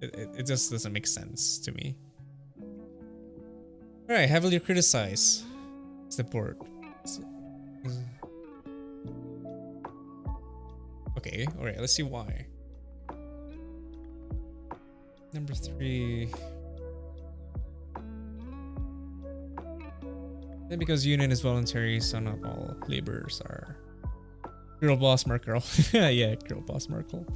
It just doesn't make sense to me. All right, heavily criticized. It's the board. Okay, all right, let's see why. Number 3. And because union is voluntary, so not all laborers are. Girl boss Merkel. Yeah, girl boss Merkel.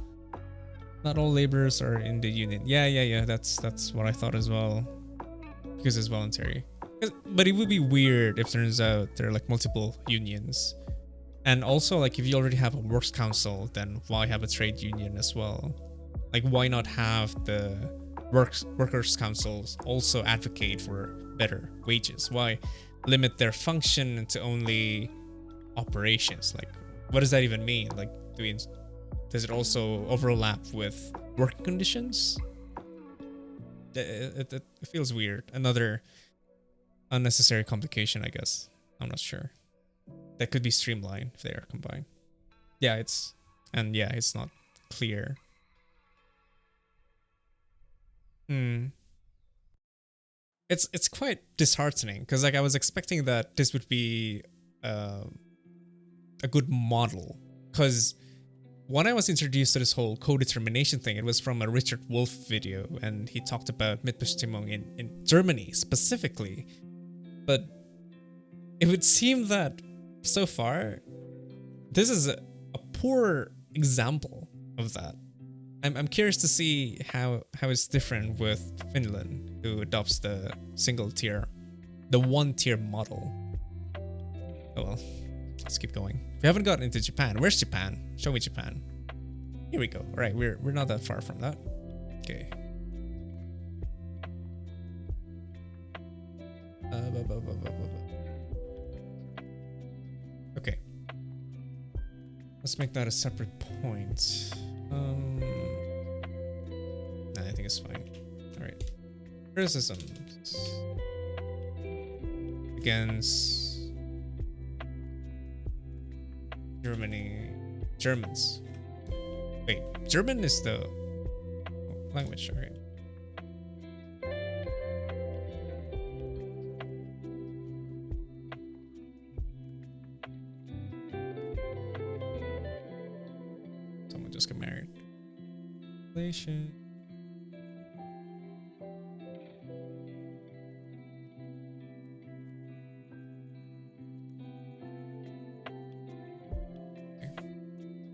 Not all laborers are in the union. Yeah. That's what I thought as well. Because it's voluntary. But it would be weird if it turns out there are like multiple unions. And also, like, if you already have a works council, then why have a trade union as well? Like, why not have the workers' councils also advocate for better wages? Why limit their function to only operations? Like, what does that even mean? Like, does it also overlap with working conditions? It feels weird. Another unnecessary complication, I guess. I'm not sure. That could be streamlined if they are combined. Yeah, it's not clear. It's quite disheartening because, like, I was expecting that this would be a good model, because when I was introduced to this whole codetermination thing, it was from a Richard Wolf video, and he talked about Mitbestimmung in Germany specifically. But it would seem that so far, this is a poor example of that. I'm curious to see how it's different with Finland, who adopts the single tier, the one tier model. Oh well, let's keep going. We haven't gotten into Japan. Where's Japan? Show me Japan. Here we go. All right, we're not that far from that. Okay. Okay. Let's make that a separate point. Nah, I think it's fine. All right. Criticisms against Germans. Wait, German is the language, all right? Someone just got married. Relation.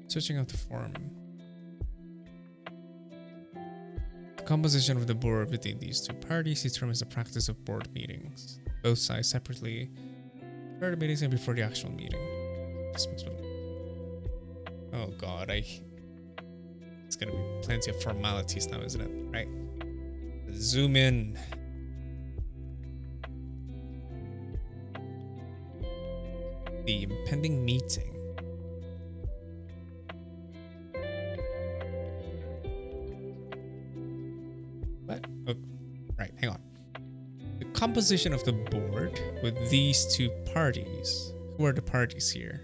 Switching out the form. The composition of the board within these two parties determines the practice of board meetings. Both sides separately prior to meetings and before the actual meeting. Oh god, it's gonna be plenty of formalities now, isn't it? Right. Zoom in. The impending meeting. composition of the board with these two parties. Who are the parties here?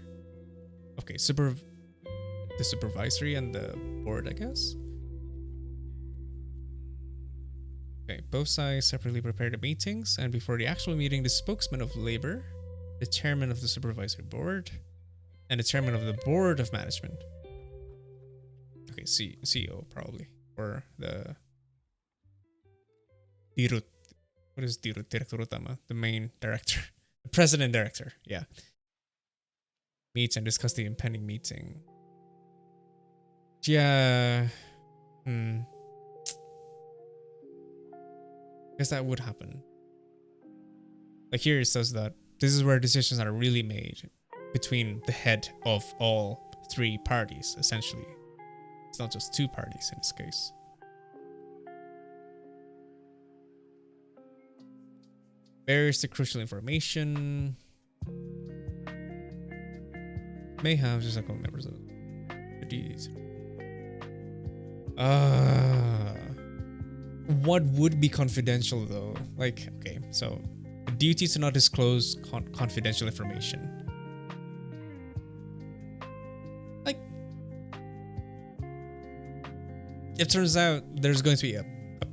Okay, the supervisory and the board, I guess. Okay, both sides separately prepare the meetings, and before the actual meeting, the spokesman of labor, the chairman of the supervisory board, and the chairman of the board of management. Okay, CEO probably, or the Dirut. What is Dirut? Direktur Utama, the main director, the president director. Yeah, meets and discuss the impending meeting. Yeah. Guess that would happen. Like here it says that this is where decisions are really made between the head of all three parties, essentially. It's not just two parties in this case. Bears the crucial information. May have just like all members of the duties. What would be confidential though? Like, okay, so the duty to not disclose confidential information. Like, it turns out there's going to be a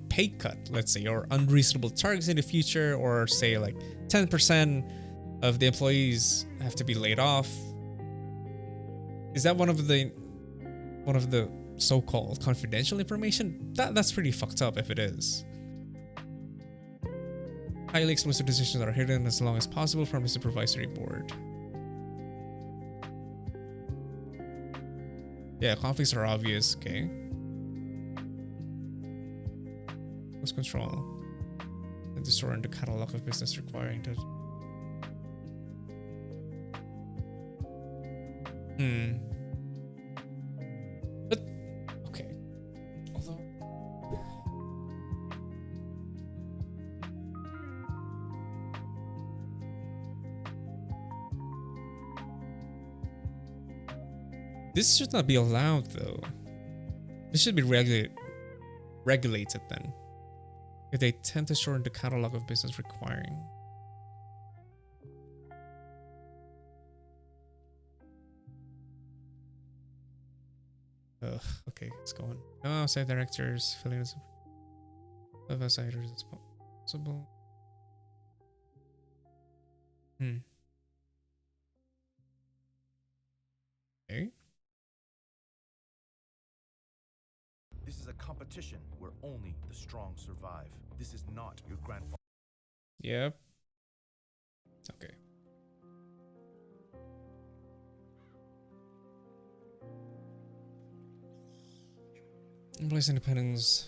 pay cut, let's say, or unreasonable targets in the future, or say like 10% of the employees have to be laid off. Is that one of the so-called confidential information? That's pretty fucked up if it is. Highly explosive decisions are hidden as long as possible from the supervisory board. Yeah, conflicts are obvious, okay. Close control. And to store in the catalog of business requiring that. But okay. Although this should not be allowed though. This should be regulated then. If they tend to shorten the catalog of business requiring. Ugh, okay, let's go on. No outside directors, filling of outsiders as possible. Okay. This is a competition where only the strong survive. This is not your grandfather. Yep. Okay. Employees' independence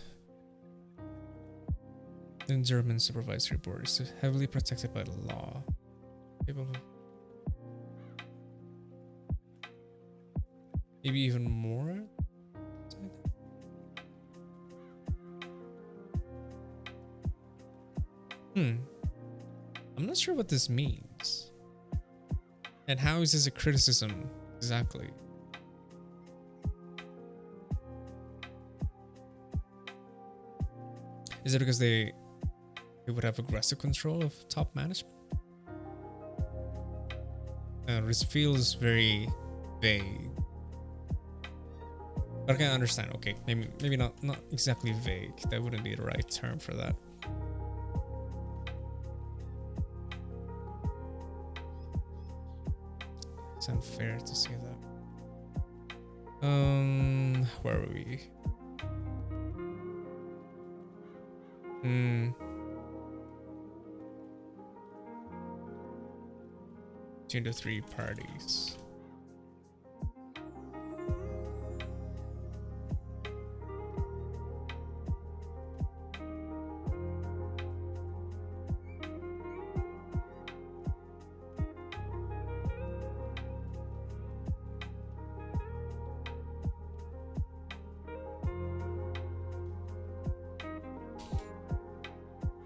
in German supervisory board is heavily protected by the law. Maybe even more? I'm not sure what this means. And how is this a criticism exactly? Is it because they would have aggressive control of top management? This feels very vague. But I can understand. Okay, maybe not exactly vague. That wouldn't be the right term for that. It's unfair to say that. Where were we? Between the three parties.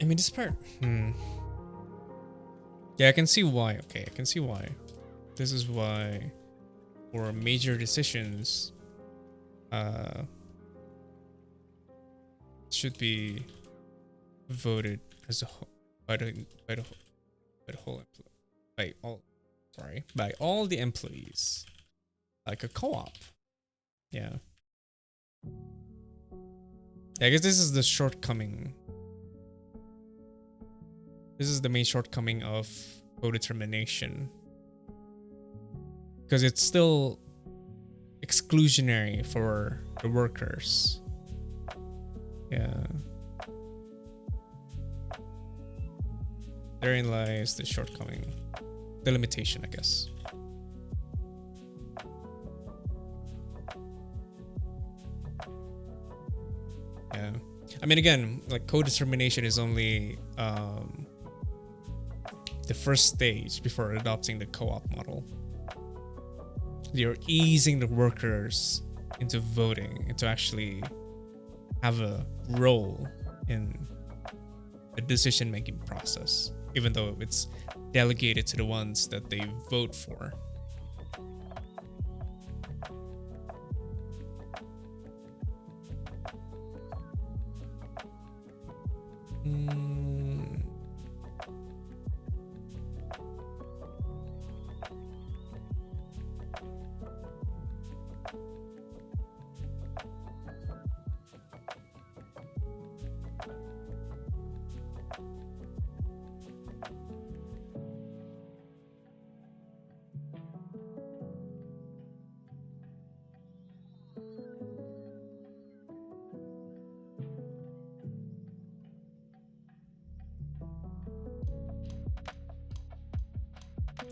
I mean, this part. Yeah, I can see why. Okay, I can see why. This is why, for major decisions, should be voted as a whole. by the by the by the whole by all by all the employees, like a co-op. Yeah. I guess this is the shortcoming. This is the main shortcoming of codetermination, because it's still exclusionary for the workers. Yeah. Therein lies the shortcoming, the limitation, I guess. Yeah. I mean, again, like codetermination is only the first stage before adopting the co-op model. You're easing the workers into voting, into actually have a role in the decision-making process, even though it's delegated to the ones that they vote for.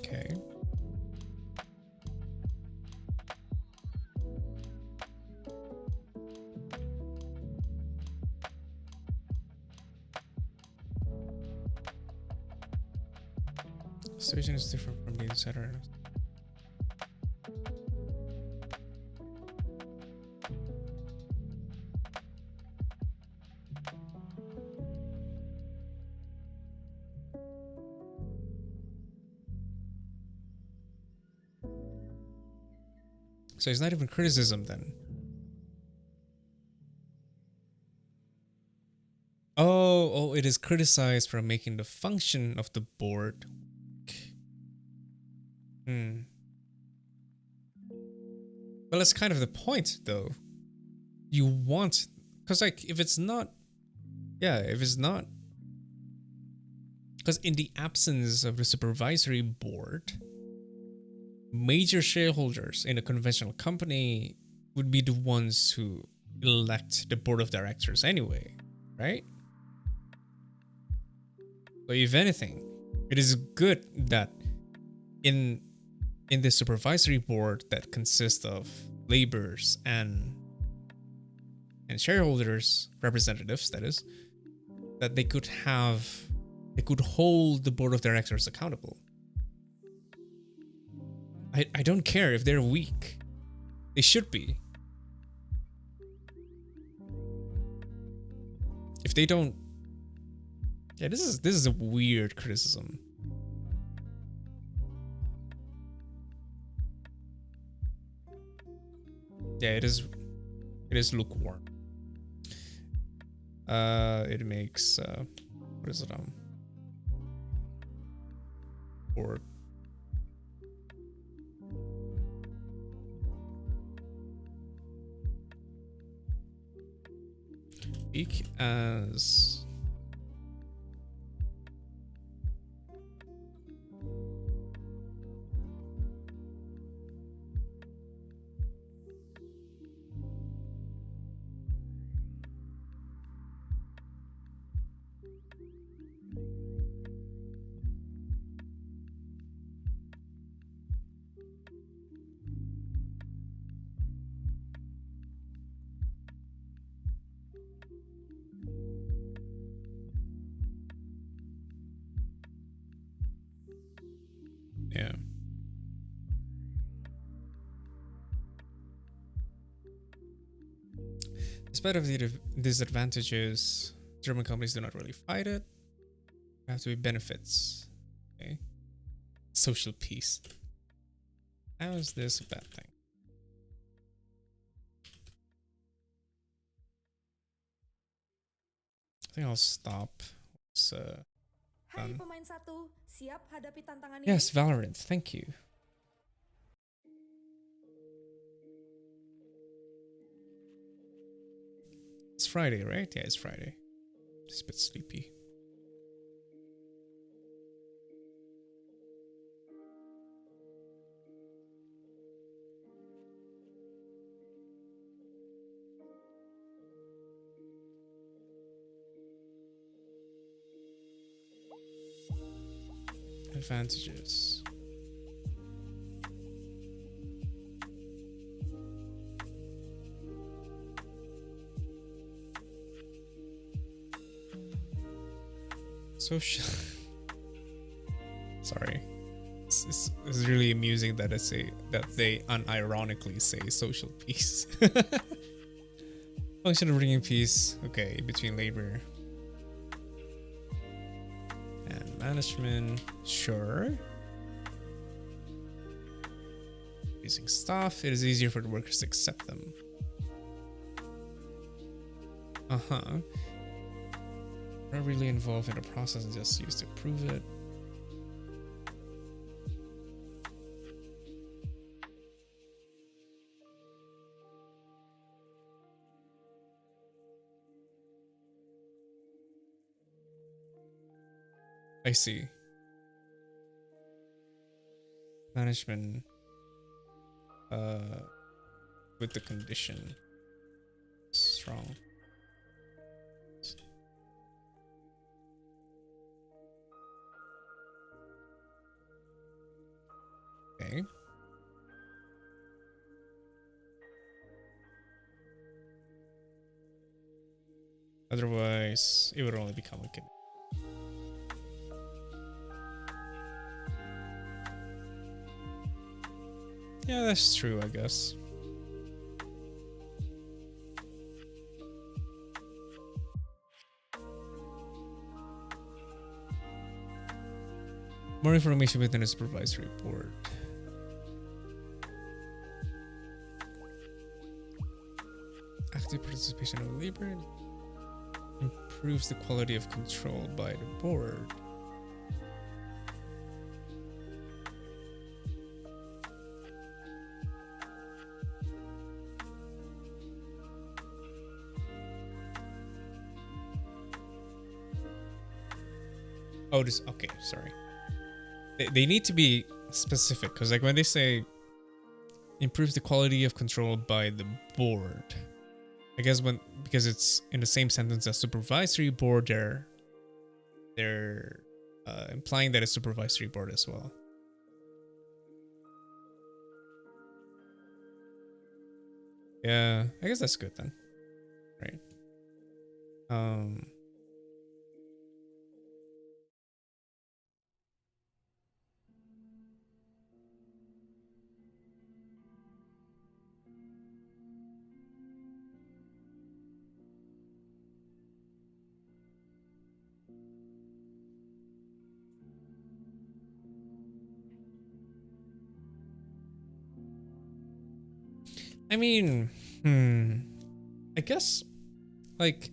Okay. Situation is different from the insider. So it's not even criticism then. Oh, it is criticized for making the function of the board. Well, that's kind of the point, though. You want, because like if it's not, because in the absence of the supervisory board, major shareholders in a conventional company would be the ones who elect the board of directors anyway, right? So if anything, it is good that in the supervisory board that consists of laborers and shareholders representatives, that is, that they could hold the board of directors accountable. I don't care if they're weak. They should be. If they don't, yeah, this is a weird criticism. Yeah, it is lukewarm. It makes what is it board weak as yeah. Despite of the disadvantages, German companies do not really fight it. There have to be benefits. Okay. Social peace. How is this a bad thing? I think I'll stop. It's Hai Done. pemain 1, siap hadapi tantangan Yes, ini? Valorant. Thank you. It's Friday, right? Yeah, it's Friday. Just a bit sleepy. Advantages. Social. Sorry. It's really amusing that they unironically say social peace. Function of bringing peace. Okay, between labor and management. Sure. Using staff, it is easier for the workers to accept them. Not really involved in the process, just used to prove it. I see. Management with the condition strong. Okay. Otherwise, it would only become a kid. Yeah, that's true, I guess. More information within a supervisory board. Active participation of labor improves the quality of control by the board. Oh, this okay. Sorry. They need to be specific because, like, when they say improves the quality of control by the board, I guess because it's in the same sentence as supervisory board, they're implying that it's supervisory board as well. Yeah, I guess that's good then, right? I mean, I guess, like,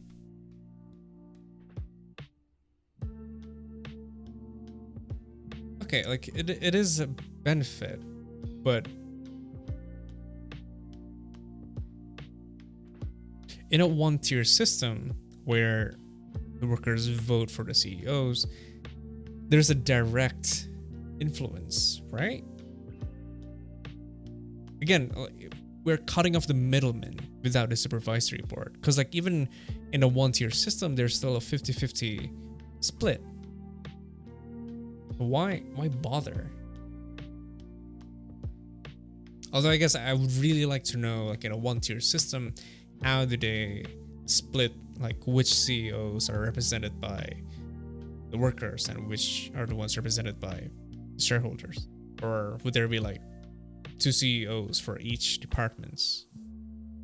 okay, like it is a benefit, but in a one-tier system where the workers vote for the CEOs, there's a direct influence, right? Again, we're cutting off the middleman without the supervisory board. Because, like, even in a one-tier system, there's still a 50-50 split. Why bother? Although I guess I would really like to know, like, in a one-tier system, how do they split, like, which CEOs are represented by the workers and which are the ones represented by shareholders? Or would there be, like, 2 CEOs for each departments?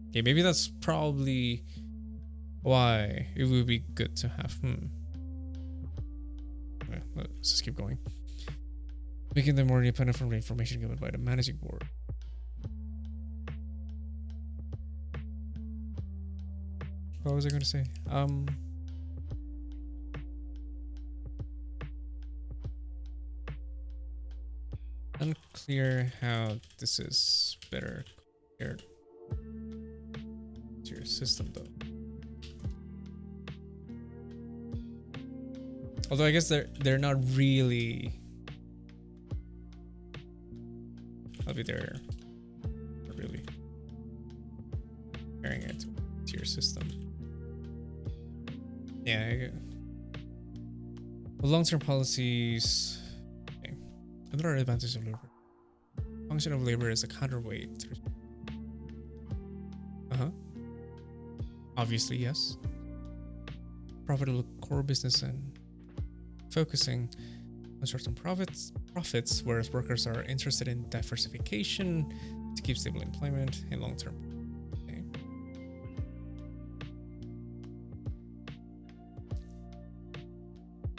Okay, maybe that's probably why it would be good to have. Well, let's just keep going. Making them more independent from the information given by the managing board. What was I going to say? Unclear how this is better compared to your system though. Although I guess they're not really. I'll be there. Not really comparing it to your system. Yeah. Long-term policies. Okay. Another advantage of labor. Function of labor is a counterweight. Obviously, yes. Profitable core business and focusing on short-term profits, whereas workers are interested in diversification to keep stable employment and long-term. Okay.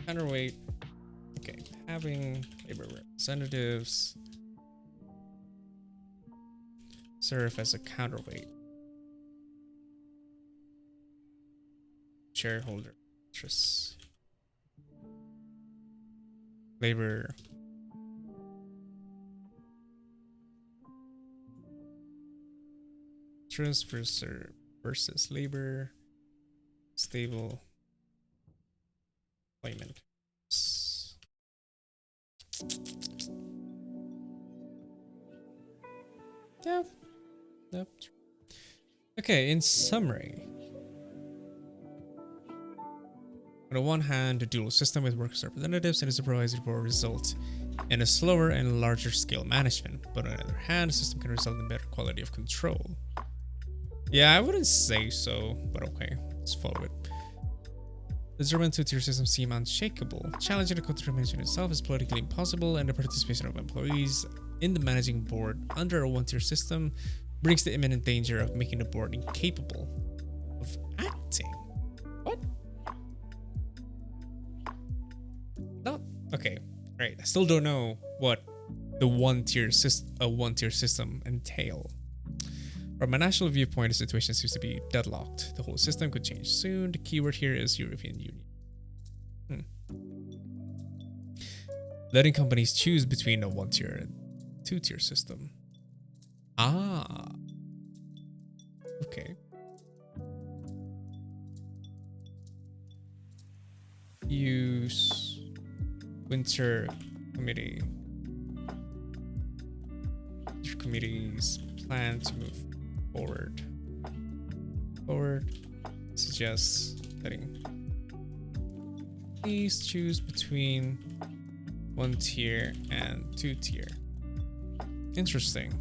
Counterweight. Okay, having labor representatives serve as a counterweight. Shareholder interests. Labor interest versus labor stable employment. Yep. Okay, in summary. On the one hand, the dual system with workers' representatives and a supervisory board result in a slower and larger scale management, but on the other hand, the system can result in better quality of control. Yeah, I wouldn't say so, but okay, let's follow it. The German two-tier system seems unshakable. Challenging the Codetermination itself is politically impossible, and the participation of employees in the managing board under a one-tier system brings the imminent danger of making the board incapable of acting. What? No. Okay. Right. I still don't know what the one-tier system entail. From a national viewpoint, the situation seems to be deadlocked. The whole system could change soon. The keyword here is European Union. Letting companies choose between a one-tier and two-tier system. Ah. Okay. Use winter committee. Your committee's plan to move forward suggests letting please choose between one tier and two tier. Interesting.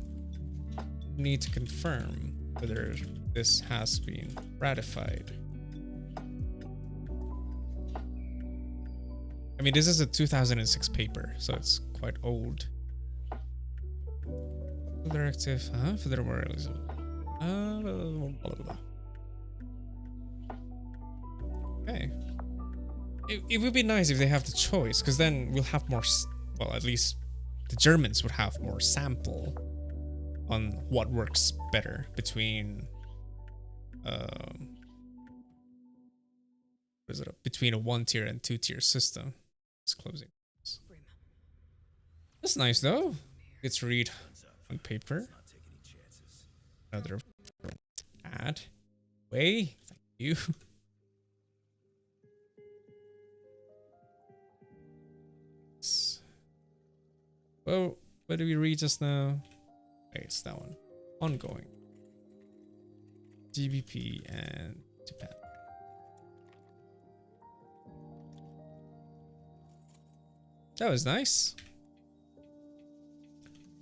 Need to confirm whether this has been ratified. I mean, this is a 2006 paper, so it's quite old. Directive, federal okay. It would be nice if they have the choice, because then we'll have more. Well, at least the Germans would have more sample on what works better between. Between a one-tier and two-tier system? It's closing. That's nice though. Get to read on paper. Another ad. Way. Thank you. Well, what did we read just now? Okay, it's that one. Ongoing. GBP and Japan. That was nice.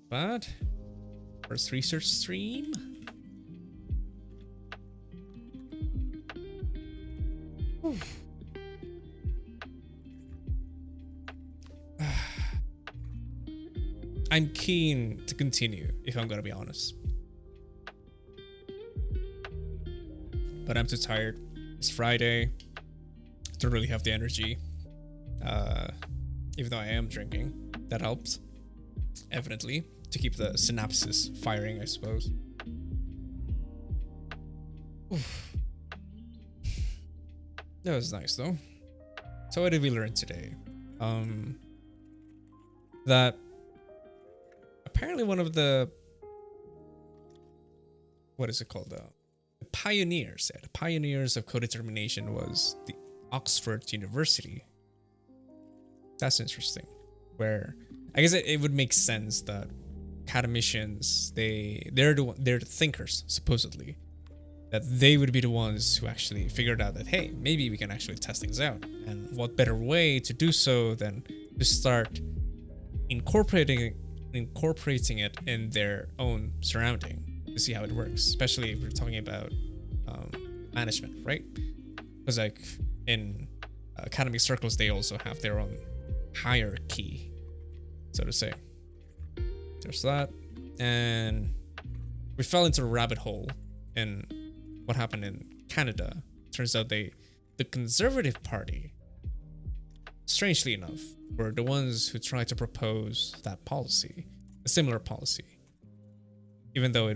But first research stream. Whew. I'm keen to continue, if I'm gonna be honest. But I'm too tired. It's Friday. Don't really have the energy. Even though I am drinking. That helps. Evidently. To keep the synapses firing, I suppose. Oof. That was nice though. So what did we learn today? That apparently one of the, what is it called? The pioneers. Yeah, the pioneers of codetermination was the Oxford University. That's interesting. Where I guess it would make sense that academicians, they're the thinkers, supposedly, that they would be the ones who actually figured out that, hey, maybe we can actually test things out, and what better way to do so than to start incorporating it in their own surrounding to see how it works, especially if we're talking about management, right? Because like in academic circles, they also have their own hierarchy, so to say. There's that. And we fell into a rabbit hole in what happened in Canada. Turns out the Conservative Party, strangely enough, were the ones who tried to propose that policy, a similar policy. Even though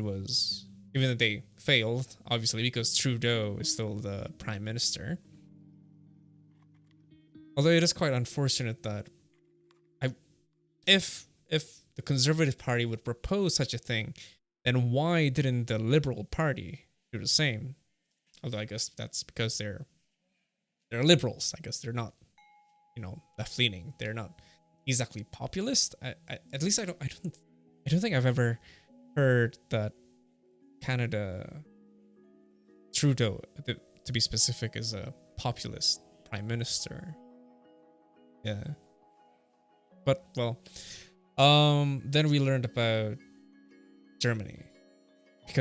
they failed, obviously, because Trudeau is still the Prime Minister. Although it is quite unfortunate that if the Conservative Party would propose such a thing, then why didn't the Liberal Party do the same? Although I guess that's because they're liberals. I guess they're not, left leaning. They're not exactly populist. At least I don't think I've ever heard that Canada, Trudeau, to be specific, is a populist prime minister. Yeah. But well, then we learned about Germany, which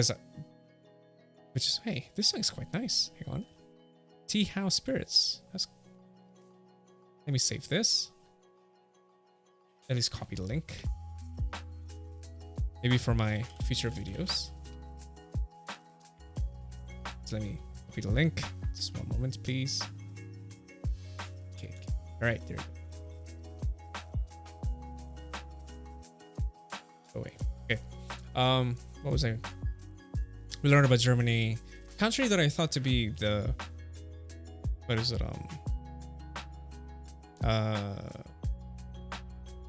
is, hey, this song's quite nice. Hang on, Tea House Spirits. Let me save this. At least copy the link. Maybe for my future videos. So let me copy the link. Just one moment, please. Okay. All right, there we go. Oh wait. Okay. What was I? We learned about Germany, country that I thought to be the, what is it?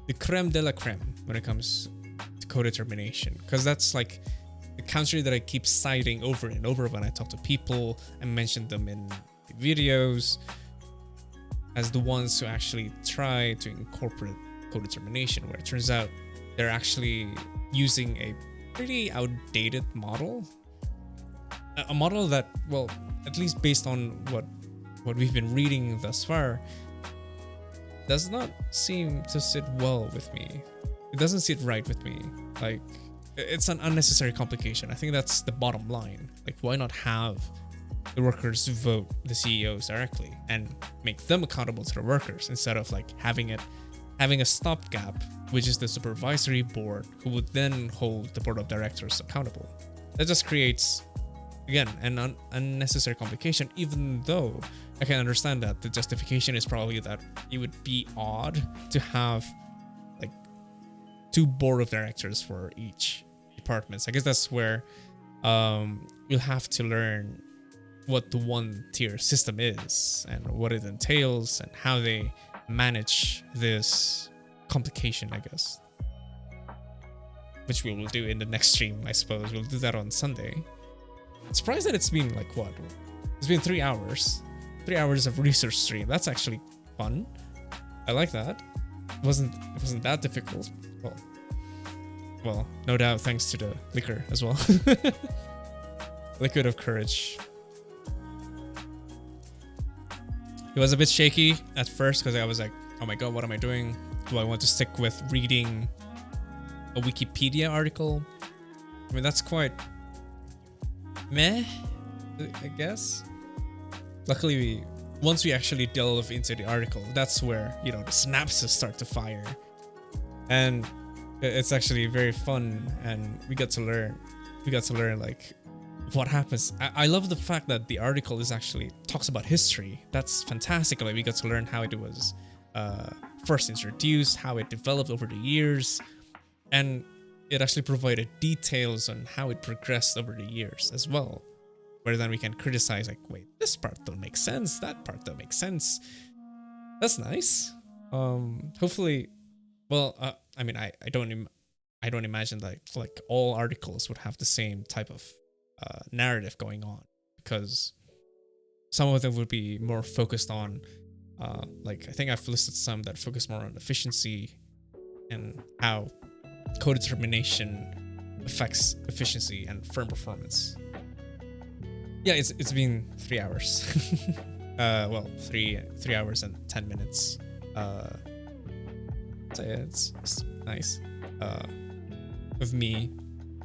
The creme de la creme when it comes to codetermination, because that's like the country that I keep citing over and over when I talk to people and mention them in videos as the ones who actually try to incorporate codetermination, where it turns out they're actually using a pretty outdated model, a model that, well, at least based on what we've been reading thus far, does not seem to sit well with me. It doesn't sit right with me. Like, it's an unnecessary complication. I think that's the bottom line. Like, why not have the workers vote the CEOs directly and make them accountable to the workers, instead of like having a stopgap, which is the supervisory board, who would then hold the board of directors accountable. That just creates, again, an unnecessary complication, even though I can understand that the justification is probably that it would be odd to have like 2 board of directors for each department. So I guess that's where you'll have to learn what the 1-tier system is and what it entails and how they manage this complication, I guess. Which we will do in the next stream, I suppose. We'll do that on Sunday. Surprised that it's been like what? It's been 3 hours. 3 hours of research stream. That's actually fun. I like that. It wasn't that difficult. Well, no doubt thanks to the liquor as well. Liquid of courage. It was a bit shaky at first because I was like, oh my god, what am I doing? Do I want to stick with reading a Wikipedia article? I mean, that's quite meh, I guess. Luckily, once we actually delve into the article, that's where, the synapses start to fire. And it's actually very fun, and we got to learn like what happens. I love the fact that the article is actually talks about history. That's fantastic. Like, we got to learn how it was first introduced, how it developed over the years, and it actually provided details on how it progressed over the years as well. Where then we can criticize, like, wait, this part don't make sense, that part don't make sense. That's nice. Hopefully, well, I mean, I don't I don't imagine like all articles would have the same type of narrative going on, because some of them would be more focused on like I think I've listed some that focus more on efficiency and how codetermination affects efficiency and firm performance. Yeah, it's been 3 hours. Well, 3 hours and 10 minutes. So yeah, it's nice. Of me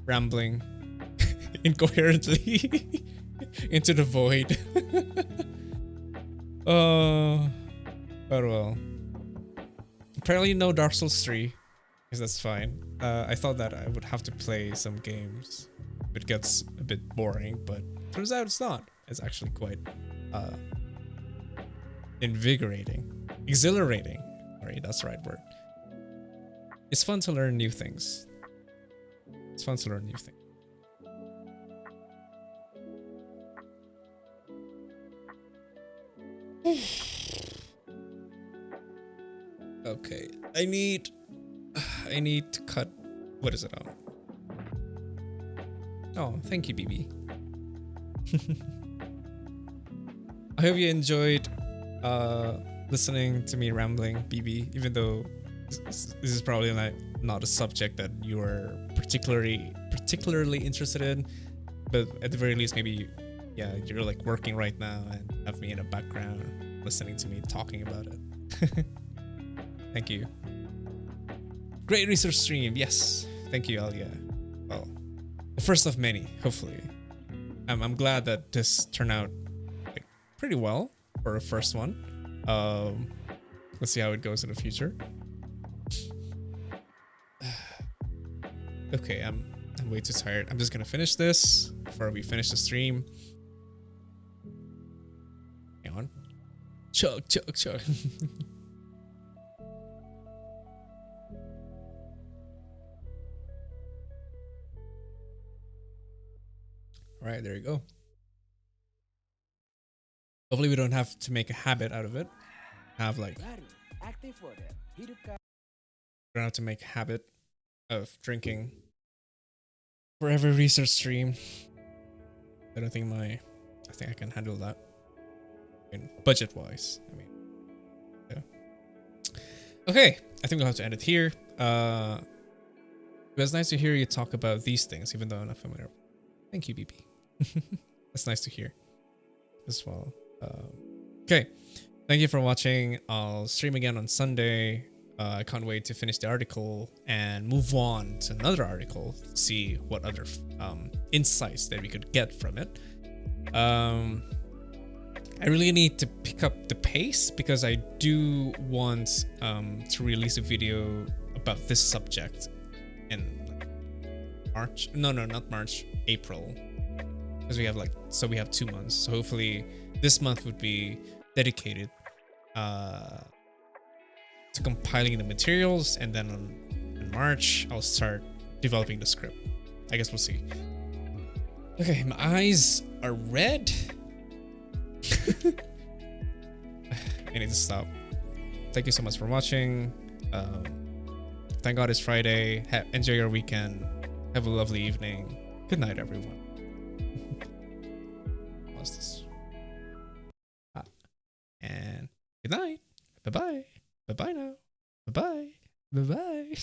rambling incoherently into the void. But well. Apparently no Dark Souls 3, because that's fine. I thought that I would have to play some games. It gets a bit boring, but turns out it's not. It's actually quite invigorating. Exhilarating. Sorry, that's the right word. It's fun to learn new things. It's fun to learn new things. Okay, I need to cut. What is it on? Oh, thank you, BB. I hope you enjoyed listening to me rambling, BB, even though this is probably not a subject that you are particularly interested in, but at the very least, maybe you're like working right now and have me in the background listening to me talking about it. Thank you. Great research stream. Yes, thank you, Alia. Well, the first of many, hopefully. I'm glad that this turned out like pretty well for a first one. Let's see how it goes in the future. Okay, I'm way too tired. I'm just gonna finish this before we finish the stream. Hang on. Chug. All right, there you go. Hopefully we don't have to make a habit out of it. Have like, we don't have to make a habit of drinking for every research stream. I think I can handle that. I mean, budget wise, I mean, yeah. Okay, I think we'll have to end it here. It was nice to hear you talk about these things, even though I'm not familiar. Thank you, BP. That's nice to hear as well. Okay, thank you for watching. I'll stream again on Sunday. I can't wait to finish the article and move on to another article to see what other insights that we could get from it. I really need to pick up the pace because I do want to release a video about this subject in March. No, not March, April. Because we have 2 months. So hopefully this month would be dedicated to compiling the materials, and then in March I'll start developing the script. I guess we'll see. Okay, my eyes are red. I need to stop. Thank you so much for watching. Thank God it's Friday. Enjoy your weekend. Have a lovely evening. Good night, everyone. What's this? And good night. Bye-bye. Bye-bye now. Bye-bye. Bye-bye.